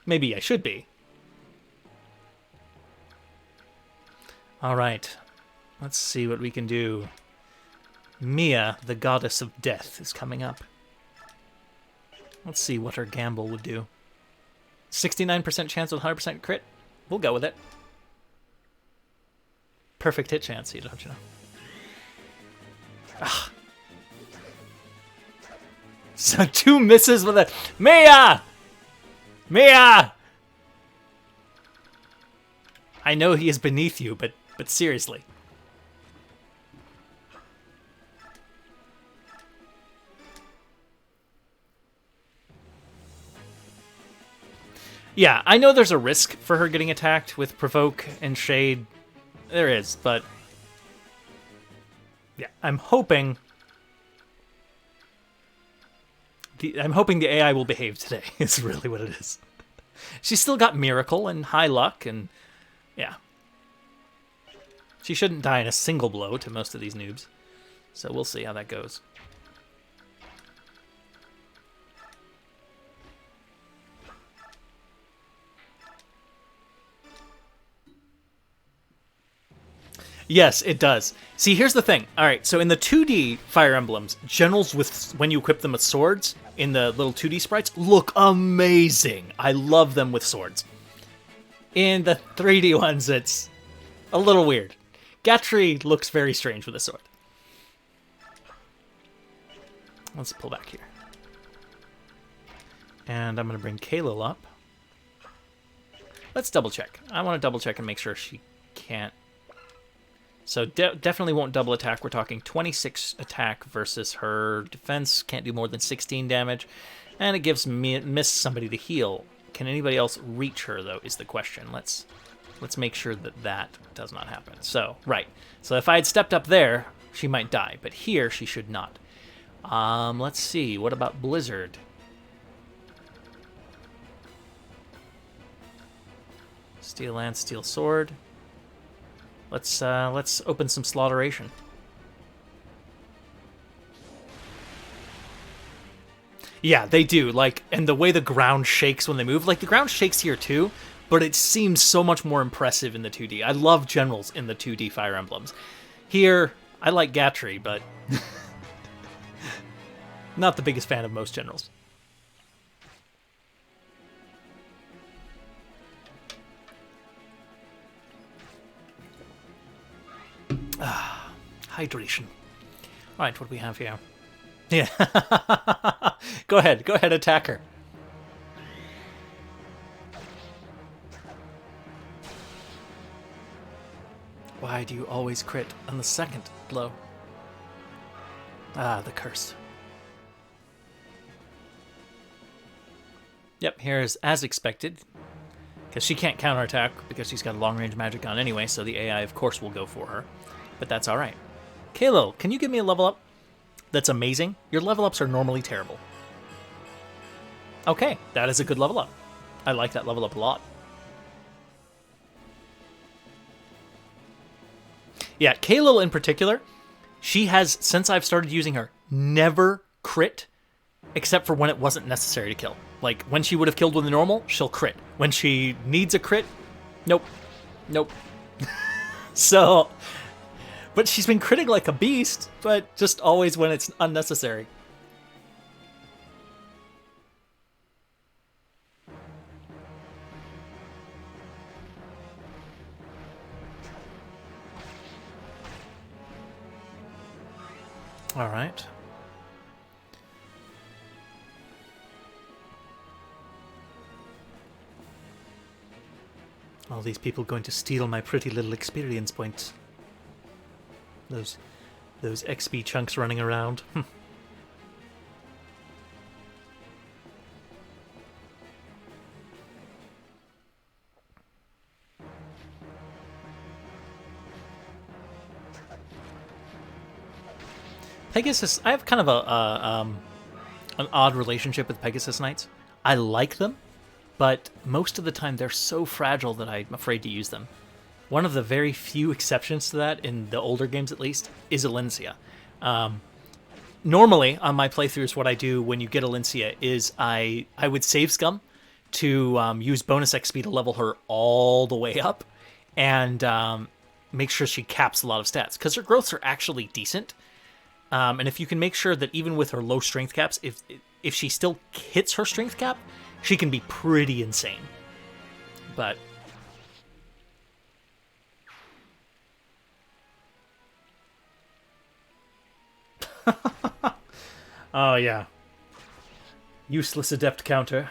Maybe I should be. Alright. Let's see what we can do. Mia, the goddess of death, is coming up. Let's see what her gamble would do. 69% chance with 100% crit. We'll go with it. Perfect hit chance, don't you know? Ah. So 2 misses with a... Mia! Mia! I know he is beneath you, but seriously. Yeah, I know there's a risk for her getting attacked with Provoke and Shade. There is, but... yeah, I'm hoping the AI will behave today, is really what it is. She's still got Miracle and High Luck, and yeah. She shouldn't die in a single blow to most of these noobs. So we'll see how that goes. Yes, it does. See, here's the thing. All right, so in the 2D Fire Emblems, generals, with when you equip them with swords in the little 2D sprites, look amazing. I love them with swords. In the 3D ones, it's a little weird. Gatry looks very strange with a sword. Let's pull back here. And I'm going to bring Kaelil up. Let's double check. I want to double check and make sure she can't. So definitely won't double attack. We're talking 26 attack versus her defense. Can't do more than 16 damage. And it gives miss somebody to heal. Can anybody else reach her, though, is the question. Let's make sure that does not happen. So, right. So if I had stepped up there, she might die. But here, she should not. Let's see. What about Blizzard? Steel Lance, Steel Sword. Let's open some Slaughteration. Yeah, they do. Like, and the way the ground shakes when they move, like the ground shakes here too, but it seems so much more impressive in the 2D. I love generals in the 2D Fire Emblems. Here, I like Gatry, but not the biggest fan of most generals. Hydration. All right, what do we have here? Yeah. Go ahead, attack her. Why do you always crit on the second blow? Ah, the curse. Yep, here's as expected. Because she can't counterattack because she's got a long-range magic gun anyway, so the AI, of course, will go for her. But that's all right. Kaelil, can you give me a level up? That's amazing. Your level ups are normally terrible. Okay, that is a good level up. I like that level up a lot. Yeah, Kaelil in particular, she has, since I've started using her, never crit except for when it wasn't necessary to kill. Like, when she would have killed with a normal, she'll crit. When she needs a crit, nope. Nope. So, but she's been critting like a beast, but just always when it's unnecessary. All right. All these people going to steal my pretty little experience points. Those XP chunks running around. Pegasus, I have kind of an odd relationship with Pegasus Knights. I like them, but most of the time they're so fragile that I'm afraid to use them. One of the very few exceptions to that, in the older games at least, is Alencia. Normally, on my playthroughs, what I do when you get Alencia is I would save Scum to use bonus XP to level her all the way up and make sure she caps a lot of stats, because her growths are actually decent. And if you can make sure that even with her low strength caps, if she still hits her strength cap, she can be pretty insane. But oh yeah, useless adept counter.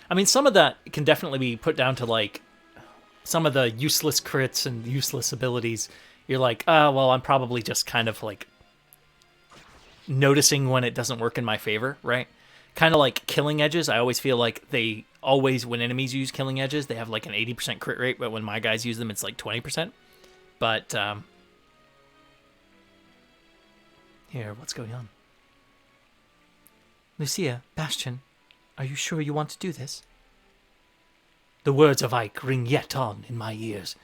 I mean, some of that can definitely be put down to like some of the useless crits and useless abilities. You're like, well, I'm probably just kind of like noticing when it doesn't work in my favor, right? Kind of like killing edges. I always feel like they always, when enemies use killing edges, they have like an 80% crit rate, but when my guys use them, it's like 20%. But here, what's going on? Lucia, Bastion, are you sure you want to do this? The words of Ike ring yet on in my ears.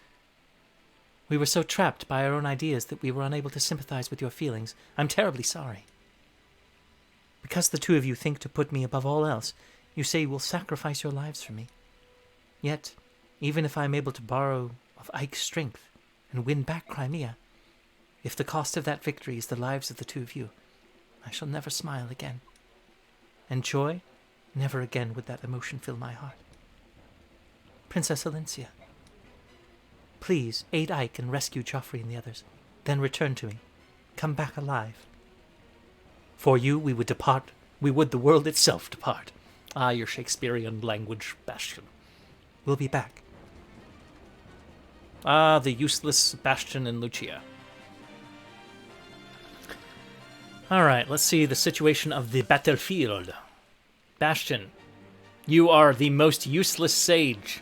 We were so trapped by our own ideas that we were unable to sympathize with your feelings. I'm terribly sorry. Because the two of you think to put me above all else, you say you will sacrifice your lives for me. Yet, even if I am able to borrow of Ike's strength and win back Crimea, if the cost of that victory is the lives of the two of you, I shall never smile again. And joy, never again would that emotion fill my heart. Princess Alencia, please aid Ike and rescue Joffrey and the others. Then return to me. Come back alive. For you, we would depart. We would the world itself depart. Ah, your Shakespearean language, Bastion. We'll be back. Ah, the useless Bastion and Lucia. All right, let's see the situation of the battlefield. Bastion, you are the most useless sage.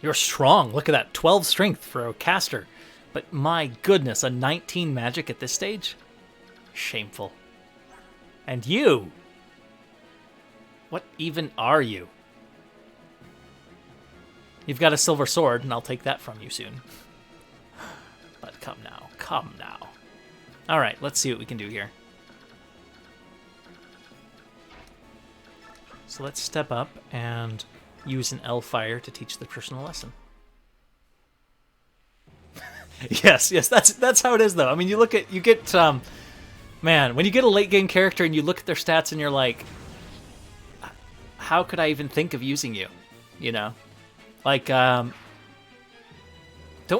You're strong. Look at that. 12 strength for a caster. But my goodness, a 19 magic at this stage? Shameful. And you? What even are you? You've got a silver sword, and I'll take that from you soon. But come now. Come now. All right, let's see what we can do here. So let's step up and use an L-Fire to teach the person a lesson. yes, that's how it is, though. I mean, man, when you get a late-game character and you look at their stats and you're like, how could I even think of using you? You know? Like, don't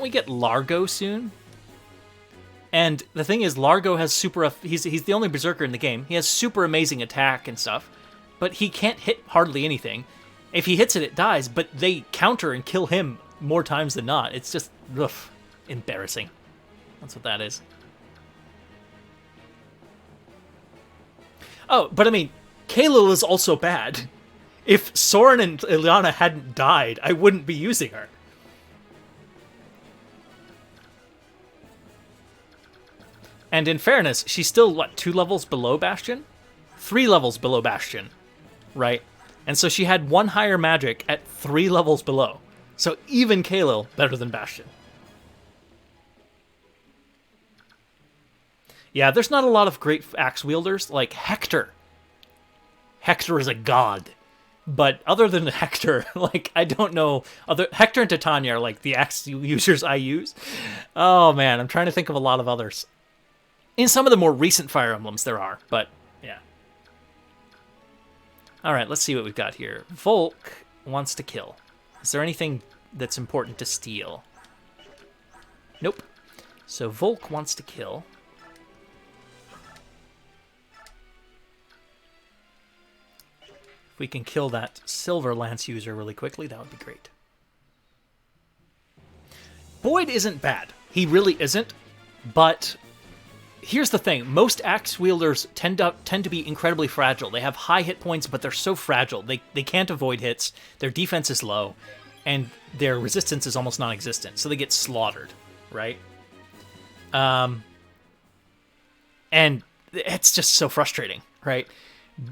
we get Largo soon? And the thing is, Largo has he's the only berserker in the game. He has super amazing attack and stuff, but he can't hit hardly anything. If he hits it, it dies, but they counter and kill him more times than not. It's just, embarrassing. That's what that is. Oh, but I mean, Kaelil is also bad. If Soren and Ilyana hadn't died, I wouldn't be using her. And in fairness, she's still, 2 levels below Bastion? 3 levels below Bastion, right? And so she had 1 higher magic at 3 levels below. So even Kaelil, better than Bastion. Yeah, there's not a lot of great axe wielders, like Hector. Hector is a god. But other than Hector, I don't know. Hector and Titania are, the axe users I use. Oh, man, I'm trying to think of a lot of others. In some of the more recent Fire Emblems, there are, but yeah. All right, let's see what we've got here. Volk wants to kill. Is there anything that's important to steal? Nope. So Volk wants to kill. If we can kill that Silver Lance user really quickly, that would be great. Boyd isn't bad. He really isn't, but here's the thing. Most axe wielders tend to be incredibly fragile. They have high hit points, but they're so fragile. They can't avoid hits. Their defense is low, and their resistance is almost non-existent. So they get slaughtered, right? And it's just so frustrating, right?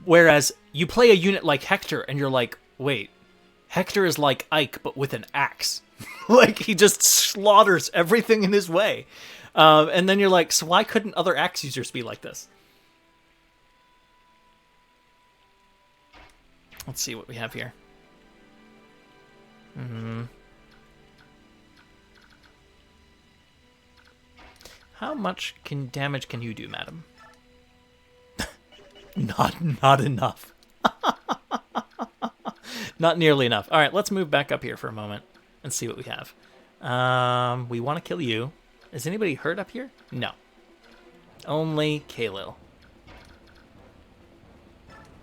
Whereas you play a unit like Hector, and you're like, wait, Hector is like Ike, but with an axe. He just slaughters everything in his way. And then you're like, so why couldn't other axe users be like this? Let's see what we have here. How much damage can you do, madam? Not enough. Not nearly enough. All right, let's move back up here for a moment and see what we have. We want to kill you. Is anybody hurt up here? No. Only Kaelil.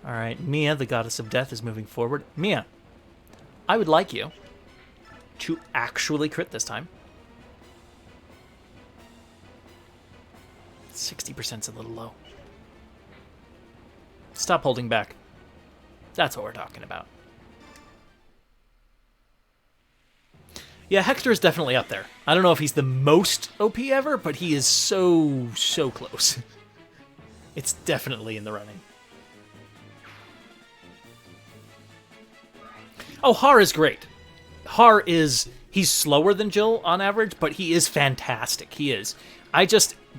All right, Mia, the goddess of death, is moving forward. Mia, I would like you to actually crit this time. 60%'s a little low. Stop holding back. That's what we're talking about. Yeah, Hector is definitely up there. I don't know if he's the most OP ever, but he is so close. It's definitely in the running. Oh, Har is great. Har is... He's slower than Jill on average, but he is fantastic. He is.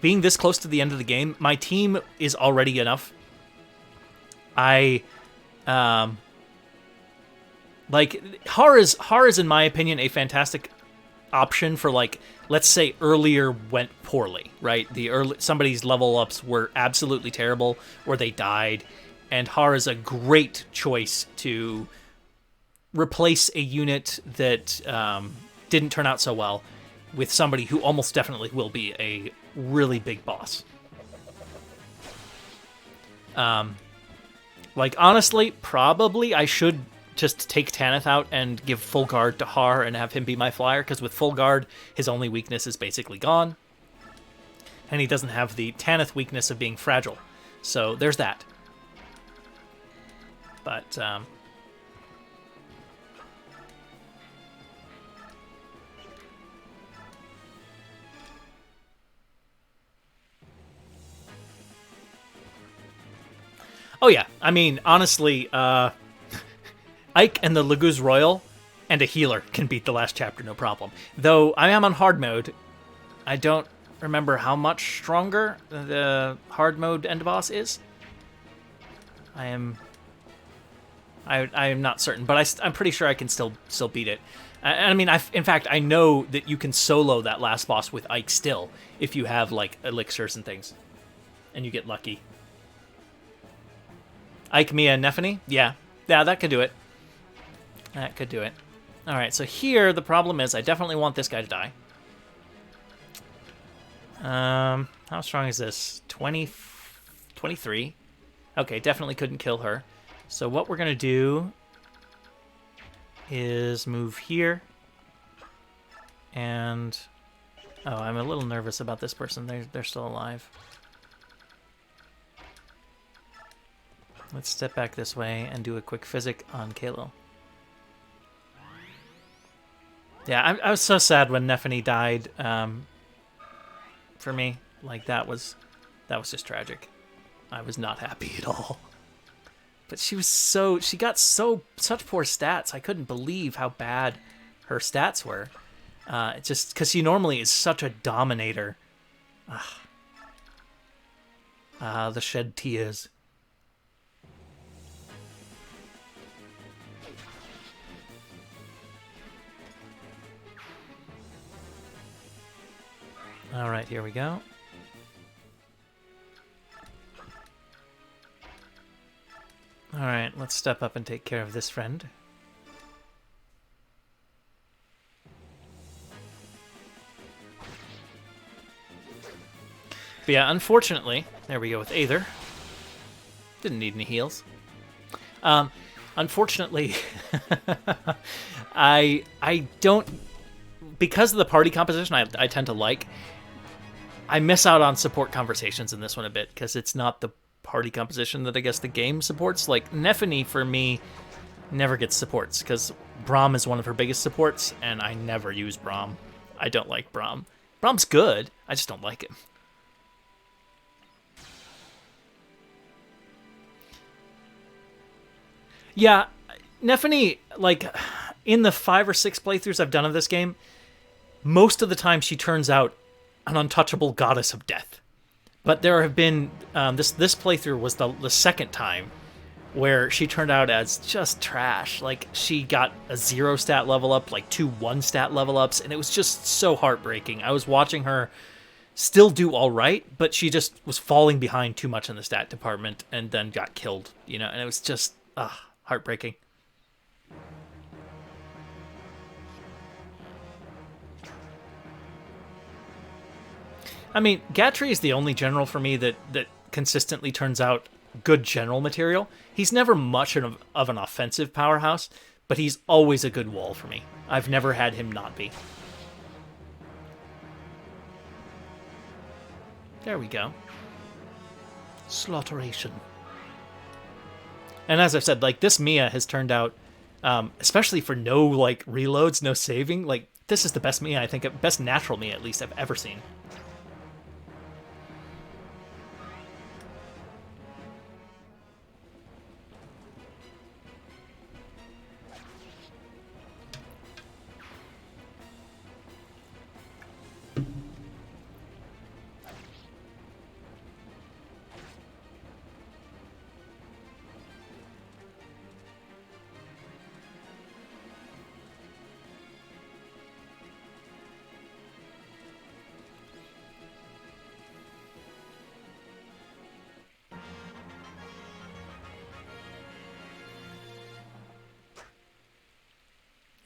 Being this close to the end of the game, my team is already enough. Har is, in my opinion, a fantastic option for, like, let's say earlier went poorly, right? Somebody's level ups were absolutely terrible, or they died, and Har is a great choice to replace a unit that didn't turn out so well with somebody who almost definitely will be a really big boss. Like, honestly, probably I should just take Tanith out and give full guard to Har and have him be my flyer, because with full guard, his only weakness is basically gone. And he doesn't have the Tanith weakness of being fragile. So there's that. But, oh yeah, I mean, honestly, Ike and the Laguz Royal and a healer can beat the last chapter, no problem. Though I am on hard mode, I don't remember how much stronger the hard mode end boss is. I am not certain, but I'm pretty sure I can still beat it. I mean, in fact, I know that you can solo that last boss with Ike still, if you have, like, elixirs and things, and you get lucky. Ike, Mia, and Nephany? Yeah, that could do it. That could do it. Alright, so here, the problem is I definitely want this guy to die. How strong is this? 23. Okay, definitely couldn't kill her. So what we're going to do is move here. And... oh, I'm a little nervous about this person. They're still alive. Let's step back this way and do a quick physic on Kaelil. Yeah, I was so sad when Nephany died. For me, like, that was just tragic. I was not happy at all. But she got such poor stats. I couldn't believe how bad her stats were. Just because she normally is such a dominator. The shed tears. All right, here we go. All right, let's step up and take care of this friend. But yeah, unfortunately, there we go with Aether. Didn't need any heals. Unfortunately, I don't, because of the party composition I tend to like, I miss out on support conversations in this one a bit, because it's not the party composition that I guess the game supports. Like, Nephany, for me, never gets supports, because Braum is one of her biggest supports, and I never use Braum. I don't like Braum. Braum's good, I just don't like him. Yeah, Nephany, like, in the 5 or 6 playthroughs I've done of this game, most of the time she turns out an untouchable goddess of death. But there have been, this playthrough was the second time where she turned out as just trash. Like, she got a 0 stat level up, like 2 1 stat level ups, and it was just so heartbreaking. I was watching her still do all right, but she just was falling behind too much in the stat department and then got killed, you know, and it was just heartbreaking. I mean, Gatry is the only general for me that consistently turns out good general material. He's never much of an offensive powerhouse, but he's always a good wall for me. I've never had him not be. There we go. Slaughteration. And as I've said, like, this Mia has turned out, especially for no, like, reloads, no saving, like, this is the best Mia, I think, best natural Mia, at least, I've ever seen.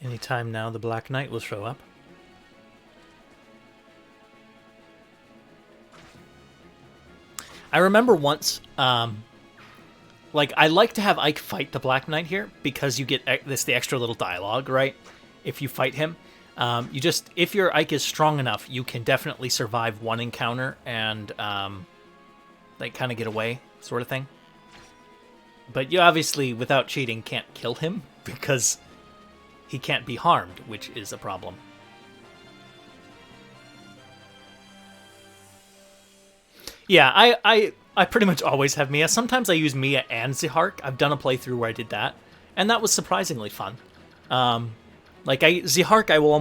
Anytime now, the Black Knight will show up. I remember once, like, I like to have Ike fight the Black Knight here because you get the extra little dialogue, right? If you fight him, if your Ike is strong enough, you can definitely survive one encounter and, like, kind of get away, sort of thing. But you obviously, without cheating, can't kill him because he can't be harmed, which is a problem. Yeah, I pretty much always have Mia. Sometimes I use Mia and Zihark. I've done a playthrough where I did that, and that was surprisingly fun. Zihark, I will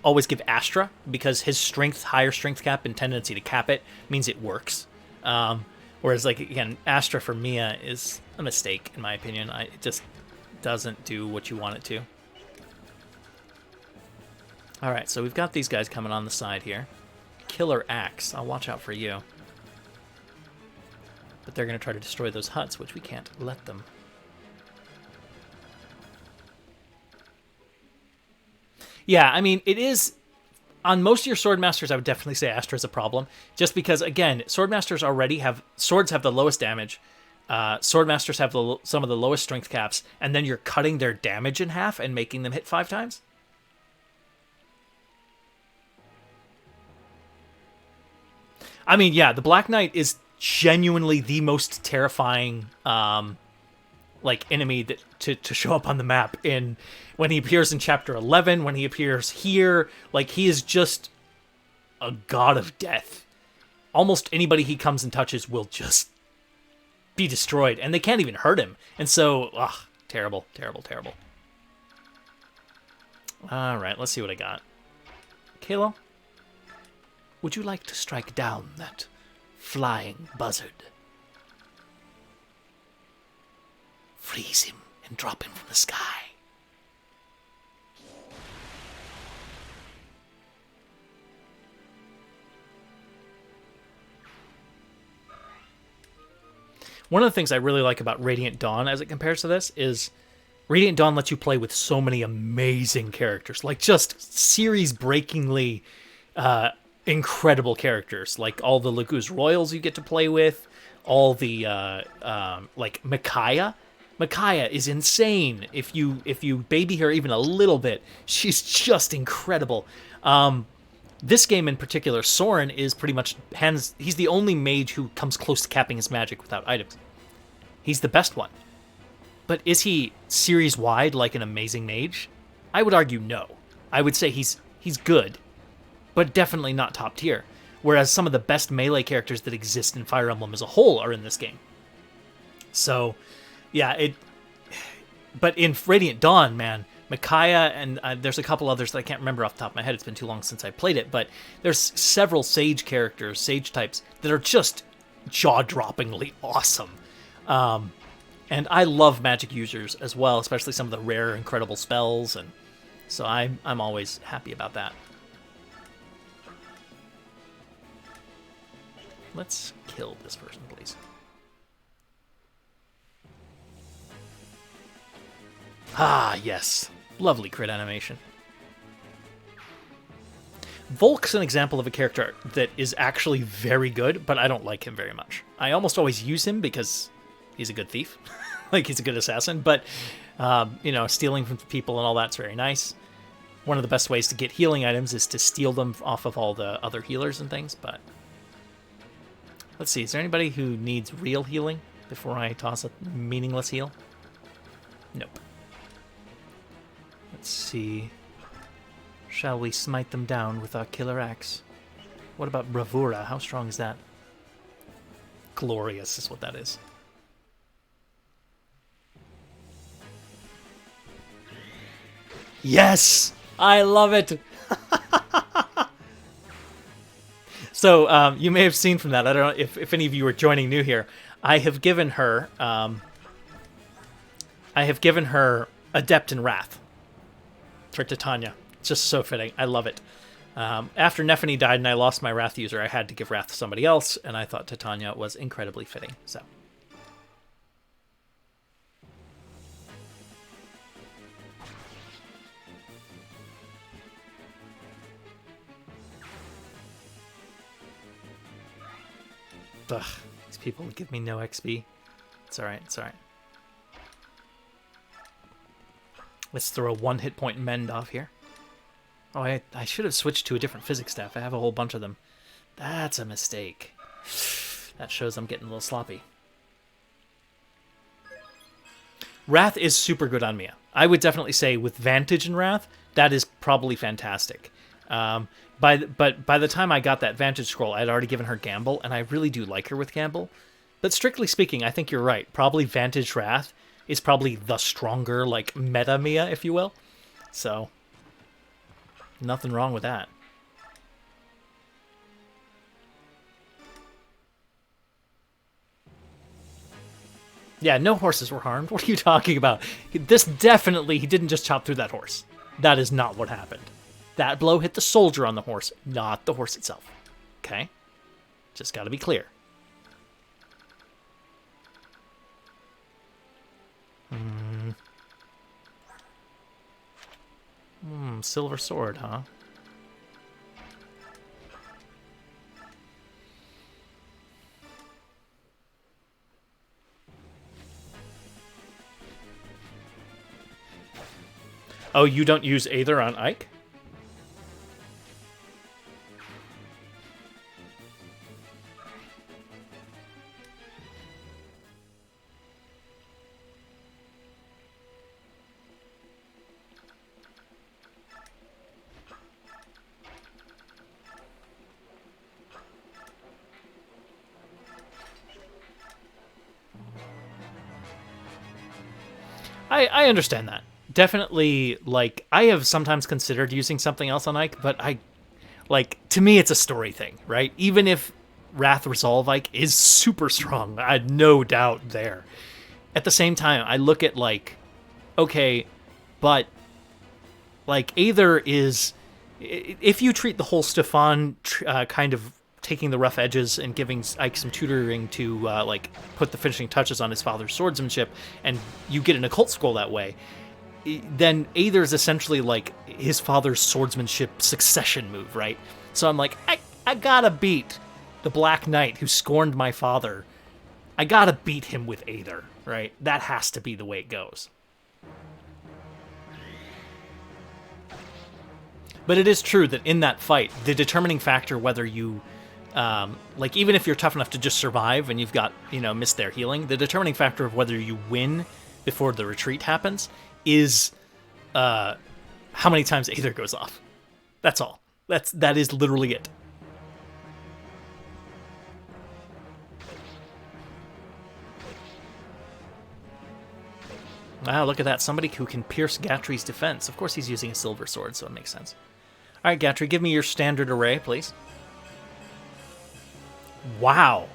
always give Astra because his higher strength cap and tendency to cap it means it works. Whereas, like, again, Astra for Mia is a mistake in my opinion. It just doesn't do what you want it to. All right, so we've got these guys coming on the side here. Killer Axe. I'll watch out for you. But they're going to try to destroy those huts, which we can't let them. Yeah, I mean, it is... On most of your Swordmasters, I would definitely say Astra is a problem. Just because, again, Swordmasters already have... Swords have the lowest damage. Swordmasters have some of the lowest strength caps. And then you're cutting their damage in half and making them hit 5 times? I mean, yeah, the Black Knight is genuinely the most terrifying, like, enemy to show up on the map. When he appears in Chapter 11, when he appears here, like, he is just a god of death. Almost anybody he comes and touches will just be destroyed, and they can't even hurt him. And so, terrible, terrible, terrible. All right, let's see what I got. Kalo? Would you like to strike down that flying buzzard? Freeze him and drop him from the sky. One of the things I really like about Radiant Dawn as it compares to this is Radiant Dawn lets you play with so many amazing characters, like just series-breakingly incredible characters, like all the Laguz Royals you get to play with, all the like Micaiah. Micaiah is insane. If you baby her even a little bit, she's just incredible. This game in particular, Soren is pretty much he's the only mage who comes close to capping his magic without items. He's the best one. But is he series wide like an amazing mage? I would argue no. I would say he's good, but definitely not top tier. Whereas some of the best melee characters that exist in Fire Emblem as a whole are in this game. So, yeah, but in Radiant Dawn, man, Micaiah and there's a couple others that I can't remember off the top of my head. It's been too long since I played it, but there's several Sage characters, Sage types, that are just jaw-droppingly awesome. And I love magic users as well, especially some of the rare, incredible spells, and so I'm always happy about that. Let's kill this person, please. Ah, yes. Lovely crit animation. Volk's an example of a character that is actually very good, but I don't like him very much. I almost always use him because he's a good thief. Like, he's a good assassin, but, you know, stealing from people and all that's very nice. One of the best ways to get healing items is to steal them off of all the other healers and things, but... Let's see, is there anybody who needs real healing before I toss a meaningless heal? Nope. Let's see... Shall we smite them down with our killer axe? What about bravura? How strong is that? Glorious is what that is. Yes! I love it! So, you may have seen from that, I don't know if any of you are joining new here, I have given her Adept in Wrath for Titania. Just so fitting. I love it. After Nephany died and I lost my Wrath user, I had to give Wrath to somebody else, and I thought Titania was incredibly fitting. So, ugh, these people give me no XP. It's alright, it's alright. Let's throw a 1 hit point mend off here. Oh, I should have switched to a different physics staff. I have a whole bunch of them. That's a mistake. That shows I'm getting a little sloppy. Wrath is super good on Mia. I would definitely say with Vantage and Wrath, that is probably fantastic. But by the time I got that Vantage scroll, I'd already given her Gamble, and I really do like her with Gamble. But strictly speaking, I think you're right. Probably Vantage Wrath is probably the stronger, like, meta Mia, if you will. So... nothing wrong with that. Yeah, no horses were harmed. What are you talking about? This definitely, he didn't just chop through that horse. That is not what happened. That blow hit the soldier on the horse, not the horse itself. Okay? Just gotta be clear. Silver sword, huh? Oh, you don't use Aether on Ike? I understand that. Definitely, like, I have sometimes considered using something else on Ike, but to me, it's a story thing, right? Even if Wrath Resolve Ike is super strong, I had no doubt there. At the same time, I look at, like, okay, but, like, Aether is... If you treat the whole Stefan kind of taking the rough edges and giving Ike some tutoring to, like, put the finishing touches on his father's swordsmanship, and you get an occult scroll that way, then Aether is essentially, like, his father's swordsmanship succession move, right? So I'm like, I gotta beat the Black Knight who scorned my father. I gotta beat him with Aether, right? That has to be the way it goes. But it is true that in that fight, the determining factor whether you... like, even if you're tough enough to just survive and you've got, you know, missed their healing, the determining factor of whether you win before the retreat happens is how many times Aether goes off. That's all. That is literally it. Wow, look at that. Somebody who can pierce Gatry's defense. Of course he's using a silver sword, so it makes sense. All right, Gatry, give me your standard array, please. Wow.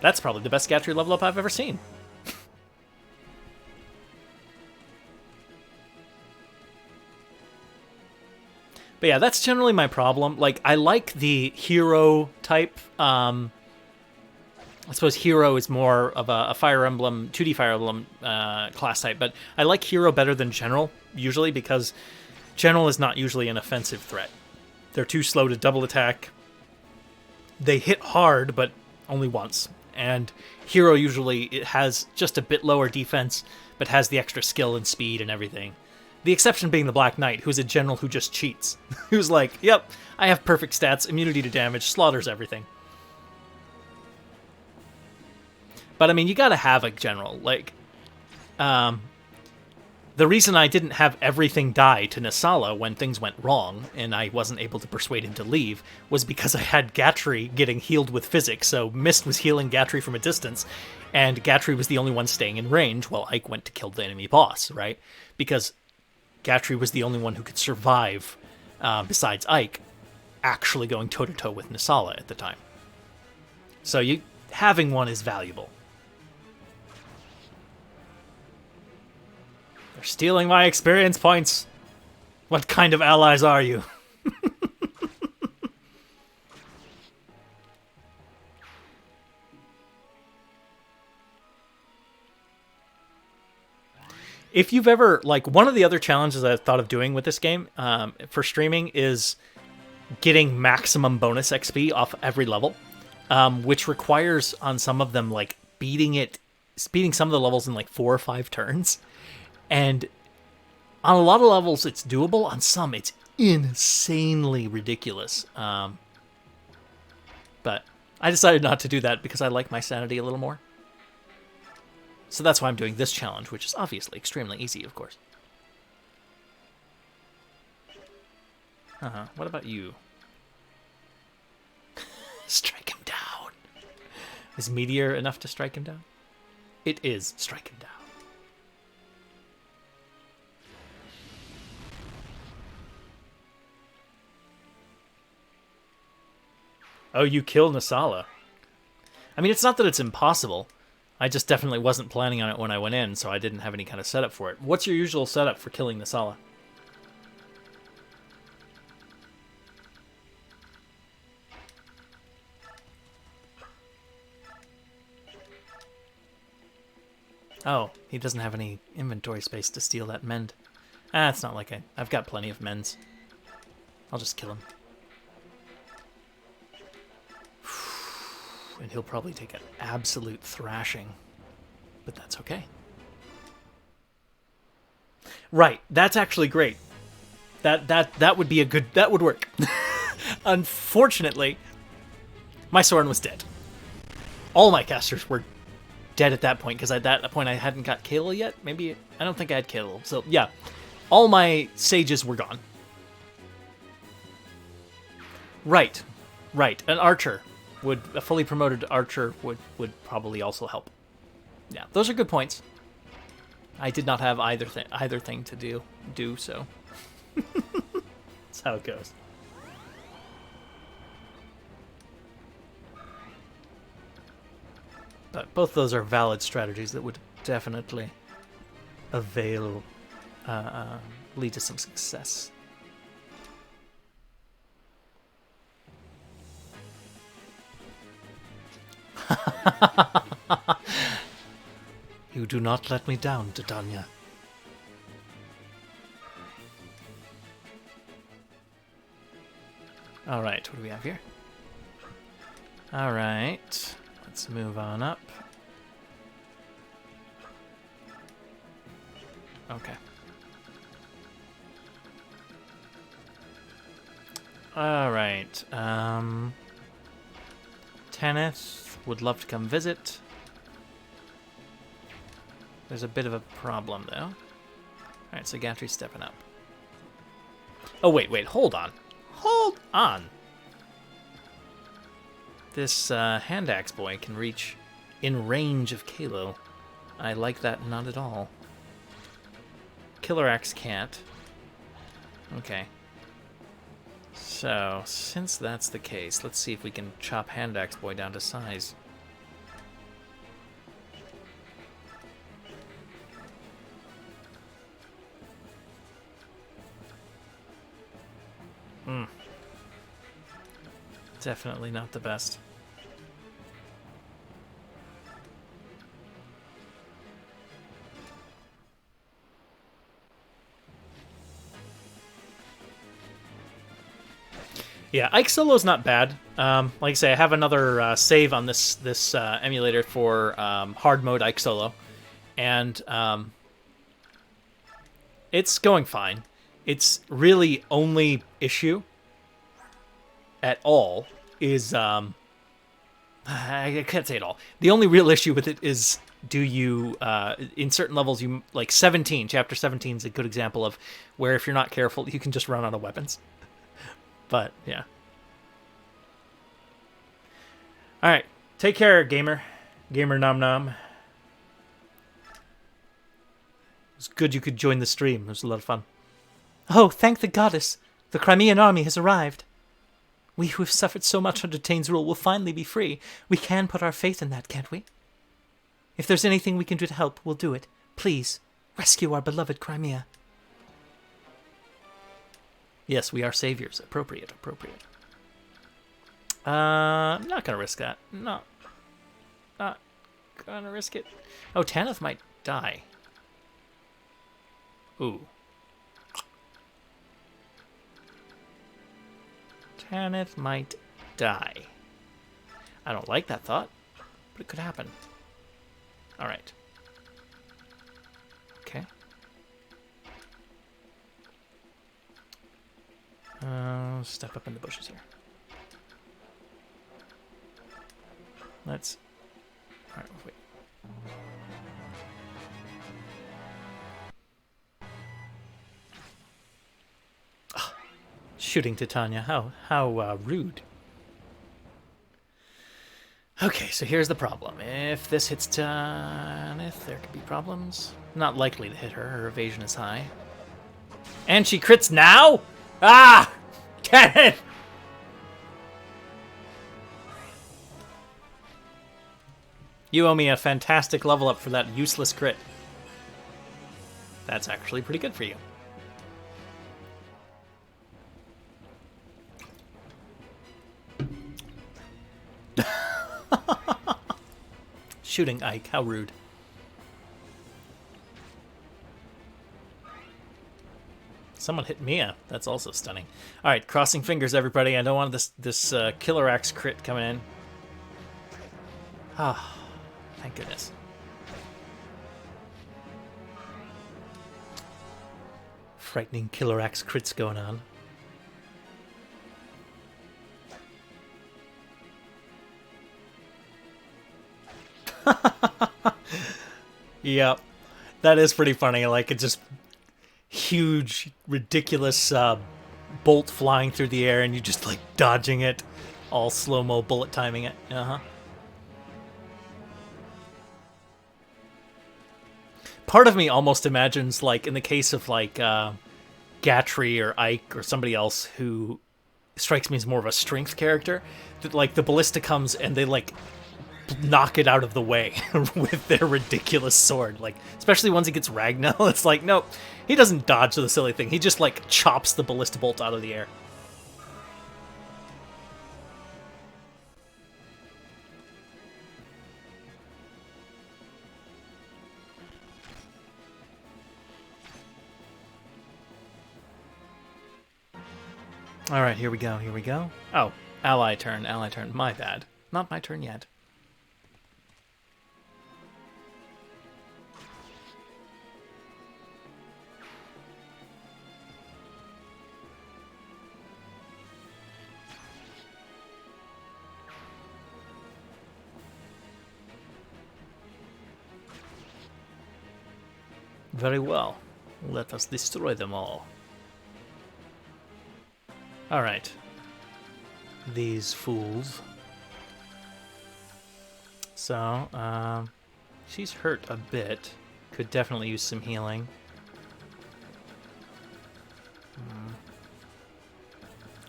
That's probably the best Gatry level up I've ever seen. But yeah, that's generally my problem. Like, I like the hero type I suppose Hero is more of a Fire Emblem, 2D Fire Emblem class type, but I like Hero better than General, usually, because General is not usually an offensive threat. They're too slow to double attack. They hit hard, but only once. And Hero usually it has just a bit lower defense, but has the extra skill and speed and everything. The exception being the Black Knight, who's a general who just cheats. Who's like, yep, I have perfect stats, immunity to damage, slaughters everything. But I mean, you gotta have a general. Like, the reason I didn't have everything die to Nasala when things went wrong, and I wasn't able to persuade him to leave, was because I had Gatry getting healed with physics, so Mist was healing Gatry from a distance, and Gatry was the only one staying in range while Ike went to kill the enemy boss, right? Because Gatry was the only one who could survive, besides Ike, actually going toe-to-toe with Nasala at the time. So having one is valuable. They're stealing my experience points. What kind of allies are you? If you've ever, like, one of the other challenges I've thought of doing with this game for streaming is getting maximum bonus XP off every level, which requires on some of them, like, beating some of the levels in like 4 or 5 turns. And on a lot of levels, it's doable. On some, it's insanely ridiculous. But I decided not to do that because I like my sanity a little more. So that's why I'm doing this challenge, which is obviously extremely easy, of course. What about you? Strike him down. Is Meteor enough to strike him down? It is. Strike him down. Oh, you killed Nasala. I mean, it's not that it's impossible. I just definitely wasn't planning on it when I went in, so I didn't have any kind of setup for it. What's your usual setup for killing Nasala? Oh, he doesn't have any inventory space to steal that mend. It's not like I've got plenty of mends. I'll just kill him. And he'll probably take an absolute thrashing. But that's okay. Right, that's actually great. That would be a good... That would work. Unfortunately, my Soren was dead. All my casters were dead at that point, because at that point I hadn't got Kayla yet. Maybe... I don't think I had Kayla. So, yeah. All my sages were gone. Right. An archer. A fully promoted archer would probably also help. Yeah, those are good points. I did not have either thing to do so. That's how it goes. But both those are valid strategies that would definitely lead to some success. You do not let me down, Titania. Alright, what do we have here? Alright, let's move on up. Okay. Alright, Tanith would love to come visit. There's a bit of a problem, though. Alright, so Gatry's stepping up. Oh, wait, hold on. Hold on! This hand axe boy can reach in range of Kalo. I like that not at all. Killer axe can't. Okay. So, since that's the case, let's see if we can chop hand axe boy down to size. Definitely not the best. Yeah, Ike Solo's not bad. Like I say, I have another save on this emulator for hard mode Ike Solo, and it's going fine. Its really only issue at all is I can't say it all. The only real issue with it is, do you in certain levels, you like 17, chapter 17 is a good example of where if you're not careful you can just run out of weapons. But yeah. All right, take care, gamer nom nom. It's good you could join the stream. It was a lot of fun. Oh, thank the goddess! The Crimean army has arrived. We who have suffered so much under Tane's rule will finally be free. We can put our faith in that, can't we? If there's anything we can do to help, we'll do it. Please, rescue our beloved Crimea. Yes, we are saviors. Appropriate. I'm not gonna risk that. Not gonna risk it. Oh, Tanith might die. Ooh. Tanith might die. I don't like that thought, but it could happen. All right. Okay. Step up in the bushes here. Let's... All right, wait. Shooting Titania. How rude. Okay, so here's the problem. If this hits Tanith, there could be problems. Not likely to hit her. Her evasion is high. And she crits now? Ah! Get it! You owe me a fantastic level up for that useless crit. That's actually pretty good for you. Shooting Ike, how rude. Someone hit Mia. That's also stunning. All right, crossing fingers, everybody. I don't want this killer axe crit coming in. Ah, thank goodness. Frightening killer axe crits going on. Yep, that is pretty funny. Like, it's just huge, ridiculous bolt flying through the air, and you just like dodging it, all slow-mo bullet timing it. Part of me almost imagines, like, in the case of like Gatry or Ike or somebody else who strikes me as more of a strength character, that like the ballista comes and they like knock it out of the way with their ridiculous sword. Like, especially once he gets Ragnar, it's like, nope, he doesn't dodge the silly thing. He just like chops the ballista bolt out of the air. All right, here we go. Oh, ally turn. My bad. Not my turn yet. Very well. Let us destroy them all. Alright. These fools. So, she's hurt a bit. Could definitely use some healing.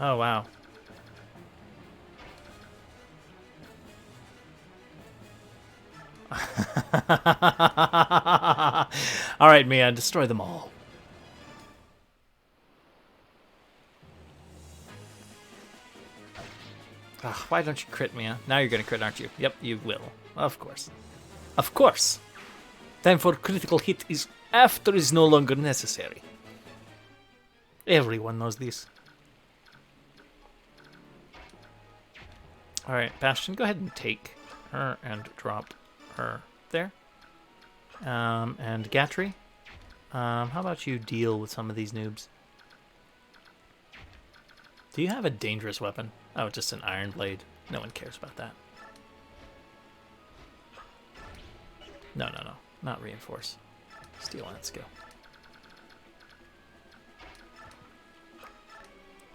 Oh, wow. Alright, Mia, destroy them all. Why don't you crit, Mia? Now you're gonna crit, aren't you? Yep, you will. Of course. Of course! Time for critical hit is after is no longer necessary. Everyone knows this. All right, Bastion, go ahead and take her and drop her there. And Gatry, how about you deal with some of these noobs? Do you have a dangerous weapon? Oh, just an iron blade. No one cares about that. No, no, no. Not reinforce. Steel lance, go.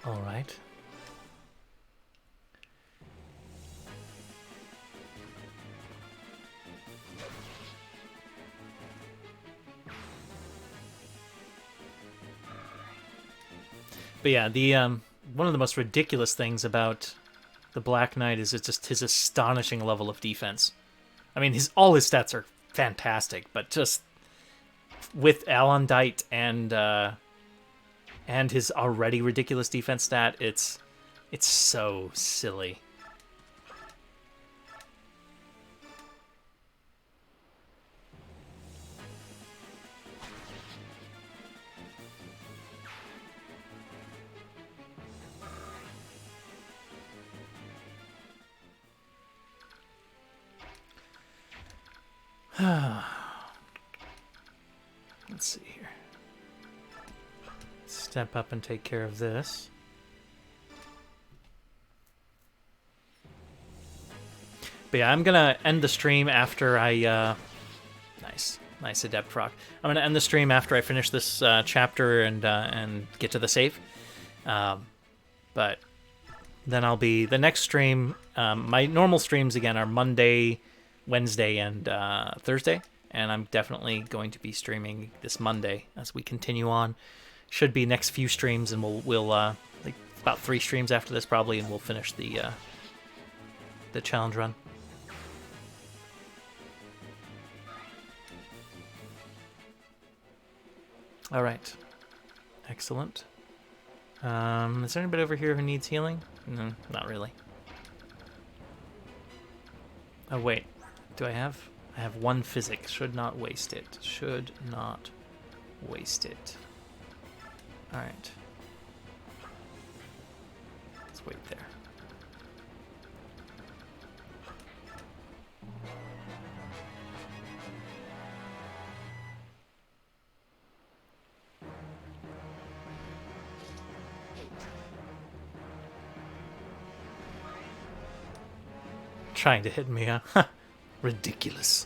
All right. But yeah, the one of the most ridiculous things about the Black Knight is it's just his astonishing level of defense. I mean, all his stats are fantastic, but just with Alondite and his already ridiculous defense stat, it's so silly. Let's see here. Step up and take care of this. But yeah, I'm gonna end the stream after I nice adept rock. I'm gonna end the stream after I finish this chapter and get to the save. But then I'll be the next stream. My normal streams again are Monday, Wednesday, and Thursday, and I'm definitely going to be streaming this Monday as we continue on. Should be next few streams, and we'll like about 3 streams after this probably, and we'll finish the challenge run. All right, excellent. Is there anybody over here who needs healing? No, not really. Oh wait, do I have? I have 1 physic. Should not waste it. Should not waste it. All right. Let's wait there. Trying to hit me, huh? Ridiculous.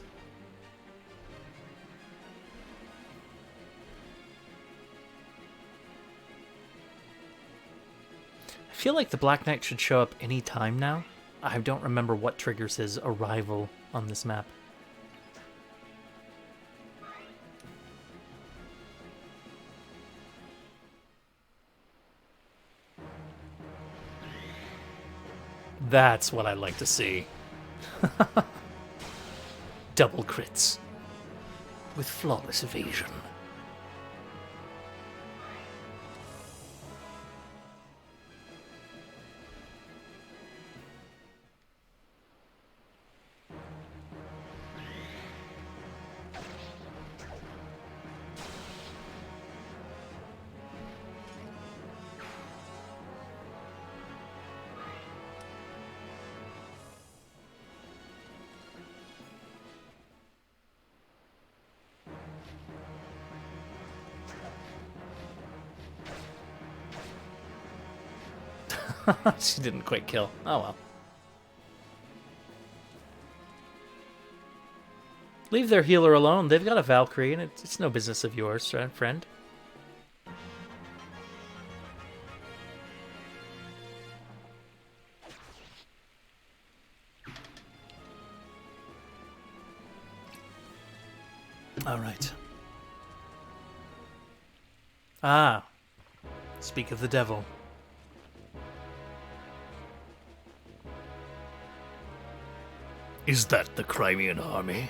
I feel like the Black Knight should show up any time now. I don't remember what triggers his arrival on this map. That's what I like to see. Double crits with flawless evasion. She didn't quite kill. Oh well. Leave their healer alone. They've got a Valkyrie, and it's no business of yours, friend. All right. Ah. Speak of the devil. Is that the Crimean army?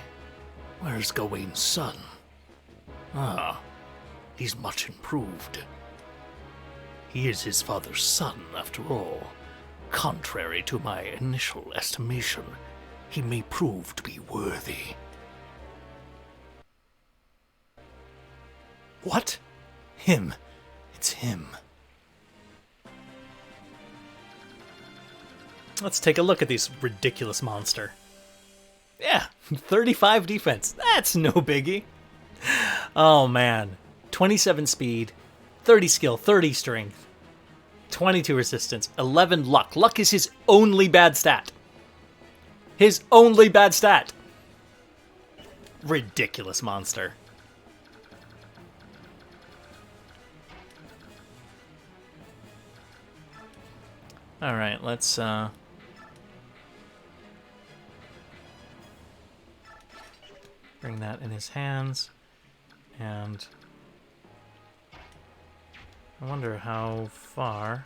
Where's Gawain's son? Ah, he's much improved. He is his father's son, after all. Contrary to my initial estimation, he may prove to be worthy. What? Him. It's him. Let's take a look at this ridiculous monster. Yeah, 35 defense. That's no biggie. Oh, man. 27 speed, 30 skill, 30 strength, 22 resistance, 11 luck. Luck is his only bad stat. His only bad stat. Ridiculous monster. All right, let's bring that in his hands, and I wonder how far.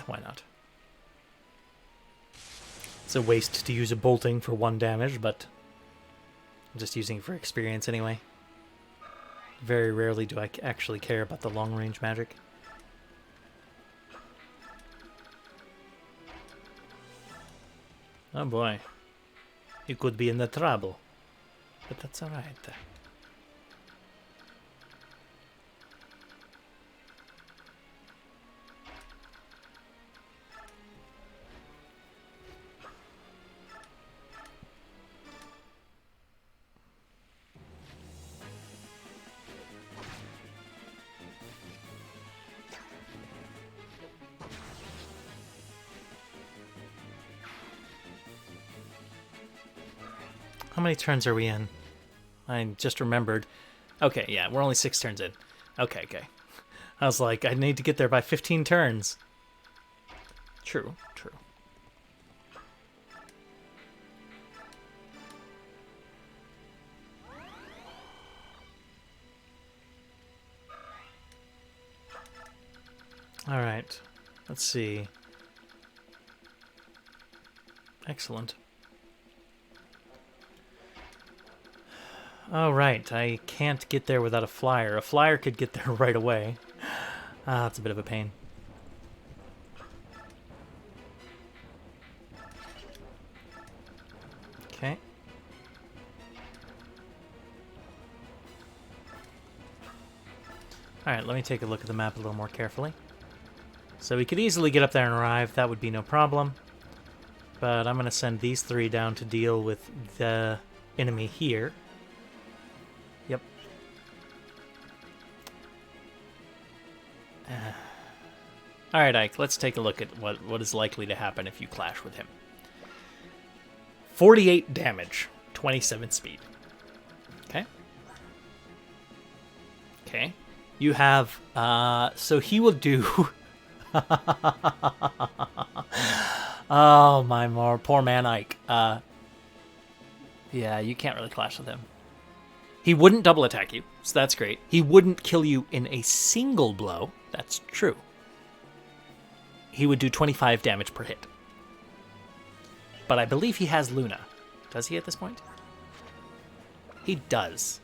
Why not? It's a waste to use a bolting for 1 damage, but I'm just using it for experience anyway. Very rarely do I actually care about the long-range magic. Oh boy. You could be in the trouble. But that's alright. How many turns are we in? I just remembered. Okay, yeah, we're only 6 turns in. Okay. I was like, I need to get there by 15 turns. True. All right, let's see. Excellent. Oh, right. I can't get there without a flyer. A flyer could get there right away. That's a bit of a pain. Okay. Alright, let me take a look at the map a little more carefully. So we could easily get up there and arrive. That would be no problem. But I'm going to send these 3 down to deal with the enemy here. Yep. Alright, Ike, let's take a look at what is likely to happen if you clash with him. 48 damage, 27 speed. Okay. Okay. You have, so he will do... Oh, my poor man Ike. Yeah, you can't really clash with him. He wouldn't double attack you, so that's great. He wouldn't kill you in a single blow. That's true. He would do 25 damage per hit. But I believe he has Luna. Does he at this point? He does.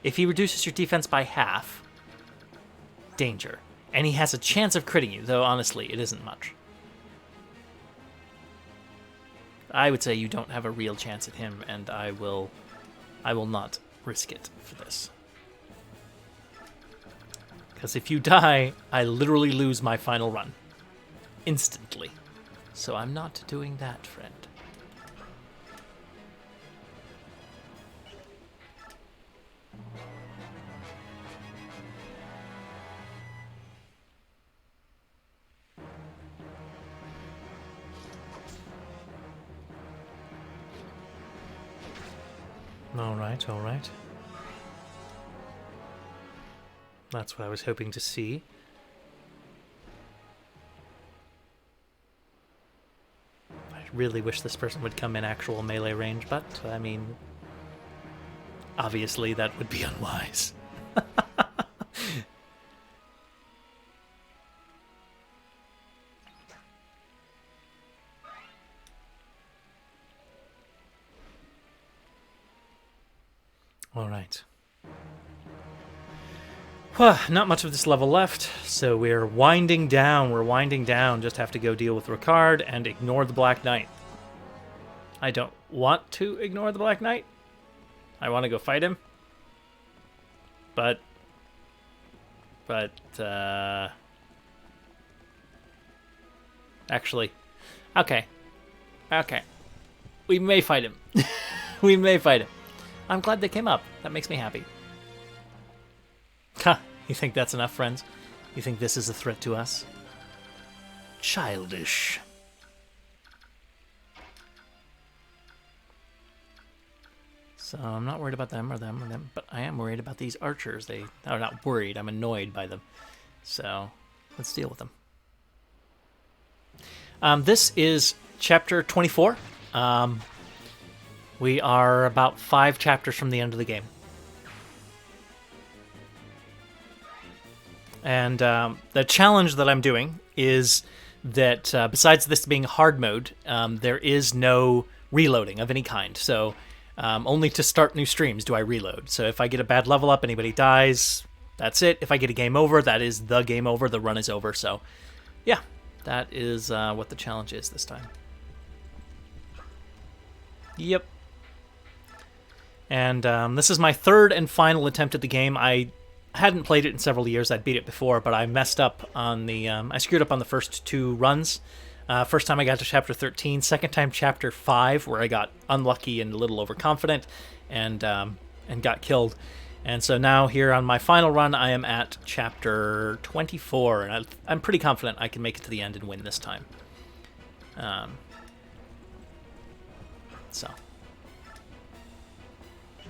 If he reduces your defense by half, danger. And he has a chance of critting you, though honestly, it isn't much. I would say you don't have a real chance at him, and I will not risk it for this. Because if you die, I literally lose my final run. Instantly. So I'm not doing that, friend. All right. That's what I was hoping to see. I really wish this person would come in actual melee range, but, I mean, obviously that would be unwise. All right. Not much of this level left, so we're winding down. Just have to go deal with Ricard and ignore the Black Knight. I don't want to ignore the Black Knight. I want to go fight him. but actually, okay. We may fight him. We may fight him. I'm glad they came up. That makes me happy. Ha! You think that's enough, friends? You think this is a threat to us? Childish. So I'm not worried about them or them, but I am worried about these archers. I'm not worried. I'm annoyed by them. So let's deal with them. This is chapter 24. We are about 5 chapters from the end of the game. And the challenge that I'm doing is that besides this being hard mode, there is no reloading of any kind. So only to start new streams do I reload. So if I get a bad level up, anybody dies, that's it. If I get a game over, that is the game over. The run is over. So yeah, that is what the challenge is this time. Yep. And this is my 3rd and final attempt at the game. I hadn't played it in several years. I'd beat it before, but I messed up on the... I screwed up on the first 2 runs. First time I got to chapter 13. Second time chapter 5, where I got unlucky and a little overconfident and got killed. And so now here on my final run, I am at chapter 24, and I'm pretty confident I can make it to the end and win this time. So...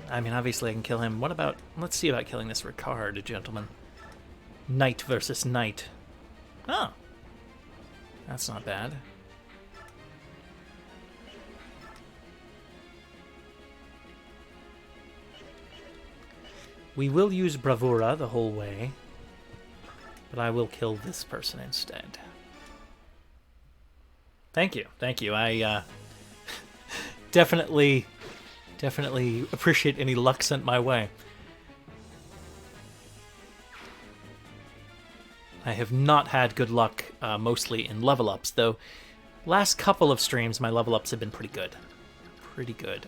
I mean, obviously I can kill him. What about... Let's see about killing this Ricard, gentlemen. Knight versus knight. Oh. That's not bad. We will use Bravura the whole way. But I will kill this person instead. Thank you. Thank you. I definitely appreciate any luck sent my way. I have not had good luck, mostly in level ups, though. Last couple of streams, my level ups have been pretty good. Pretty good.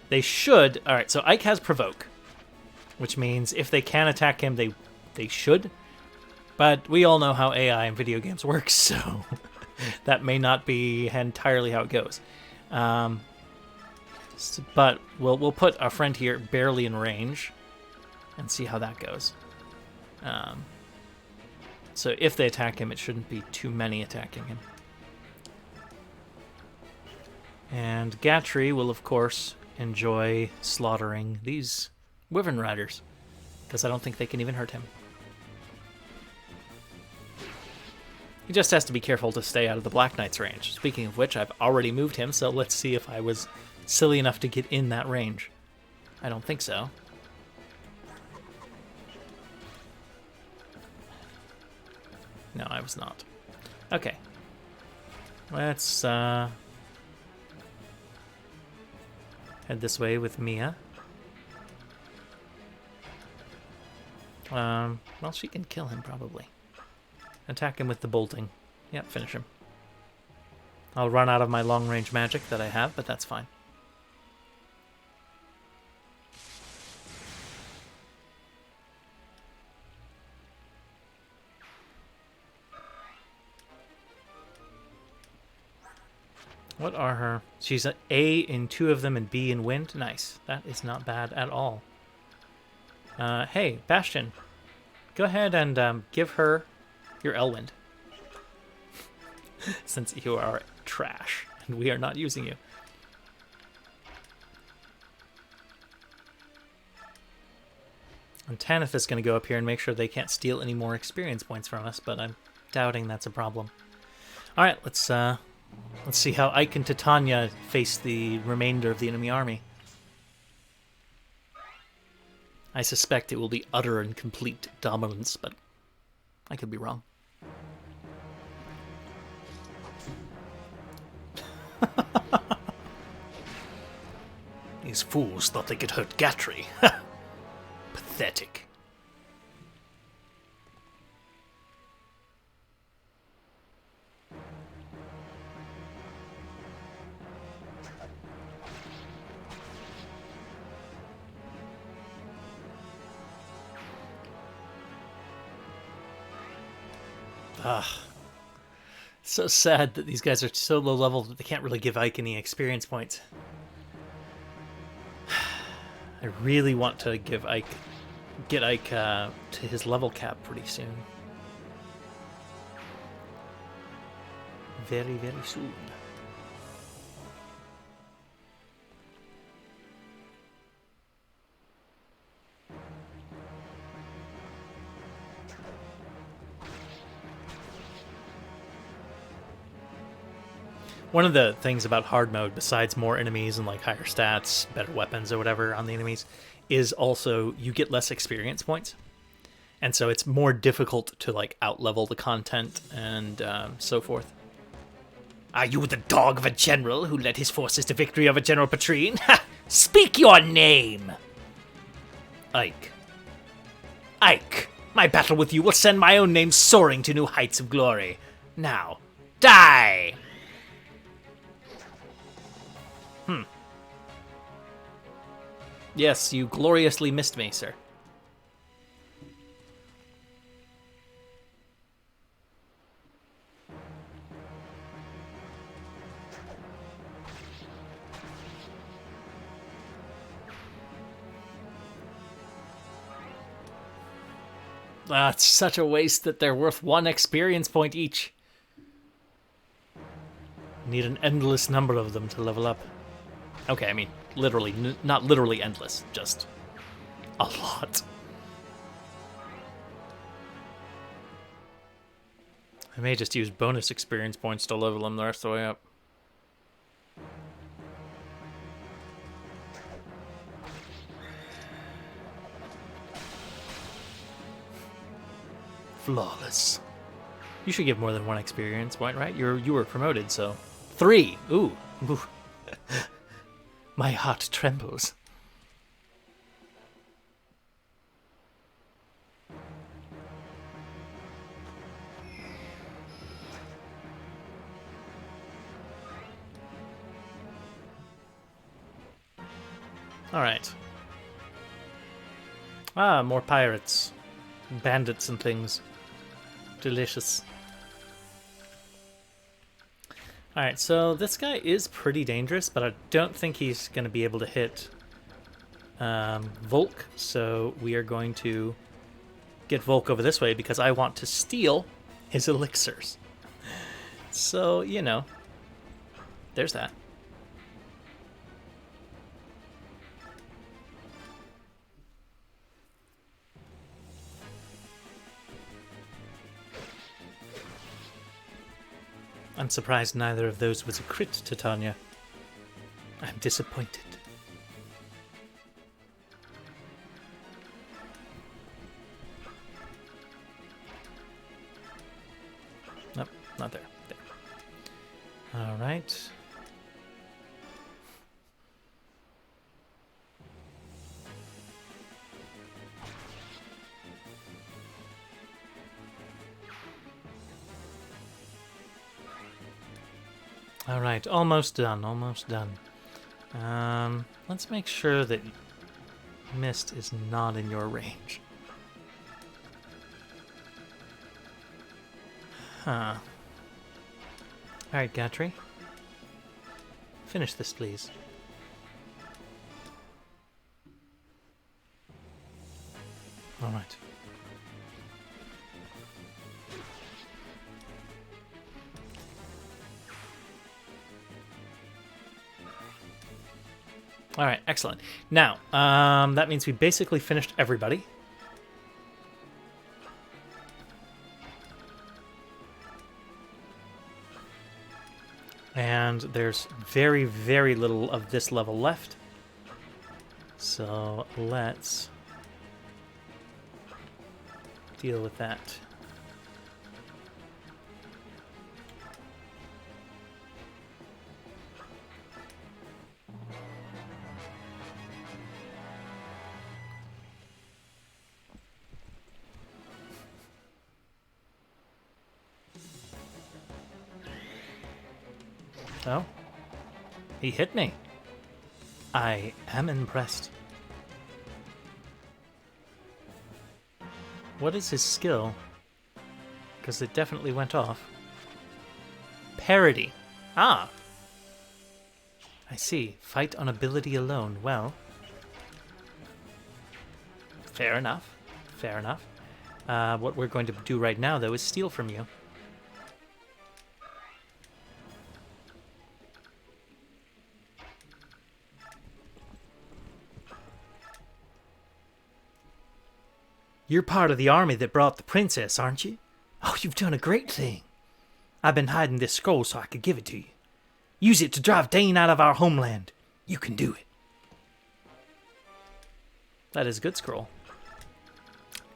They should. All right, so Ike has Provoke, which means if they can attack him, they should. But we all know how AI in video games works, so that may not be entirely how it goes. But we'll put our friend here barely in range and see how that goes. So if they attack him, it shouldn't be too many attacking him. And Gatry will, of course, enjoy slaughtering these Wyvern Riders, because I don't think they can even hurt him. He just has to be careful to stay out of the Black Knight's range. Speaking of which, I've already moved him, so let's see if I was silly enough to get in that range. I don't think so. No, I was not. Okay. Let's head this way with Mia. Well, she can kill him, probably. Attack him with the bolting. Yep, finish him. I'll run out of my long-range magic that I have, but that's fine. What are her... She's an A in 2 of them and B in wind. Nice. That is not bad at all. Hey, Bastion. Go ahead and give her your Elwind. Since you are trash and we are not using you. And Tanith is going to go up here and make sure they can't steal any more experience points from us, but I'm doubting that's a problem. Alright, let's see how Ike and Titania face the remainder of the enemy army. I suspect it will be utter and complete dominance, but I could be wrong. These fools thought they could hurt Gatry. Pathetic. So sad that these guys are so low level that they can't really give Ike any experience points. I really want to get Ike to his level cap pretty soon. Very, very soon. One of the things about hard mode, besides more enemies and like higher stats, better weapons or whatever on the enemies, is also you get less experience points. And so it's more difficult to like out-level the content and so forth. Are you the dog of a general who led his forces to victory over General Patrine? Speak your name! Ike. Ike, my battle with you will send my own name soaring to new heights of glory. Now, die! Yes, you gloriously missed me, sir. It's such a waste that they're worth 1 experience point each. Need an endless number of them to level up. Okay, I mean, literally, not literally endless, just a lot. I may just use bonus experience points to level them the rest of the way up. Flawless. You should give more than 1 experience point, right? You were promoted, so 3. Ooh. Ooh. My heart trembles. All right. Ah, more pirates, bandits, and things. Delicious. All right, so this guy is pretty dangerous, but I don't think he's going to be able to hit Volk. So we are going to get Volk over this way because I want to steal his elixirs. So, you know, there's that. I'm surprised neither of those was a crit, Titania. I'm disappointed. Nope, not there. There. All right. All right, almost done, almost done. Let's make sure that Mist is not in your range. Huh. All right, Gatry. Finish this, please. All right. All right, excellent. Now, that means we basically finished everybody. And there's very, very little of this level left. So let's deal with that. Oh, he hit me. I am impressed. What is his skill? because it definitely went off. Parody. Ah. I see. Fight on ability alone. Well. Fair enough. Fair enough. What we're going to do right now, though, is steal from you. You're part of the army that brought the princess, aren't you? Oh, you've done a great thing. I've been hiding this scroll so I could give it to you. Use it to drive Dane out of our homeland. You can do it. That is good scroll.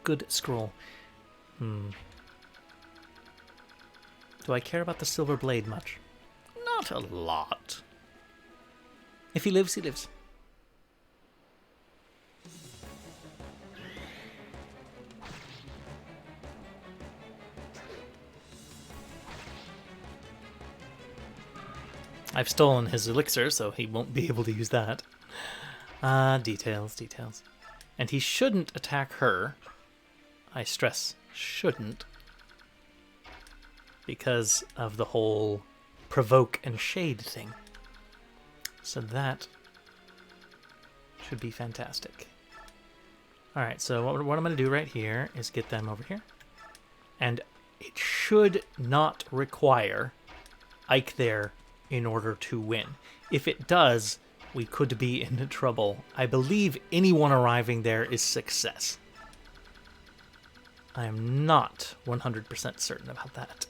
Good scroll. Do I care about the silver blade much? Not a lot. If he lives, he lives. I've stolen his elixir, so he won't be able to use that. Details, details. And he shouldn't attack her. I stress, shouldn't. Because of the whole provoke and shade thing. So that should be fantastic. Alright, so what I'm going to do right here is get them over here. And it should not require Ike there in order to win. If it does, we could be in trouble. I believe anyone arriving there is success. I am not 100% certain about that.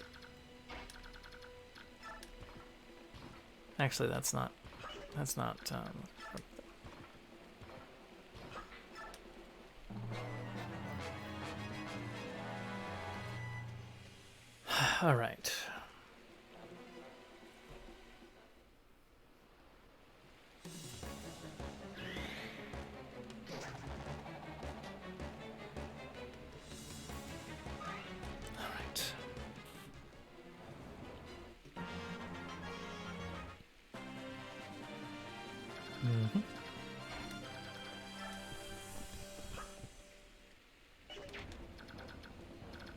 Actually, that's not. All right.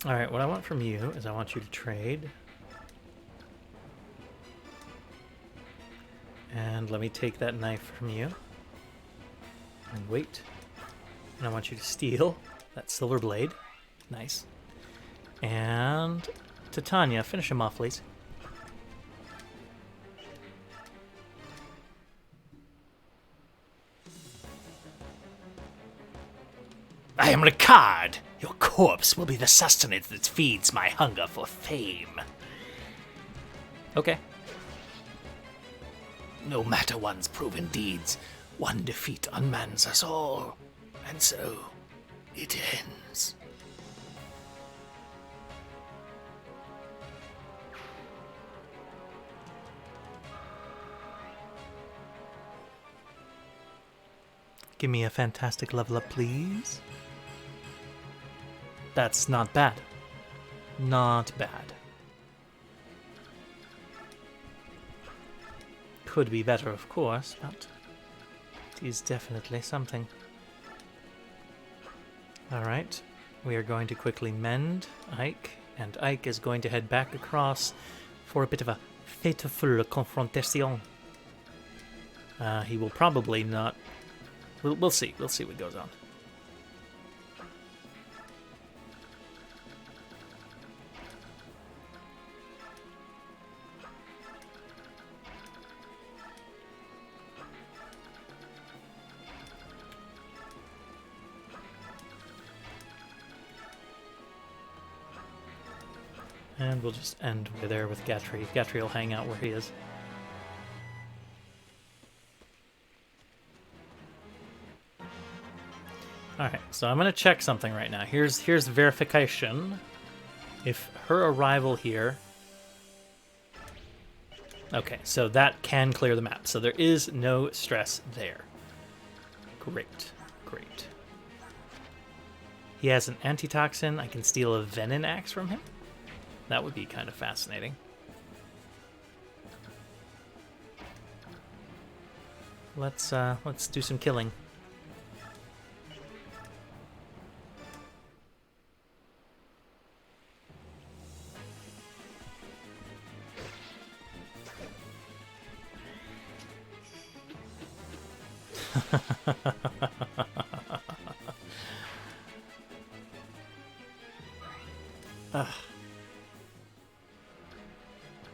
Alright, what I want from you is I want you to trade. And let me take that knife from you. And wait. And I want you to steal that silver blade. Nice. And Titania, finish him off, please. I am Ricard. Your corpse will be the sustenance that feeds my hunger for fame. Okay. No matter one's proven deeds, one defeat unmans us all. And so, it ends. Give me a fantastic level up, please. That's not bad. Not bad. Could be better, of course, but it is definitely something. Alright, we are going to quickly mend Ike, and Ike is going to head back across for a bit of a fateful confrontation. He will probably not... We'll see. We'll see what goes on. And we'll just end there with Gatry. Gatry will hang out where he is. Alright, so I'm going to check something right now. Here's verification. If her arrival here... Okay, so that can clear the map. So there is no stress there. Great, great. He has an antitoxin. I can steal a venom axe from him. That would be kind of fascinating. Let's do some killing.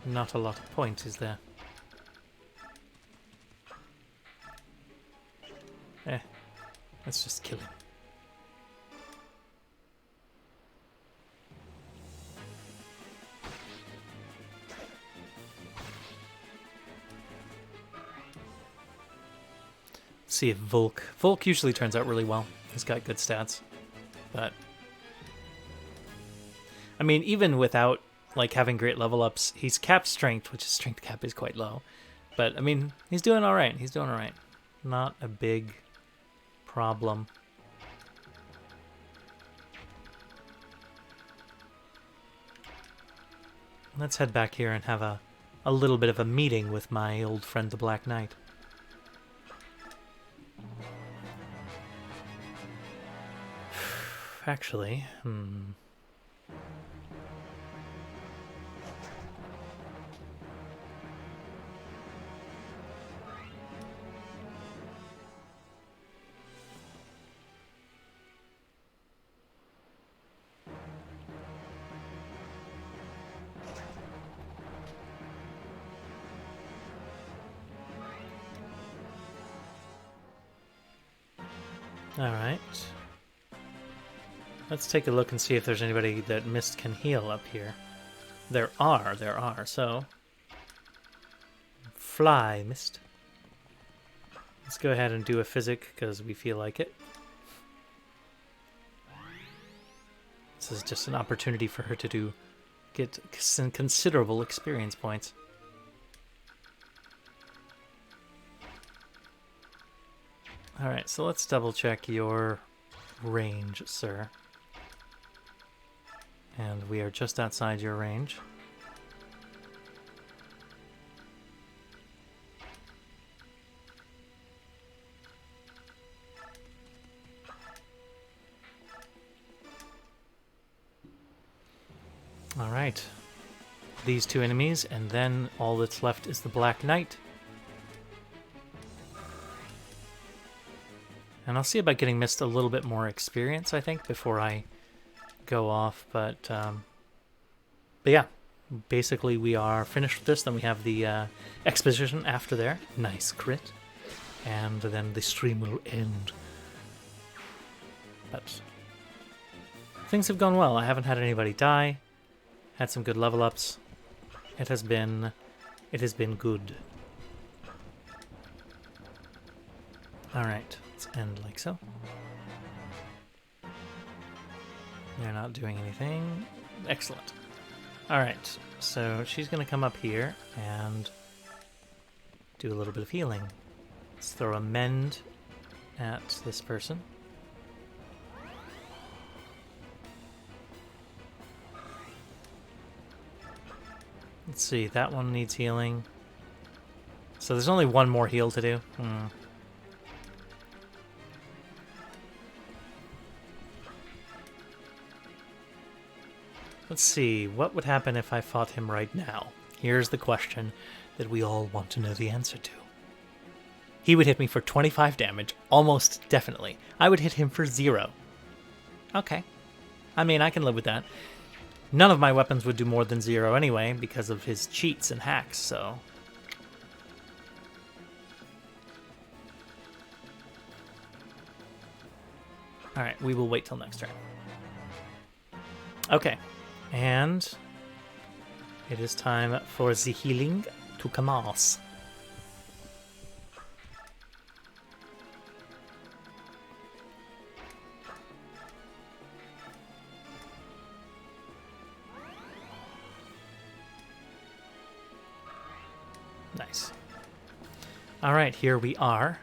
Not a lot of point, is there? Let's just kill him. See if Volk usually turns out really well. He's got good stats. But I mean, even without like having great level ups, he's capped strength, which his strength cap is quite low. But I mean, he's doing all right. He's doing all right. Not a big problem. Let's head back here and have a little bit of a meeting with my old friend the Black Knight. Actually, alright. Let's take a look and see if there's anybody that Mist can heal up here. There are, so... Fly, Mist. Let's go ahead and do a physic, because we feel like it. This is just an opportunity for her to get some considerable experience points. Alright, so let's double check your range, sir. And we are just outside your range. Alright. These two enemies, and then all that's left is the Black Knight. And I'll see about getting Mist a little bit more experience, I think, before I go off. But yeah, basically we are finished with this. Then we have the exposition after there. Nice crit. And then the stream will end. But things have gone well. I haven't had anybody die. Had some good level ups. It has been good. Alright, let's end like so. They're not doing anything. Excellent. Alright, so she's going to come up here and do a little bit of healing. Let's throw a mend at this person. Let's see, that one needs healing. So there's only one more heal to do. Let's see, what would happen if I fought him right now? Here's the question that we all want to know the answer to. He would hit me for 25 damage, almost definitely. I would hit him for 0. Okay. I mean, I can live with that. None of my weapons would do more than 0 anyway, because of his cheats and hacks, so... Alright, we will wait till next turn. Okay. And it is time for the healing to commence. Nice. All right, here we are.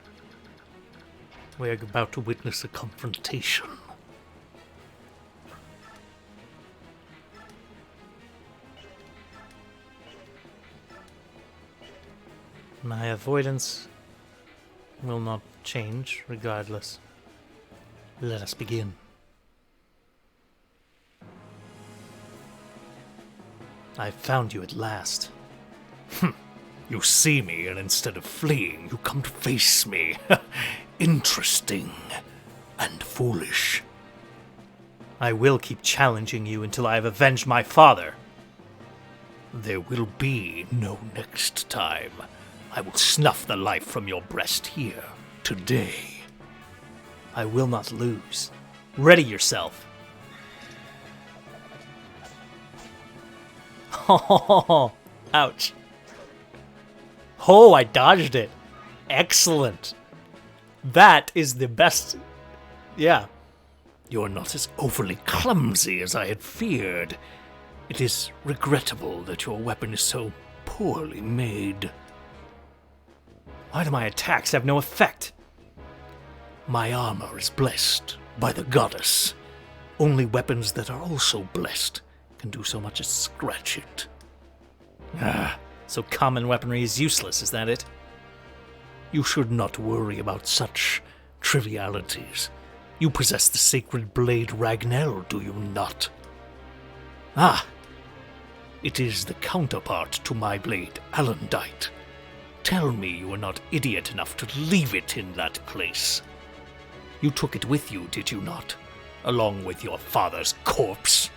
We're about to witness a confrontation. My avoidance will not change regardless. Let us begin. I've found you at last. You see me, and instead of fleeing, you come to face me. Interesting and foolish. I will keep challenging you until I have avenged my father. There will be no next time. I will snuff the life from your breast here, today. I will not lose. Ready yourself. Oh, ouch. Oh, I dodged it. Excellent. That is the best. Yeah. You're not as overly clumsy as I had feared. It is regrettable that your weapon is so poorly made. Why do my attacks have no effect? My armor is blessed by the goddess. Only weapons that are also blessed can do so much as scratch it. So common weaponry is useless, is that it? You should not worry about such trivialities. You possess the sacred blade Ragnell, do you not? Ah! It is the counterpart to my blade, Alandite. Tell me you were not idiot enough to leave it in that place. You took it with you, did you not? Along with your father's corpse.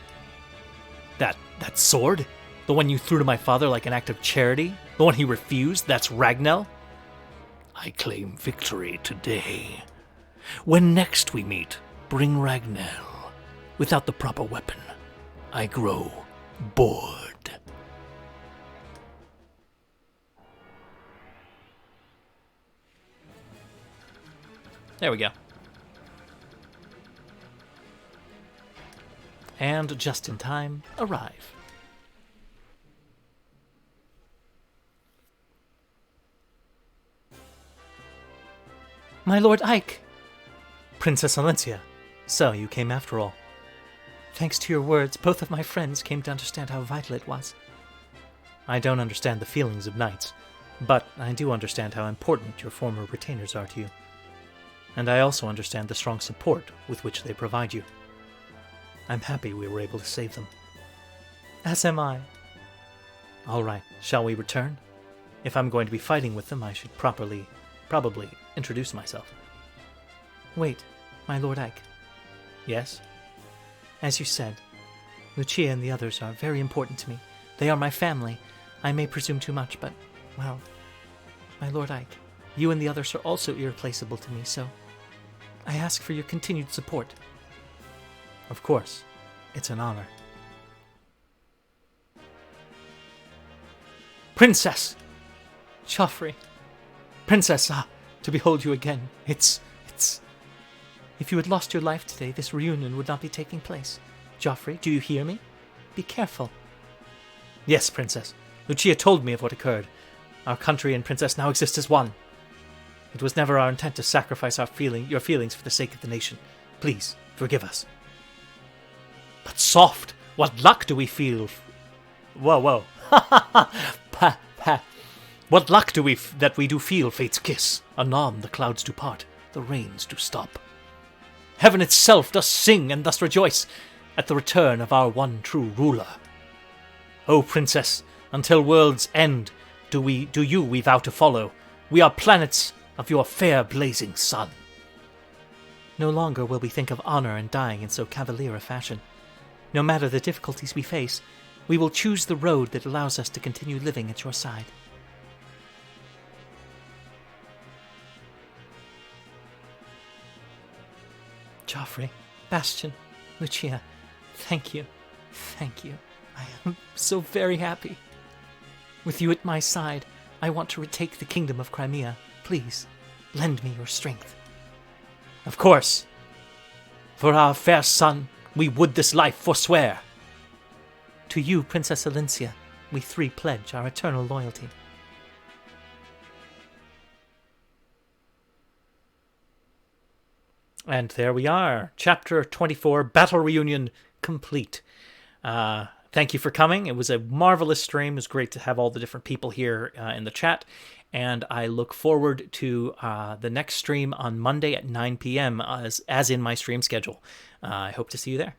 That sword? The one you threw to my father like an act of charity? The one he refused? That's Ragnell? I claim victory today. When next we meet, bring Ragnell. Without the proper weapon, I grow bored. There we go. And just in time, arrive. My Lord Ike! Princess Alencia, so you came after all. Thanks to your words, both of my friends came to understand how vital it was. I don't understand the feelings of knights, but I do understand how important your former retainers are to you. And I also understand the strong support with which they provide you. I'm happy we were able to save them. As am I. All right, shall we return? If I'm going to be fighting with them, I should probably introduce myself. Wait, my Lord Ike. Yes? As you said, Lucia and the others are very important to me. They are my family. I may presume too much, but, well, my Lord Ike, you and the others are also irreplaceable to me, so I ask for your continued support. Of course, it's an honor. Princess! Joffrey! Princess, to behold you again, it's... If you had lost your life today, this reunion would not be taking place. Joffrey, do you hear me? Be careful. Yes, Princess. Lucia told me of what occurred. Our country and Princess now exist as one. It was never our intent to sacrifice your feelings for the sake of the nation. Please, forgive us. But soft, what luck do we feel? Whoa. Pa. What luck do that we do feel fate's kiss? Anon the clouds do part, the rains do stop. Heaven itself does sing and thus rejoice at the return of our one true ruler. O Princess, until world's end do you we vow to follow. We are planets of your fair blazing sun. No longer will we think of honor and dying in so cavalier a fashion. No matter the difficulties we face, we will choose the road that allows us to continue living at your side. Joffrey, Bastion, Lucia, thank you. Thank you. I am so very happy. With you at my side, I want to retake the kingdom of Crimea. Please, lend me your strength. Of course. For our fair son, we would this life forswear. To you, Princess Alencia, we three pledge our eternal loyalty. And there we are. Chapter 24, Battle Reunion, complete. Thank you for coming. It was a marvelous stream. It was great to have all the different people here in the chat. And I look forward to the next stream on Monday at 9 p.m. as in my stream schedule. I hope to see you there.